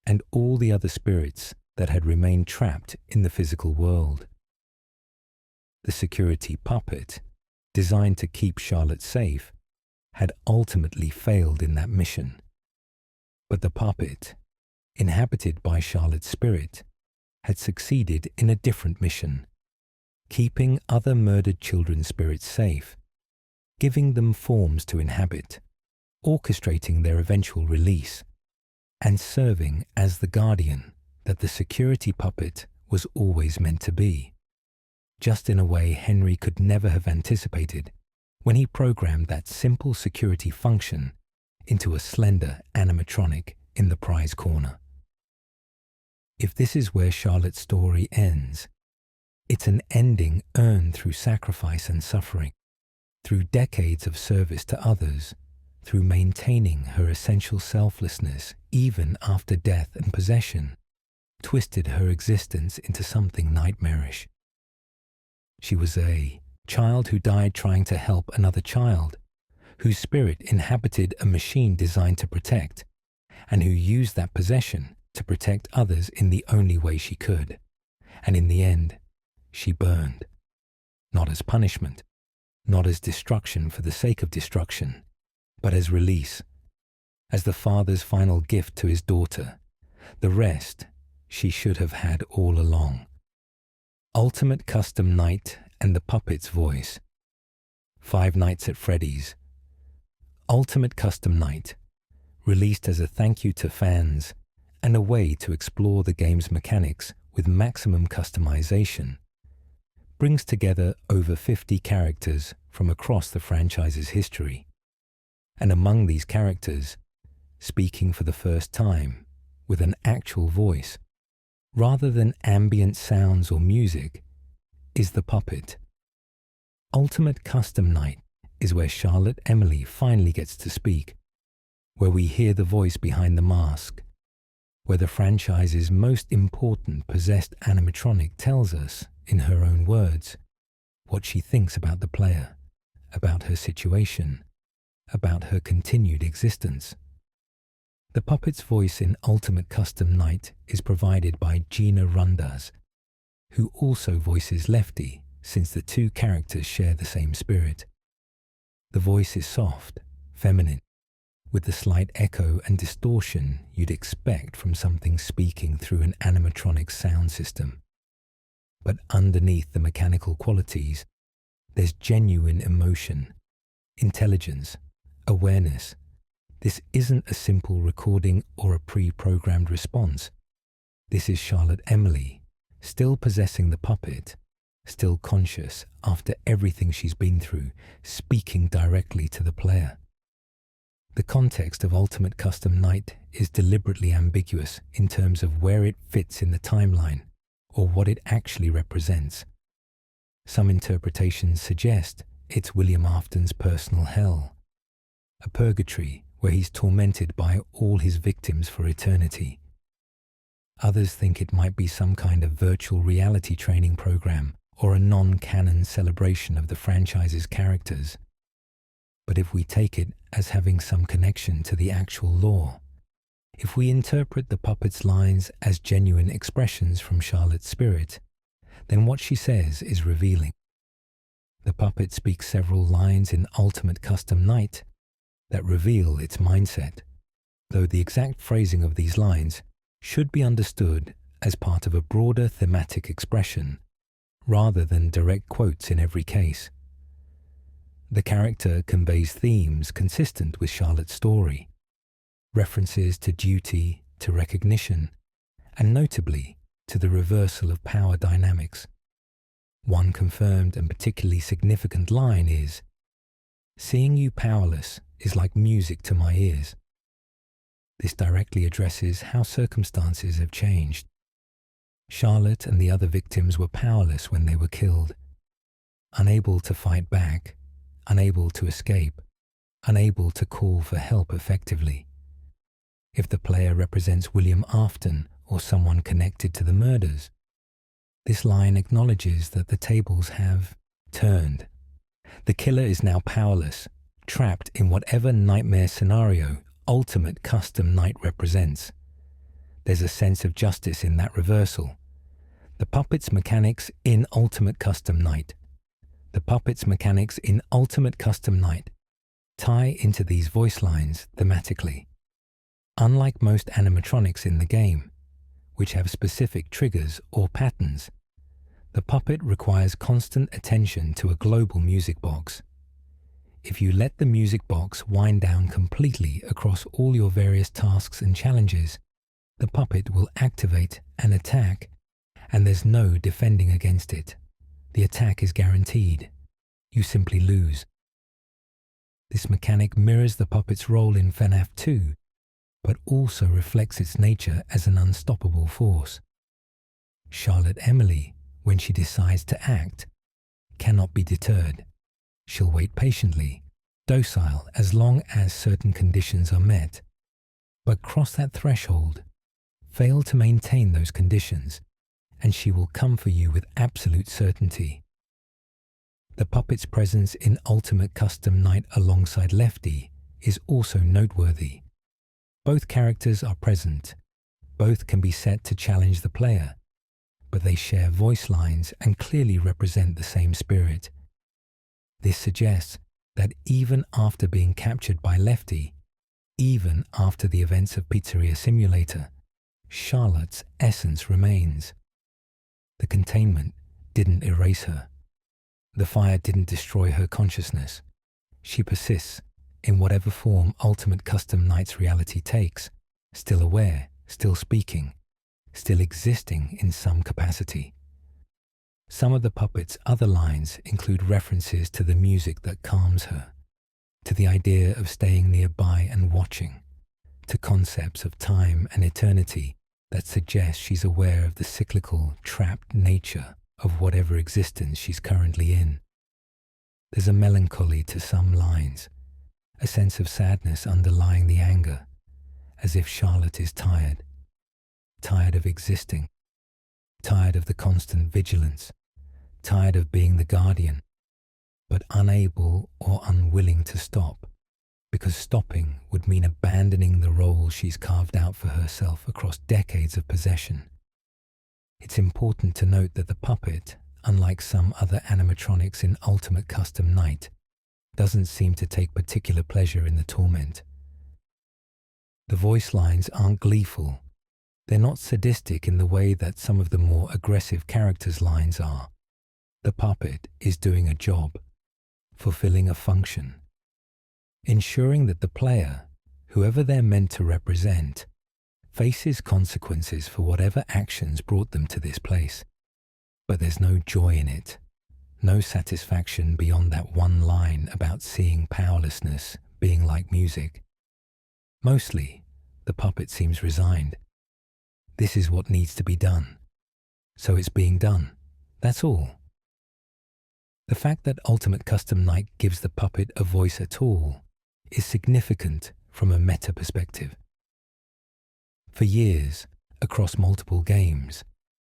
and all the other spirits that had remained trapped in the physical world. The security puppet, designed to keep Charlotte safe, had ultimately failed in that mission. But the puppet, inhabited by Charlotte's spirit, had succeeded in a different mission, keeping other murdered children's spirits safe, giving them forms to inhabit, orchestrating their eventual release, and serving as the guardian that the security puppet was always meant to be, just in a way Henry could never have anticipated when he programmed that simple security function into a slender animatronic in the prize corner. If this is where Charlotte's story ends, it's an ending earned through sacrifice and suffering, through decades of service to others, through maintaining her essential selflessness even after death and possession, twisted her existence into something nightmarish. She was a child who died trying to help another child, whose spirit inhabited a machine designed to protect, and who used that possession to protect others in the only way she could. And in the end, she burned. Not as punishment, not as destruction for the sake of destruction, but as release, as the father's final gift to his daughter. The rest she should have had all along. Ultimate Custom Night and the Puppet's Voice. 5 Nights at Freddy's. Ultimate Custom Night, released as a thank you to fans and a way to explore the game's mechanics with maximum customization, brings together over 50 characters from across the franchise's history. And among these characters, speaking for the first time with an actual voice, rather than ambient sounds or music, is the puppet. Ultimate Custom Night is where Charlotte Emily finally gets to speak, where we hear the voice behind the mask, where the franchise's most important possessed animatronic tells us, in her own words, what she thinks about the player, about her situation, about her continued existence. The puppet's voice in Ultimate Custom Night is provided by Gina Rundaz, who also voices Lefty, since the two characters share the same spirit. The voice is soft, feminine, with the slight echo and distortion you'd expect from something speaking through an animatronic sound system. But underneath the mechanical qualities, there's genuine emotion, intelligence, awareness. This isn't a simple recording or a pre-programmed response. This is Charlotte Emily, still possessing the puppet, still conscious after everything she's been through, speaking directly to the player. The context of Ultimate Custom Night is deliberately ambiguous in terms of where it fits in the timeline or what it actually represents. Some interpretations suggest it's William Afton's personal hell, a purgatory where he's tormented by all his victims for eternity. Others think it might be some kind of virtual reality training program or a non-canon celebration of the franchise's characters. But if we take it as having some connection to the actual lore, if we interpret the puppet's lines as genuine expressions from Charlotte's spirit, then what she says is revealing. The puppet speaks several lines in Ultimate Custom Night that reveal its mindset, though the exact phrasing of these lines should be understood as part of a broader thematic expression, rather than direct quotes in every case. The character conveys themes consistent with Charlotte's story, references to duty, to recognition, and notably to the reversal of power dynamics. One confirmed and particularly significant line is, "Seeing you powerless is like music to my ears." This directly addresses how circumstances have changed. Charlotte and the other victims were powerless when they were killed, unable to fight back, unable to escape, unable to call for help effectively. If the player represents William Afton or someone connected to the murders, this line acknowledges that the tables have turned. The killer is now powerless, trapped in whatever nightmare scenario Ultimate Custom Night represents. There's a sense of justice in that reversal. The puppet's mechanics in Ultimate Custom Night. The puppet's mechanics in Ultimate Custom Night tie into these voice lines thematically. Unlike most animatronics in the game, which have specific triggers or patterns, the puppet requires constant attention to a global music box. If you let the music box wind down completely across all your various tasks and challenges, the puppet will activate an attack, and there's no defending against it. The attack is guaranteed. You simply lose. This mechanic mirrors the puppet's role in FNaF 2, but also reflects its nature as an unstoppable force. Charlotte Emily, when she decides to act, cannot be deterred. She'll wait patiently, docile as long as certain conditions are met. But cross that threshold, fail to maintain those conditions, and she will come for you with absolute certainty. The puppet's presence in Ultimate Custom Night alongside Lefty is also noteworthy. Both characters are present, both can be set to challenge the player, but they share voice lines and clearly represent the same spirit. This suggests that even after being captured by Lefty, even after the events of Pizzeria Simulator, Charlotte's essence remains. The containment didn't erase her. The fire didn't destroy her consciousness. She persists in whatever form Ultimate Custom Night's reality takes, still aware, still speaking, still existing in some capacity. Some of the puppet's other lines include references to the music that calms her, to the idea of staying nearby and watching, to concepts of time and eternity that suggest she's aware of the cyclical, trapped nature of whatever existence she's currently in. There's a melancholy to some lines, a sense of sadness underlying the anger, as if Charlotte is tired of existing, tired of the constant vigilance, tired of being the guardian, but unable or unwilling to stop, because stopping would mean abandoning the role she's carved out for herself across decades of possession. It's important to note that the puppet, unlike some other animatronics in Ultimate Custom Night, doesn't seem to take particular pleasure in the torment. The voice lines aren't gleeful. They're not sadistic in the way that some of the more aggressive characters' lines are. The puppet is doing a job, fulfilling a function, ensuring that the player, whoever they're meant to represent, faces consequences for whatever actions brought them to this place. But there's no joy in it, no satisfaction beyond that one line about seeing powerlessness being like music. Mostly, the puppet seems resigned. This is what needs to be done, so it's being done. That's all. The fact that Ultimate Custom Night gives the puppet a voice at all is significant from a meta perspective. For years, across multiple games,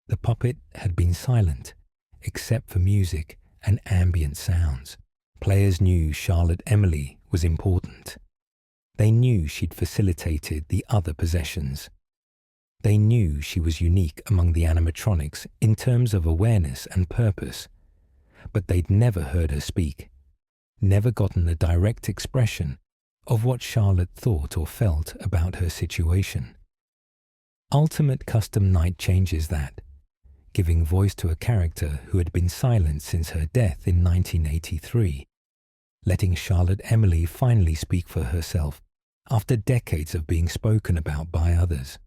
the puppet had been silent, except for music and ambient sounds. Players knew Charlotte Emily was important. They knew she'd facilitated the other possessions. They knew she was unique among the animatronics in terms of awareness and purpose, but they'd never heard her speak, never gotten a direct expression of what Charlotte thought or felt about her situation. Ultimate Custom Night changes that, giving voice to a character who had been silent since her death in 1983, letting Charlotte Emily finally speak for herself after decades of being spoken about by others.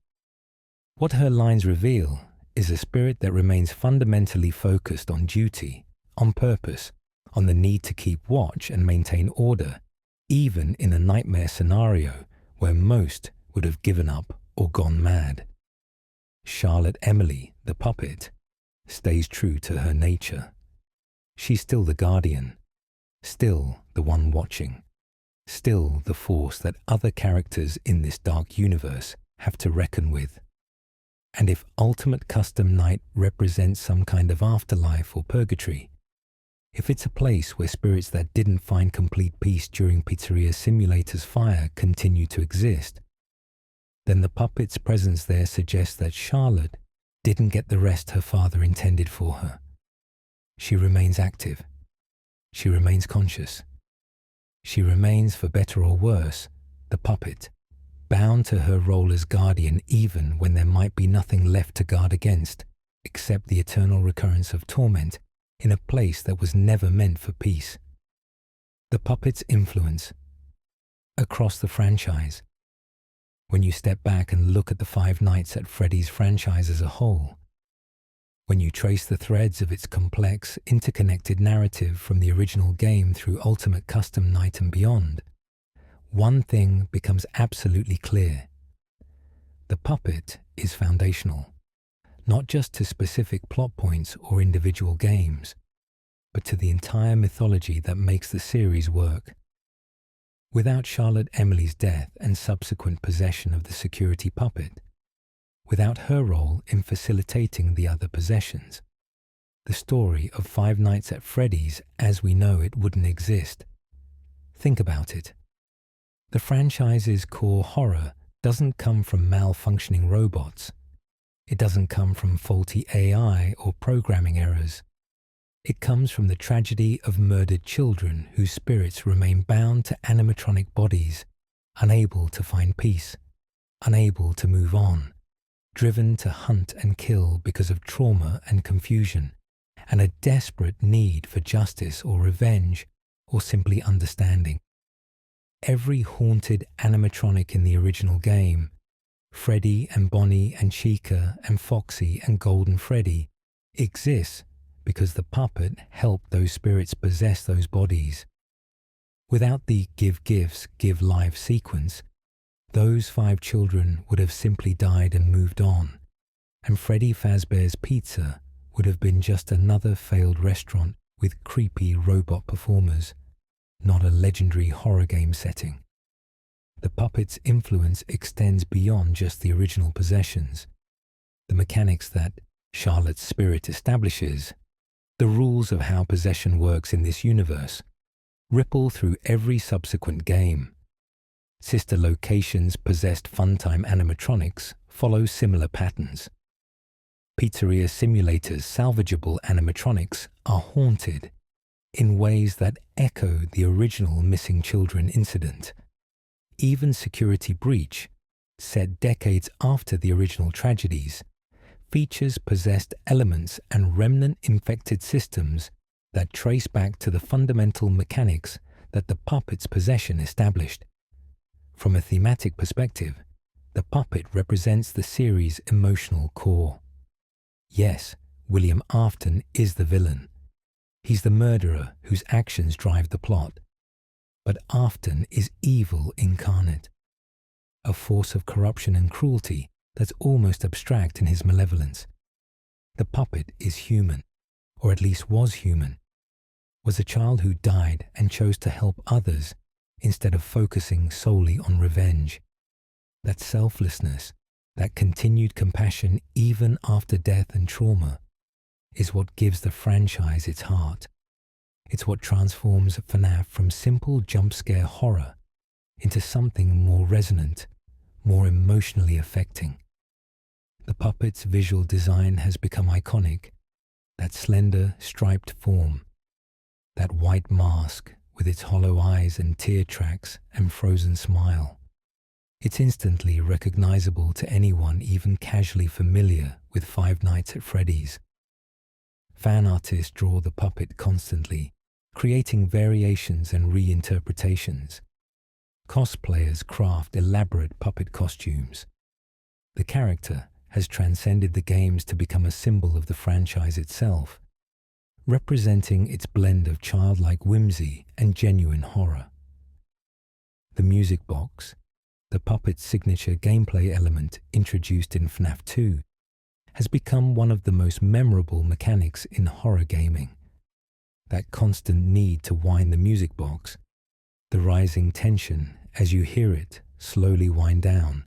What her lines reveal is a spirit that remains fundamentally focused on duty, on purpose, on the need to keep watch and maintain order, even in a nightmare scenario where most would have given up or gone mad. Charlotte Emily, the puppet, stays true to her nature. She's still the guardian, still the one watching, still the force that other characters in this dark universe have to reckon with. And if Ultimate Custom Night represents some kind of afterlife or purgatory, if it's a place where spirits that didn't find complete peace during Pizzeria Simulator's fire continue to exist, then the puppet's presence there suggests that Charlotte didn't get the rest her father intended for her. She remains active. She remains conscious. She remains, for better or worse, the puppet, bound to her role as guardian even when there might be nothing left to guard against, except the eternal recurrence of torment in a place that was never meant for peace. The puppet's influence across the franchise. When you step back and look at the Five Nights at Freddy's franchise as a whole, when you trace the threads of its complex, interconnected narrative from the original game through Ultimate Custom Night and beyond, one thing becomes absolutely clear. The puppet is foundational, not just to specific plot points or individual games, but to the entire mythology that makes the series work. Without Charlotte Emily's death and subsequent possession of the security puppet, without her role in facilitating the other possessions. The story of Five Nights at Freddy's as we know it wouldn't exist. Think about it. The franchise's core horror doesn't come from malfunctioning robots. It doesn't come from faulty AI or programming errors. It comes from the tragedy of murdered children whose spirits remain bound to animatronic bodies, unable to find peace, unable to move on, driven to hunt and kill because of trauma and confusion, and a desperate need for justice or revenge or simply understanding. Every haunted animatronic in the original game, Freddy and Bonnie and Chica and Foxy and Golden Freddy, exists because the puppet helped those spirits possess those bodies. Without the give gifts, give life sequence, those 5 children would have simply died and moved on, and Freddy Fazbear's Pizza would have been just another failed restaurant with creepy robot performers, not a legendary horror game setting. The puppet's influence extends beyond just the original possessions. The mechanics that Charlotte's spirit establishes, the rules of how possession works in this universe, ripple through every subsequent game. Sister Location's possessed Funtime animatronics follow similar patterns. Pizzeria Simulator's salvageable animatronics are haunted in ways that echo the original missing children incident. Even Security Breach, set decades after the original tragedies, features possessed elements and remnant-infected systems that trace back to the fundamental mechanics that the puppet's possession established. From a thematic perspective, the puppet represents the series' emotional core. Yes, William Afton is the villain. He's the murderer whose actions drive the plot. But Afton is evil incarnate, a force of corruption and cruelty that's almost abstract in his malevolence. The puppet is human, or at least was human, was a child who died and chose to help others instead of focusing solely on revenge. That selflessness, that continued compassion even after death and trauma, is what gives the franchise its heart. It's what transforms FNaF from simple jump-scare horror into something more resonant, more emotionally affecting. The puppet's visual design has become iconic. That slender, striped form, that white mask with its hollow eyes and tear tracks and frozen smile. It's instantly recognizable to anyone even casually familiar with Five Nights at Freddy's. Fan artists draw the puppet constantly, creating variations and reinterpretations. Cosplayers craft elaborate puppet costumes. The character has transcended the games to become a symbol of the franchise itself, representing its blend of childlike whimsy and genuine horror. The music box, the puppet's signature gameplay element introduced in FNaF 2, has become one of the most memorable mechanics in horror gaming. That constant need to wind the music box, the rising tension as you hear it slowly wind down,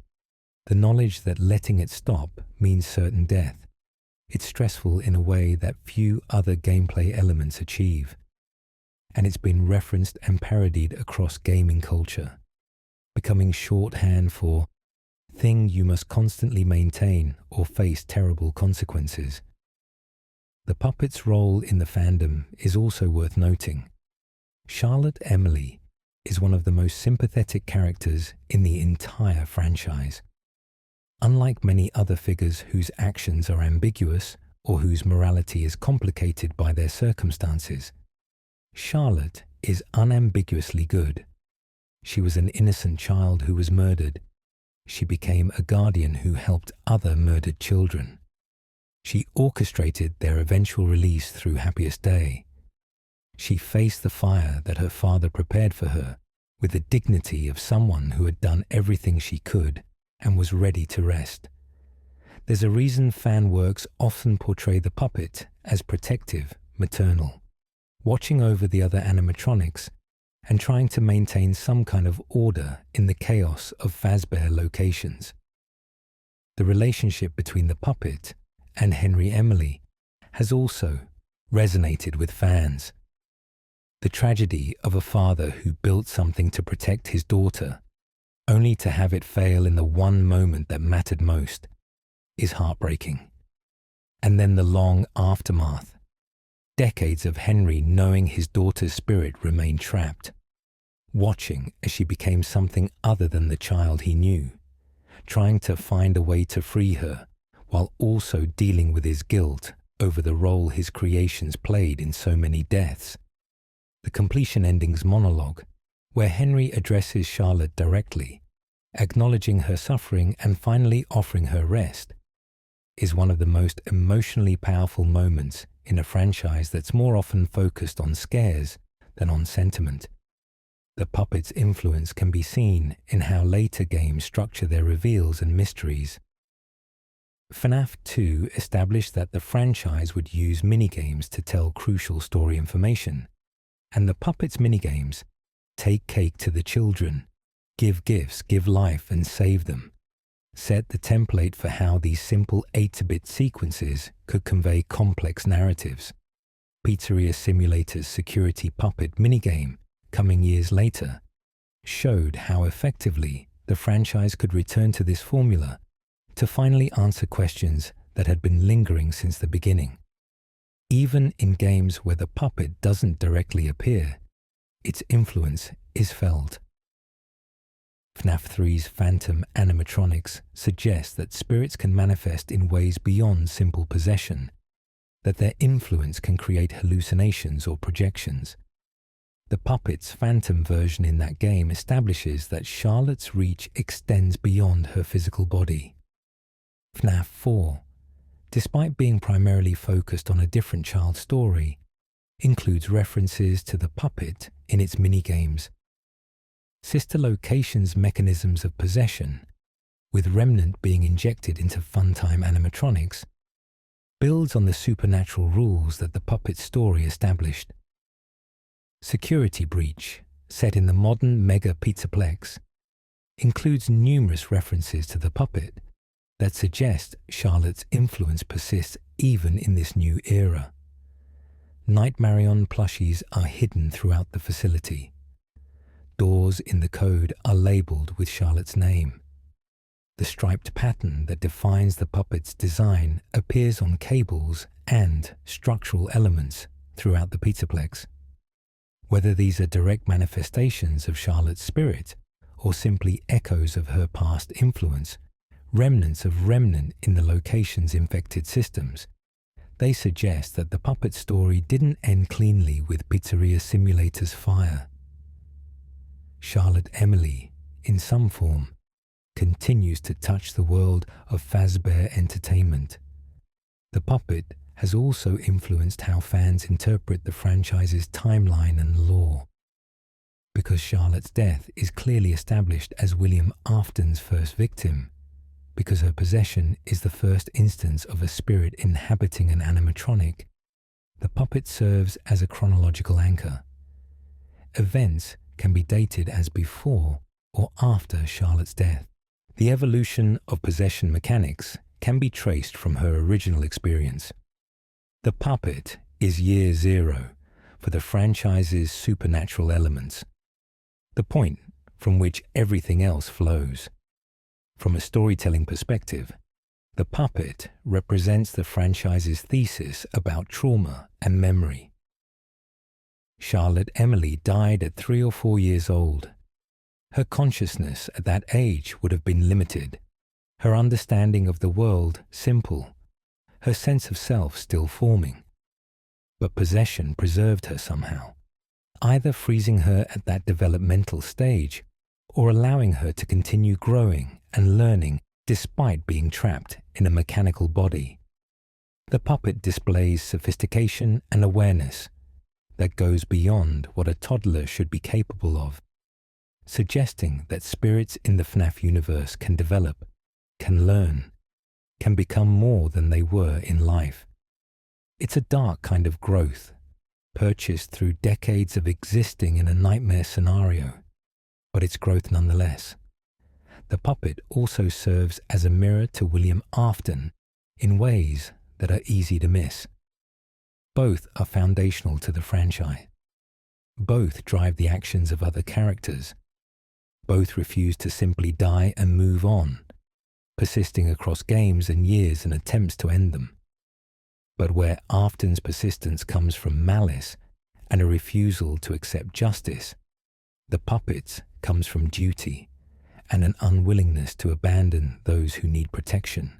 the knowledge that letting it stop means certain death. It's stressful in a way that few other gameplay elements achieve. And it's been referenced and parodied across gaming culture, becoming shorthand for thing you must constantly maintain or face terrible consequences. The puppet's role in the fandom is also worth noting. Charlotte Emily is one of the most sympathetic characters in the entire franchise. Unlike many other figures whose actions are ambiguous or whose morality is complicated by their circumstances, Charlotte is unambiguously good. She was an innocent child who was murdered. She became a guardian who helped other murdered children. She orchestrated their eventual release through Happiest Day. She faced the fire that her father prepared for her with the dignity of someone who had done everything she could and was ready to rest. There's a reason fan works often portray the puppet as protective, maternal, watching over the other animatronics and trying to maintain some kind of order in the chaos of Fazbear locations. The relationship between the puppet and Henry Emily has also resonated with fans. The tragedy of a father who built something to protect his daughter, only to have it fail in the one moment that mattered most, is heartbreaking. And then the long aftermath. Decades of Henry knowing his daughter's spirit remained trapped, watching as she became something other than the child he knew, trying to find a way to free her, while also dealing with his guilt over the role his creations played in so many deaths. The completion ending's monologue, where Henry addresses Charlotte directly, acknowledging her suffering and finally offering her rest, is one of the most emotionally powerful moments in a franchise that's more often focused on scares than on sentiment. The puppet's influence can be seen in how later games structure their reveals and mysteries. FNaF 2 established that the franchise would use minigames to tell crucial story information, and the puppet's minigames, take cake to the children, give gifts, give life and save them, set the template for how these simple 8-bit sequences could convey complex narratives. Pizzeria Simulator's security puppet minigame, coming years later, showed how effectively the franchise could return to this formula to finally answer questions that had been lingering since the beginning. Even in games where the puppet doesn't directly appear, its influence is felt. FNaF 3's phantom animatronics suggest that spirits can manifest in ways beyond simple possession, that their influence can create hallucinations or projections. The puppet's phantom version in that game establishes that Charlotte's reach extends beyond her physical body. FNaF 4, despite being primarily focused on a different child story, includes references to the puppet in its minigames. Sister Location's mechanisms of possession, with Remnant being injected into Funtime animatronics, builds on the supernatural rules that the puppet story established. Security Breach, set in the modern Mega Pizzaplex, includes numerous references to the puppet that suggest Charlotte's influence persists even in this new era. Night Marion plushies are hidden throughout the facility. Doors in the code are labelled with Charlotte's name. The striped pattern that defines the puppet's design appears on cables and structural elements throughout the Pizzaplex. Whether these are direct manifestations of Charlotte's spirit or simply echoes of her past influence, remnants of Remnant in the location's infected systems, they suggest that the puppet story didn't end cleanly with Pizzeria Simulator's fire. Charlotte Emily, in some form, continues to touch the world of Fazbear Entertainment. The puppet has also influenced how fans interpret the franchise's timeline and lore. Because Charlotte's death is clearly established as William Afton's first victim, because her possession is the first instance of a spirit inhabiting an animatronic, the puppet serves as a chronological anchor. Events can be dated as before or after Charlotte's death. The evolution of possession mechanics can be traced from her original experience. The puppet is year zero for the franchise's supernatural elements, the point from which everything else flows. From a storytelling perspective, the puppet represents the franchise's thesis about trauma and memory. Charlotte Emily died at 3 or 4 years old. Her consciousness at that age would have been limited, her understanding of the world simple, her sense of self still forming. But possession preserved her somehow, either freezing her at that developmental stage or allowing her to continue growing and learning despite being trapped in a mechanical body. The puppet displays sophistication and awareness that goes beyond what a toddler should be capable of, suggesting that spirits in the FNaF universe can develop, can learn, can become more than they were in life. It's a dark kind of growth, purchased through decades of existing in a nightmare scenario, but it's growth nonetheless. the puppet also serves as a mirror to William Afton in ways that are easy to miss. Both are foundational to the franchise. Both drive the actions of other characters. Both refuse to simply die and move on, persisting across games and years in attempts to end them. But where Afton's persistence comes from malice and a refusal to accept justice, the puppet's comes from duty and an unwillingness to abandon those who need protection.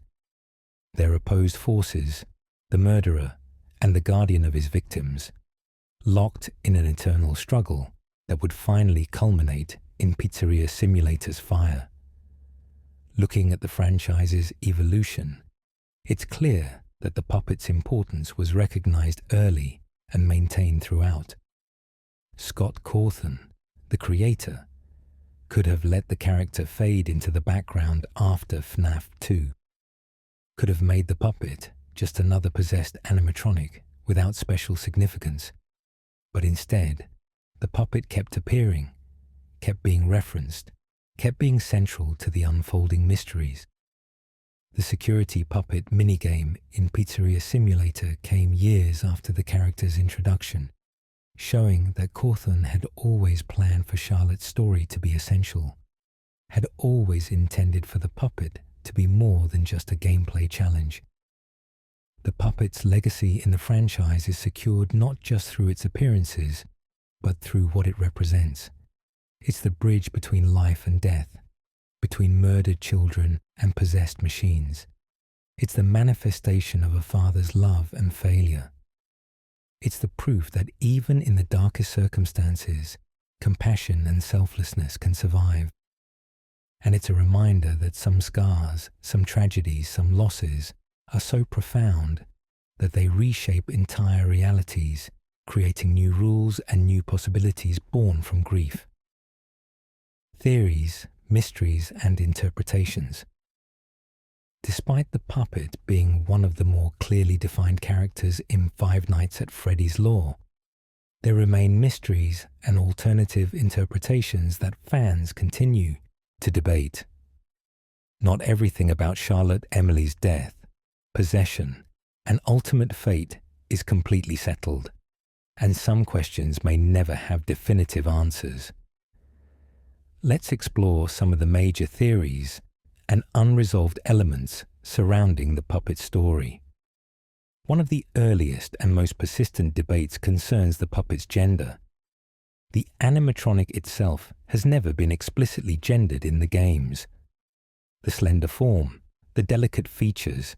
Their opposed forces, the murderer and the guardian of his victims, locked in an eternal struggle that would finally culminate in Pizzeria Simulator's fire. Looking at the franchise's evolution, it's clear that the puppet's importance was recognized early and maintained throughout. Scott Cawthon, the creator, could have let the character fade into the background after FNaF 2, could have made the puppet just another possessed animatronic without special significance, but instead, the puppet kept appearing, kept being referenced, kept being central to the unfolding mysteries. The security puppet minigame in Pizzeria Simulator came years after the character's introduction, showing that Cawthon had always planned for Charlotte's story to be essential, had always intended for the puppet to be more than just a gameplay challenge. The puppet's legacy in the franchise is secured not just through its appearances, but through what it represents. It's the bridge between life and death, between murdered children and possessed machines. It's the manifestation of a father's love and failure. It's the proof that even in the darkest circumstances, compassion and selflessness can survive. And it's a reminder that some scars, some tragedies, some losses are so profound that they reshape entire realities, creating new rules and new possibilities born from grief. Theories, mysteries, and interpretations. Despite the puppet being one of the more clearly defined characters in Five Nights at Freddy's lore, there remain mysteries and alternative interpretations that fans continue to debate. Not everything about Charlotte Emily's death, possession, and ultimate fate is completely settled, and some questions may never have definitive answers. Let's explore some of the major theories and unresolved elements surrounding the puppet story. One of the earliest and most persistent debates concerns the puppet's gender. The animatronic itself has never been explicitly gendered in the games. The slender form, the delicate features,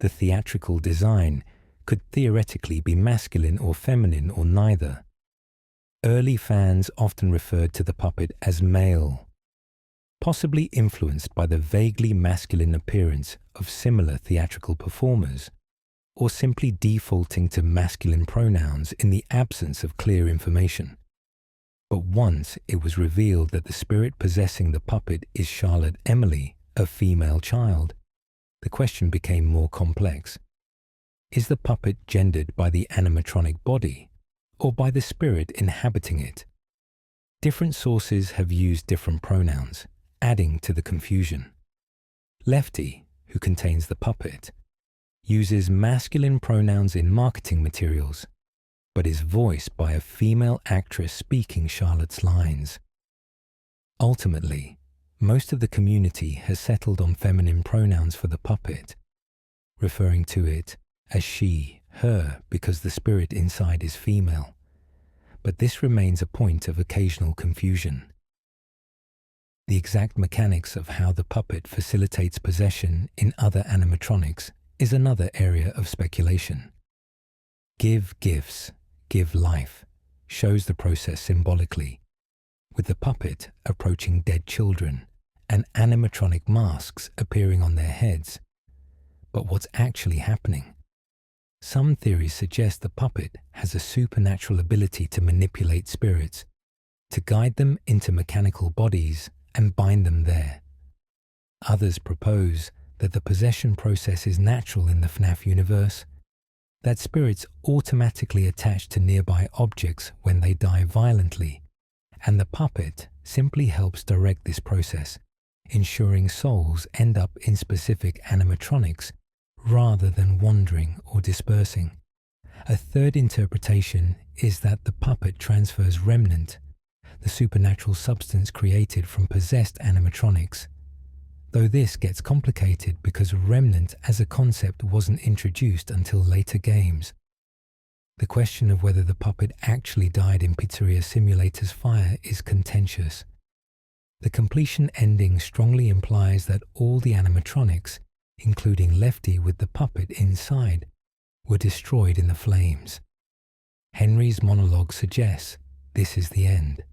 the theatrical design could theoretically be masculine or feminine or neither. Early fans often referred to the puppet as male, possibly influenced by the vaguely masculine appearance of similar theatrical performers, or simply defaulting to masculine pronouns in the absence of clear information. But once it was revealed that the spirit possessing the puppet is Charlotte Emily, a female child, the question became more complex. Is the puppet gendered by the animatronic body, or by the spirit inhabiting it? Different sources have used different pronouns, adding to the confusion. Lefty, who contains the puppet, uses masculine pronouns in marketing materials, but is voiced by a female actress speaking Charlotte's lines. Ultimately, most of the community has settled on feminine pronouns for the puppet, referring to it as she, her, because the spirit inside is female. But this remains a point of occasional confusion. The exact mechanics of how the puppet facilitates possession in other animatronics is another area of speculation. Give gifts, give life shows the process symbolically, with the puppet approaching dead children and animatronic masks appearing on their heads. But what's actually happening? Some theories suggest the puppet has a supernatural ability to manipulate spirits, to guide them into mechanical bodies and bind them there. Others propose that the possession process is natural in the FNaF universe, that spirits automatically attach to nearby objects when they die violently, and the puppet simply helps direct this process, ensuring souls end up in specific animatronics rather than wandering or dispersing. A third interpretation is that the puppet transfers remnant, the supernatural substance created from possessed animatronics, though this gets complicated because remnant as a concept wasn't introduced until later games. The question of whether the puppet actually died in Pizzeria Simulator's fire is contentious. The completion ending strongly implies that all the animatronics, including Lefty with the puppet inside, were destroyed in the flames. Henry's monologue suggests this is the end.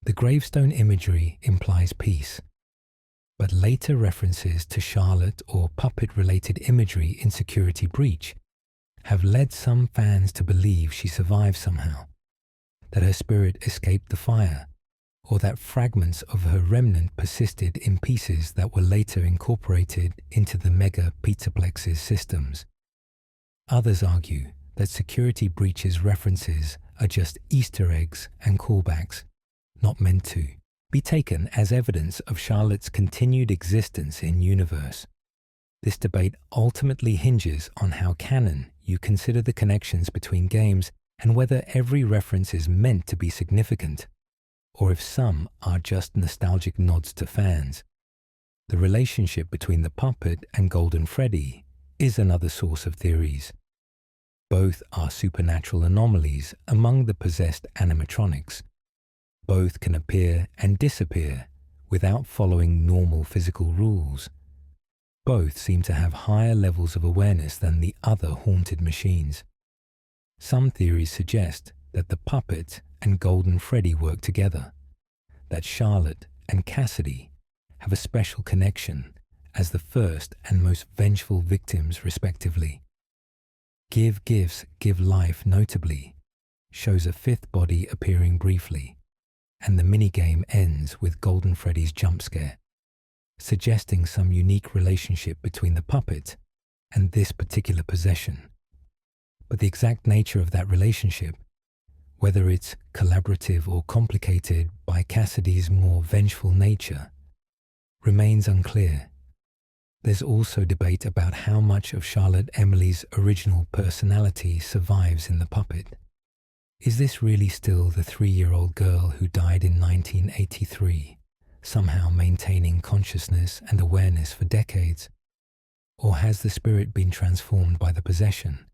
The gravestone imagery implies peace, but later references to Charlotte or puppet-related imagery in Security Breach have led some fans to believe she survived somehow, that her spirit escaped the fire, or that fragments of her remnant persisted in pieces that were later incorporated into the Mega Pizzaplex's systems. Others argue that Security Breach's references are just Easter eggs and callbacks, not meant to be taken as evidence of Charlotte's continued existence in universe. This debate ultimately hinges on how canon you consider the connections between games and whether every reference is meant to be significant, or if some are just nostalgic nods to fans. The relationship between the puppet and Golden Freddy is another source of theories. Both are supernatural anomalies among the possessed animatronics. Both can appear and disappear without following normal physical rules. Both seem to have higher levels of awareness than the other haunted machines. Some theories suggest that the puppet and Golden Freddy work together, that Charlotte and Cassidy have a special connection as the first and most vengeful victims respectively. Give Gifts, Give Life notably shows a fifth body appearing briefly, and the minigame ends with Golden Freddy's jump scare, suggesting some unique relationship between the puppet and this particular possession. But the exact nature of that relationship, whether it's collaborative or complicated by Cassidy's more vengeful nature, remains unclear. There's also debate about how much of Charlotte Emily's original personality survives in the puppet. Is this really still the 3-year-old girl who died in 1983, somehow maintaining consciousness and awareness for decades? Or has the spirit been transformed by the possession,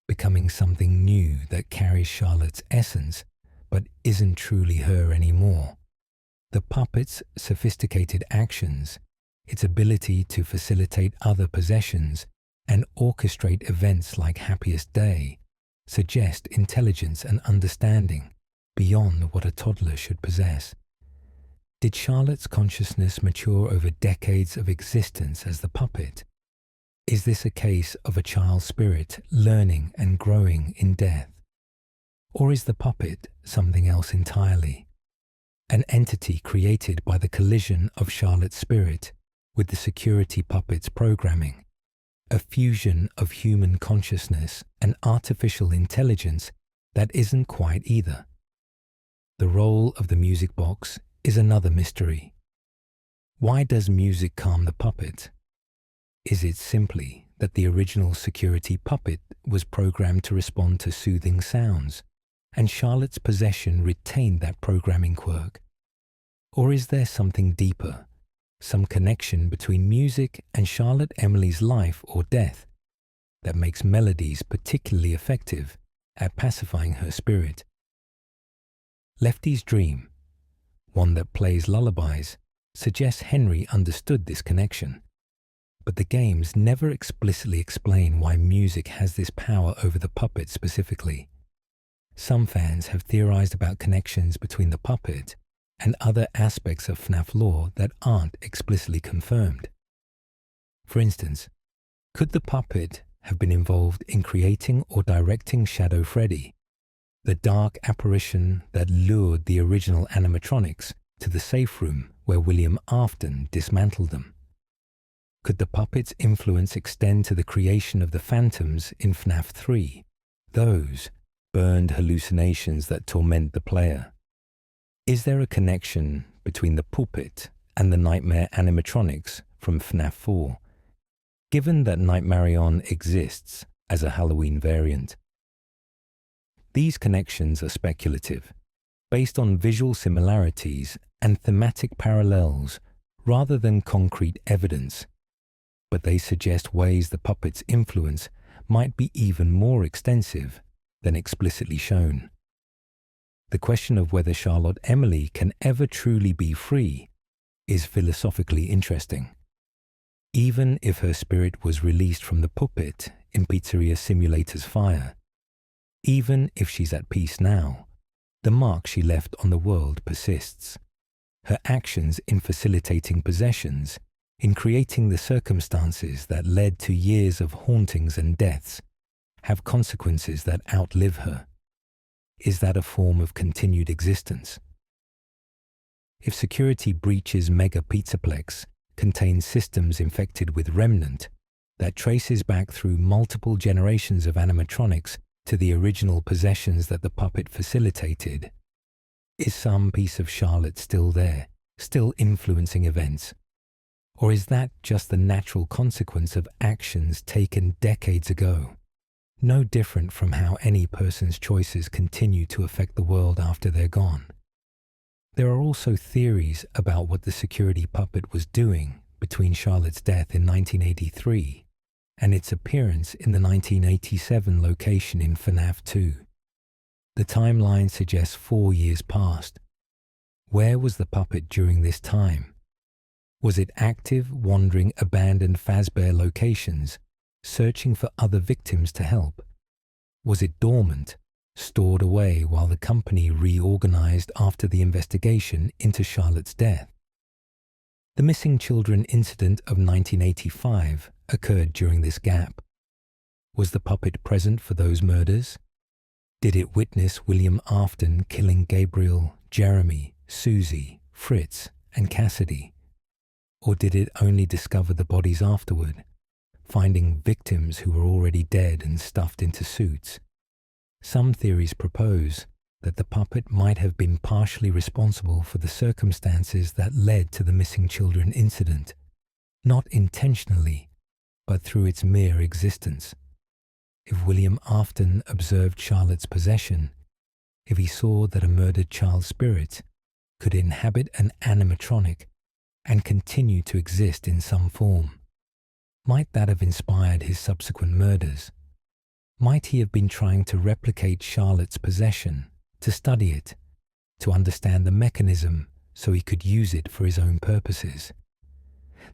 becoming something new that carries Charlotte's essence but isn't truly her anymore? The puppet's sophisticated actions, its ability to facilitate other possessions and orchestrate events like Happiest Day, suggest intelligence and understanding beyond what a toddler should possess. Did Charlotte's consciousness mature over decades of existence as the puppet? Is this a case of a child spirit learning and growing in death? Or is the puppet something else entirely? An entity created by the collision of Charlotte's spirit with the security puppet's programming, a fusion of human consciousness and artificial intelligence that isn't quite either. The role of the music box is another mystery. Why does music calm the puppet? Is it simply that the original security puppet was programmed to respond to soothing sounds, and Charlotte's possession retained that programming quirk? Or is there something deeper, some connection between music and Charlotte Emily's life or death that makes melodies particularly effective at pacifying her spirit? Lefty's dream, one that plays lullabies, suggests Henry understood this connection, but the games never explicitly explain why music has this power over the puppet specifically. Some fans have theorized about connections between the puppet and other aspects of FNAF lore that aren't explicitly confirmed. For instance, could the puppet have been involved in creating or directing Shadow Freddy, the dark apparition that lured the original animatronics to the safe room where William Afton dismantled them? Could the puppet's influence extend to the creation of the phantoms in FNAF 3, those burned hallucinations that torment the player? Is there a connection between the puppet and the nightmare animatronics from FNaF 4. Given that Nightmarion exists as a Halloween variant, these connections are speculative, based on visual similarities and thematic parallels rather than concrete evidence, but they suggest ways the puppet's influence might be even more extensive than explicitly shown. The question of whether Charlotte Emily can ever truly be free is philosophically interesting. Even if her spirit was released from the puppet in Pizzeria Simulator's fire, even if she's at peace now, the mark she left on the world persists. Her actions in facilitating possessions, in creating the circumstances that led to years of hauntings and deaths, have consequences that outlive her. Is that a form of continued existence? If security breaches Mega Pizzaplex contains systems infected with remnant that traces back through multiple generations of animatronics to the original possessions that the puppet facilitated, is some piece of Charlotte still there, still influencing events? Or is that just the natural consequence of actions taken decades ago? No different from how any person's choices continue to affect the world after they're gone. There are also theories about what the security puppet was doing between Charlotte's death in 1983 and its appearance in the 1987 location in FNaF 2. The timeline suggests 4 years passed. Where was the puppet during this time? Was it active, wandering abandoned Fazbear locations, searching for other victims to help? Was it dormant, stored away while the company reorganized after the investigation into Charlotte's death? The missing children incident of 1985 occurred during this gap. Was the puppet present for those murders? Did it witness William Afton killing Gabriel, Jeremy, Susie, Fritz, and Cassidy? Or did it only discover the bodies afterward, finding victims who were already dead and stuffed into suits? Some theories propose that the puppet might have been partially responsible for the circumstances that led to the missing children incident, not intentionally, but through its mere existence. If William Afton observed Charlotte's possession, if he saw that a murdered child's spirit could inhabit an animatronic and continue to exist in some form, might that have inspired his subsequent murders? Might he have been trying to replicate Charlotte's possession, to study it, to understand the mechanism so he could use it for his own purposes?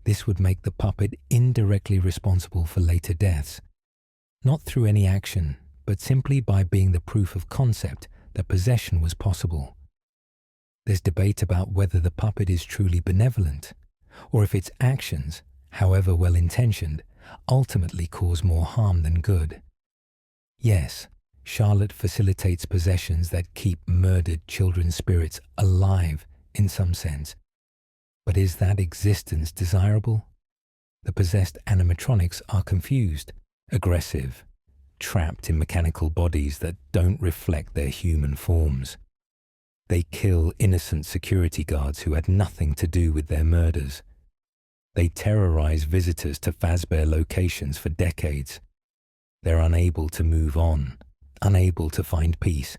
This would make the puppet indirectly responsible for later deaths, not through any action, but simply by being the proof of concept that possession was possible. There's debate about whether the puppet is truly benevolent, or if its actions, however well-intentioned, ultimately cause more harm than good. Yes, Charlotte facilitates possessions that keep murdered children's spirits alive in some sense. But is that existence desirable? The possessed animatronics are confused, aggressive, trapped in mechanical bodies that don't reflect their human forms. They kill innocent security guards who had nothing to do with their murders. They terrorize visitors to Fazbear locations for decades. They're unable to move on, unable to find peace,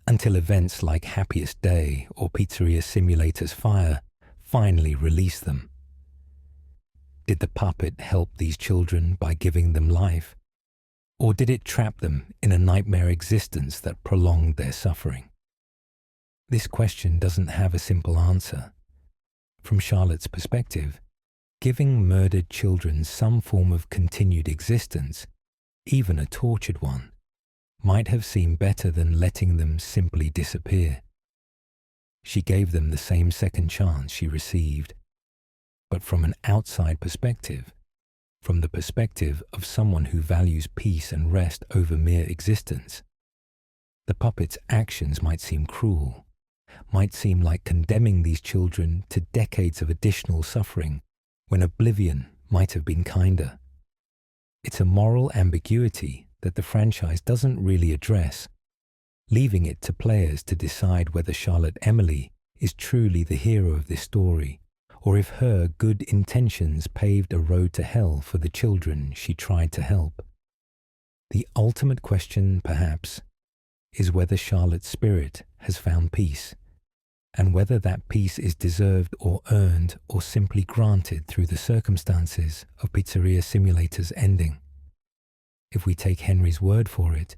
until events like Happiest Day or Pizzeria Simulator's fire finally release them. Did the puppet help these children by giving them life? Or did it trap them in a nightmare existence that prolonged their suffering? This question doesn't have a simple answer. From Charlotte's perspective, giving murdered children some form of continued existence, even a tortured one, might have seemed better than letting them simply disappear. She gave them the same second chance she received. But from an outside perspective, from the perspective of someone who values peace and rest over mere existence, the puppet's actions might seem cruel, might seem like condemning these children to decades of additional suffering when oblivion might have been kinder. It's a moral ambiguity that the franchise doesn't really address, leaving it to players to decide whether Charlotte Emily is truly the hero of this story, or if her good intentions paved a road to hell for the children she tried to help. The ultimate question, perhaps, is whether Charlotte's spirit has found peace, and whether that peace is deserved or earned or simply granted through the circumstances of Pizzeria Simulator's ending. If we take Henry's word for it,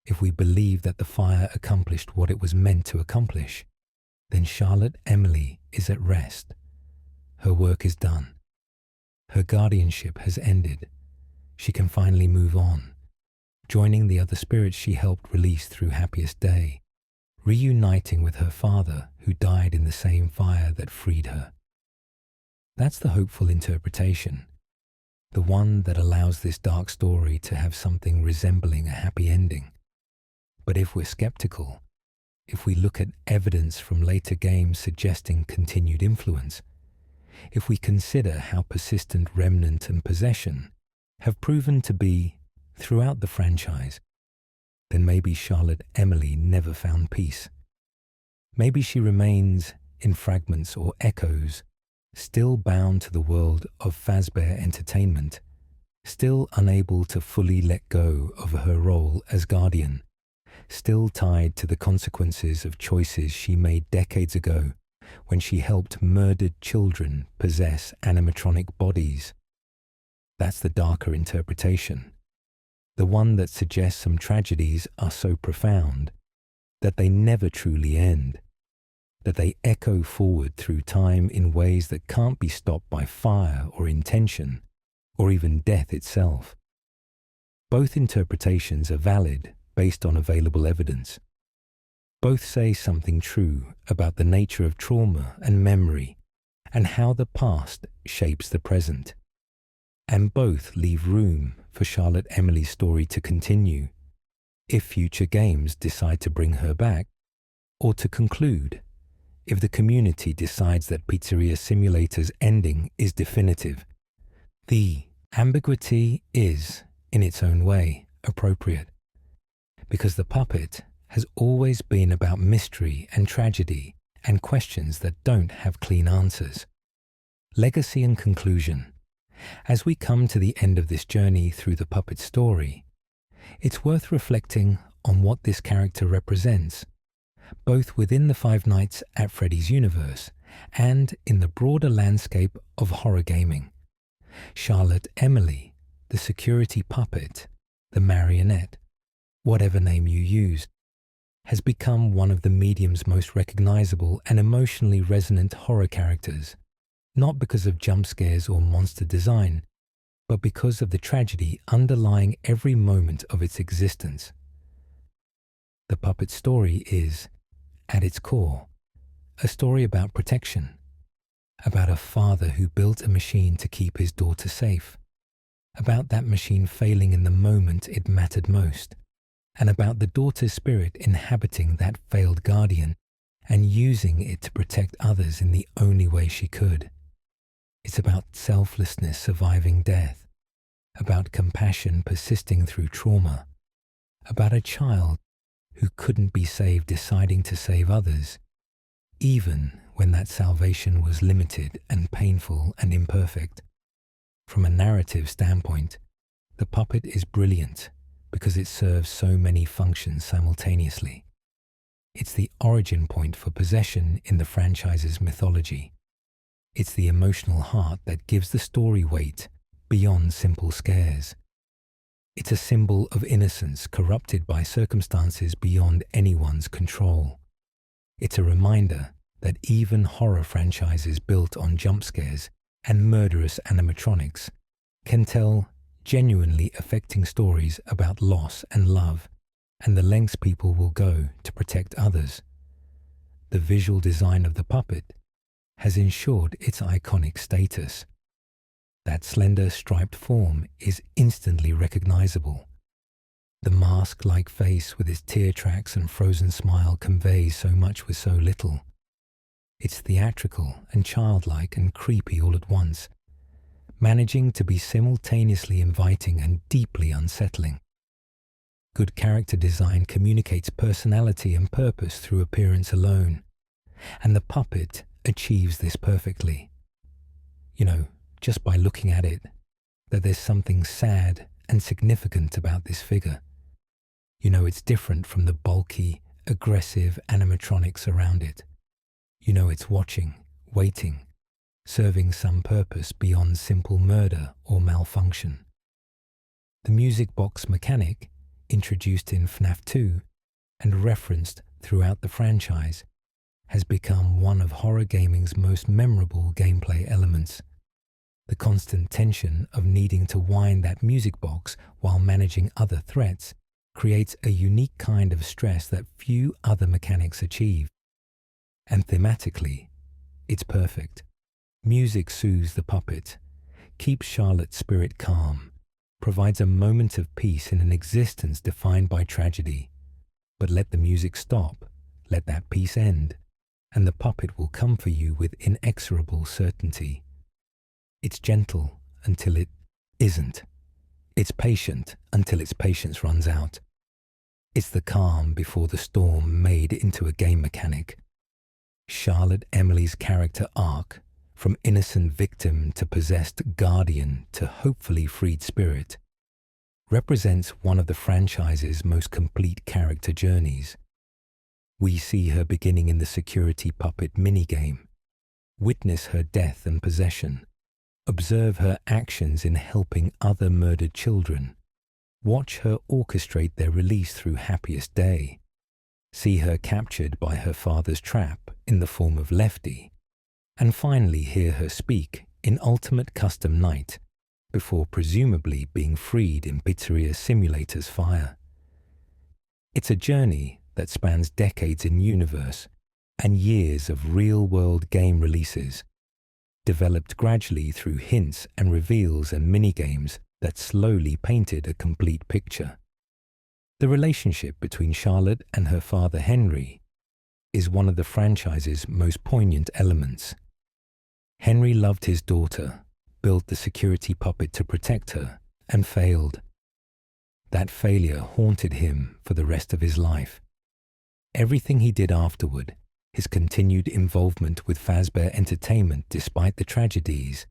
if we believe that the fire accomplished what it was meant to accomplish, then Charlotte Emily is at rest. Her work is done. Her guardianship has ended. She can finally move on, joining the other spirits she helped release through Happiest Day, reuniting with her father who died in the same fire that freed her. That's the hopeful interpretation, the one that allows this dark story to have something resembling a happy ending. But if we're skeptical, if we look at evidence from later games suggesting continued influence, if we consider how persistent Remnant and Possession have proven to be throughout the franchise, then maybe Charlotte Emily never found peace. Maybe she remains in fragments or echoes, still bound to the world of Fazbear Entertainment, still unable to fully let go of her role as guardian, still tied to the consequences of choices she made decades ago when she helped murdered children possess animatronic bodies. That's the darker interpretation, the one that suggests some tragedies are so profound that they never truly end, that they echo forward through time in ways that can't be stopped by fire or intention, or even death itself. Both interpretations are valid based on available evidence. Both say something true about the nature of trauma and memory and how the past shapes the present. And both leave room for Charlotte Emily's story to continue if future games decide to bring her back, or to conclude if the community decides that Pizzeria Simulator's ending is definitive. The ambiguity is, in its own way, appropriate, because the puppet has always been about mystery and tragedy and questions that don't have clean answers. Legacy and conclusion. As we come to the end of this journey through the puppet story, it's worth reflecting on what this character represents, both within the Five Nights at Freddy's universe and in the broader landscape of horror gaming. Charlotte Emily, the security puppet, the marionette, whatever name you use, has become one of the medium's most recognizable and emotionally resonant horror characters, not because of jump scares or monster design, but because of the tragedy underlying every moment of its existence. The puppet story is, at its core, a story about protection, about a father who built a machine to keep his daughter safe, about that machine failing in the moment it mattered most, and about the daughter's spirit inhabiting that failed guardian and using it to protect others in the only way she could. It's about selflessness surviving death, about compassion persisting through trauma, about a child who couldn't be saved deciding to save others, even when that salvation was limited and painful and imperfect. From a narrative standpoint, the puppet is brilliant because it serves so many functions simultaneously. It's the origin point for possession in the franchise's mythology. It's the emotional heart that gives the story weight beyond simple scares. It's a symbol of innocence corrupted by circumstances beyond anyone's control. It's a reminder that even horror franchises built on jump scares and murderous animatronics can tell genuinely affecting stories about loss and love and the lengths people will go to protect others. The visual design of the puppet has ensured its iconic status. That slender striped form is instantly recognizable. The mask-like face with its tear tracks and frozen smile conveys so much with so little. It's theatrical and childlike and creepy all at once, managing to be simultaneously inviting and deeply unsettling. Good character design communicates personality and purpose through appearance alone, and the puppet achieves this perfectly. You know, just by looking at it, that there's something sad and significant about this figure. You know it's different from the bulky, aggressive animatronics around it. You know it's watching, waiting, serving some purpose beyond simple murder or malfunction. The music box mechanic, introduced in FNaF 2 and referenced throughout the franchise, has become one of horror gaming's most memorable gameplay elements. The constant tension of needing to wind that music box while managing other threats creates a unique kind of stress that few other mechanics achieve. And thematically, it's perfect. Music soothes the puppet, keeps Charlotte's spirit calm, provides a moment of peace in an existence defined by tragedy. But let the music stop, let that peace end, and the puppet will come for you with inexorable certainty. It's gentle until it isn't. It's patient until its patience runs out. It's the calm before the storm made into a game mechanic. Charlotte Emily's character arc, from innocent victim to possessed guardian to hopefully freed spirit, represents one of the franchise's most complete character journeys. We see her beginning in the security puppet minigame, witness her death and possession, observe her actions in helping other murdered children, watch her orchestrate their release through Happiest Day, see her captured by her father's trap in the form of Lefty, and finally hear her speak in Ultimate Custom Night before presumably being freed in Pizzeria Simulator's fire. It's a journey that spans decades in universe and years of real-world game releases, developed gradually through hints and reveals and minigames that slowly painted a complete picture. The relationship between Charlotte and her father Henry is one of the franchise's most poignant elements. Henry loved his daughter, built the security puppet to protect her, and failed. That failure haunted him for the rest of his life. Everything he did afterward, his continued involvement with Fazbear Entertainment despite the tragedies,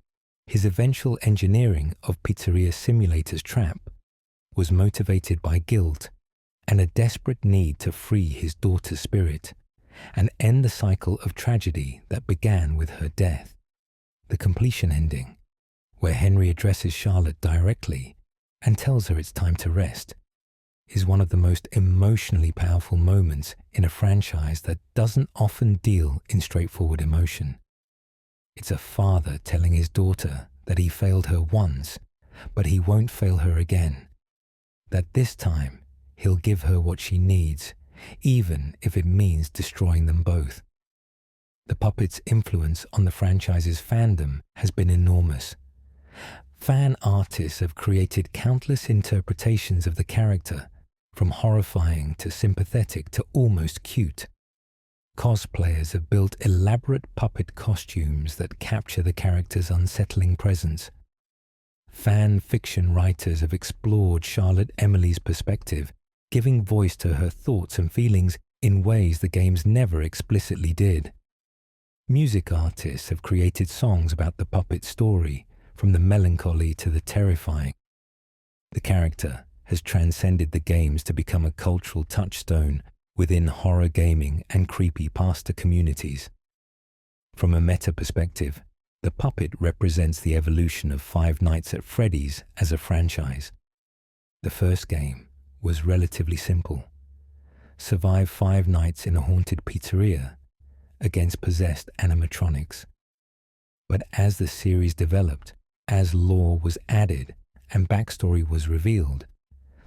his eventual engineering of Pizzeria Simulator's trap, was motivated by guilt and a desperate need to free his daughter's spirit and end the cycle of tragedy that began with her death. The completion ending, where Henry addresses Charlotte directly and tells her it's time to rest, is one of the most emotionally powerful moments in a franchise that doesn't often deal in straightforward emotion. It's a father telling his daughter that he failed her once, but he won't fail her again. That this time, he'll give her what she needs, even if it means destroying them both. The puppet's influence on the franchise's fandom has been enormous. Fan artists have created countless interpretations of the character, from horrifying to sympathetic to almost cute. Cosplayers have built elaborate puppet costumes that capture the character's unsettling presence. Fan fiction writers have explored Charlotte Emily's perspective, giving voice to her thoughts and feelings in ways the games never explicitly did. Music artists have created songs about the puppet story, from the melancholy to the terrifying. The character has transcended the games to become a cultural touchstone within horror gaming and creepypasta communities. From a meta perspective, the puppet represents the evolution of Five Nights at Freddy's as a franchise. The first game was relatively simple. Survive 5 nights in a haunted pizzeria against possessed animatronics. But as the series developed, as lore was added and backstory was revealed,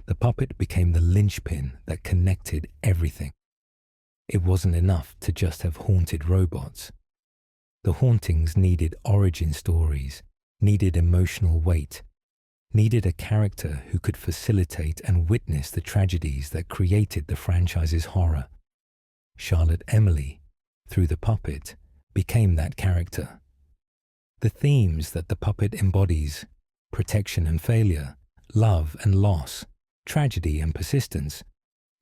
the puppet became the linchpin that connected everything. It wasn't enough to just have haunted robots. The hauntings needed origin stories, needed emotional weight, needed a character who could facilitate and witness the tragedies that created the franchise's horror. Charlotte Emily, through the puppet, became that character. The themes that the puppet embodies, protection and failure, love and loss, tragedy and persistence,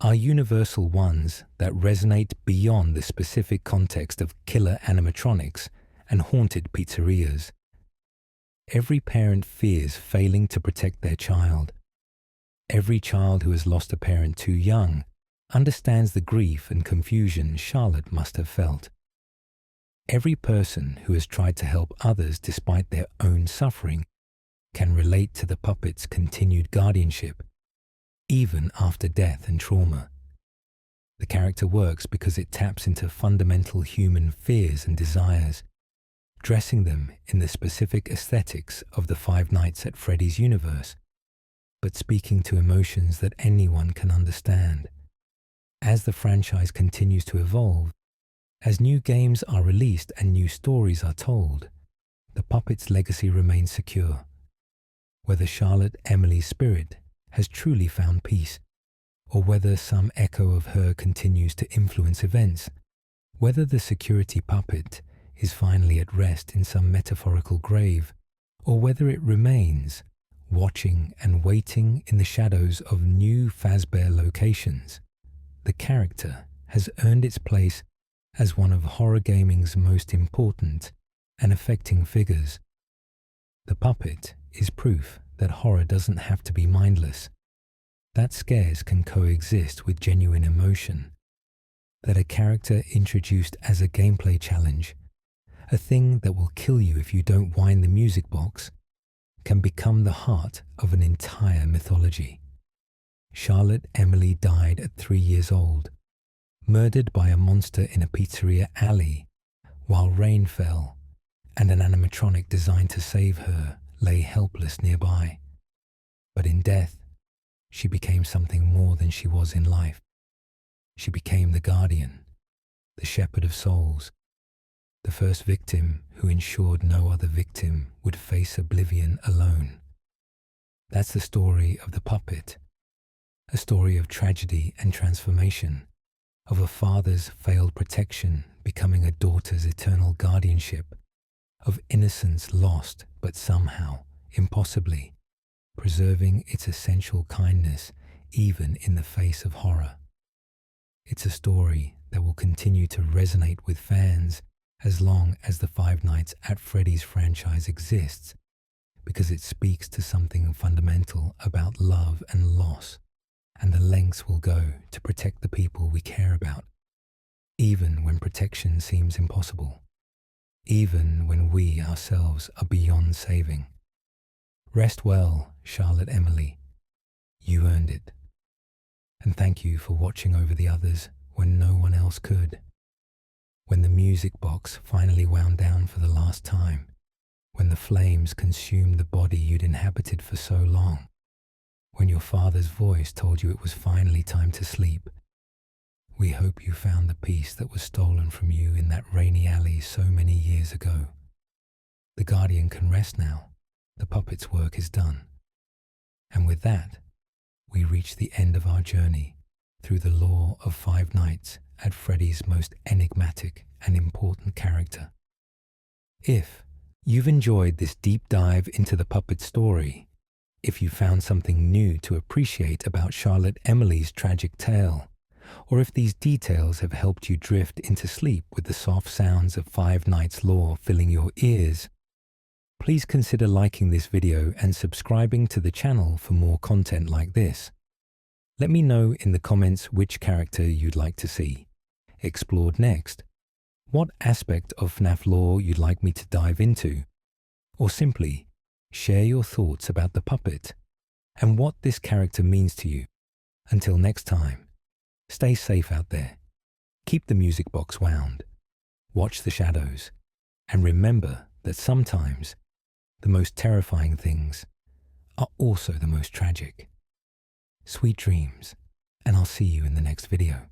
are universal ones that resonate beyond the specific context of killer animatronics and haunted pizzerias. Every parent fears failing to protect their child. Every child who has lost a parent too young understands the grief and confusion Charlotte must have felt. Every person who has tried to help others despite their own suffering can relate to the puppet's continued guardianship, even after death and trauma. The character works because it taps into fundamental human fears and desires, dressing them in the specific aesthetics of the Five Nights at Freddy's universe, but speaking to emotions that anyone can understand. As the franchise continues to evolve, as new games are released and new stories are told, the puppet's legacy remains secure. Whether Charlotte Emily's spirit has truly found peace, or whether some echo of her continues to influence events, whether the security puppet is finally at rest in some metaphorical grave, or whether it remains, watching and waiting in the shadows of new Fazbear locations, the character has earned its place as one of horror gaming's most important and affecting figures. The puppet is proof that horror doesn't have to be mindless, that scares can coexist with genuine emotion, that a character introduced as a gameplay challenge, a thing that will kill you if you don't wind the music box, can become the heart of an entire mythology. Charlotte Emily died at 3 years old, murdered by a monster in a pizzeria alley, while rain fell and an animatronic designed to save her lay helpless nearby. But in death, she became something more than she was in life. She became the guardian, the shepherd of souls, the first victim who ensured no other victim would face oblivion alone. That's the story of the puppet, a story of tragedy and transformation, of a father's failed protection becoming a daughter's eternal guardianship, of innocence lost but somehow, impossibly, preserving its essential kindness even in the face of horror. It's a story that will continue to resonate with fans as long as the Five Nights at Freddy's franchise exists, because it speaks to something fundamental about love and loss, and the lengths we'll go to protect the people we care about, even when protection seems impossible, even when we ourselves are beyond saving. Rest well, Charlotte Emily. You earned it. And thank you for watching over the others when no one else could. When the music box finally wound down for the last time, when the flames consumed the body you'd inhabited for so long, when your father's voice told you it was finally time to sleep, we hope you found the peace that was stolen from you in that rainy alley so many years ago. The Guardian can rest now. The puppet's work is done. And with that, we reach the end of our journey through the lore of Five Nights at Freddy's most enigmatic and important character. If you've enjoyed this deep dive into the puppet story, if you found something new to appreciate about Charlotte Emily's tragic tale, or if these details have helped you drift into sleep with the soft sounds of Five Nights lore filling your ears, please consider liking this video and subscribing to the channel for more content like this. Let me know in the comments which character you'd like to see explored next, what aspect of FNAF lore you'd like me to dive into, or simply share your thoughts about the puppet and what this character means to you. Until next time, stay safe out there, keep the music box wound, watch the shadows, and remember that sometimes the most terrifying things are also the most tragic. Sweet dreams, and I'll see you in the next video.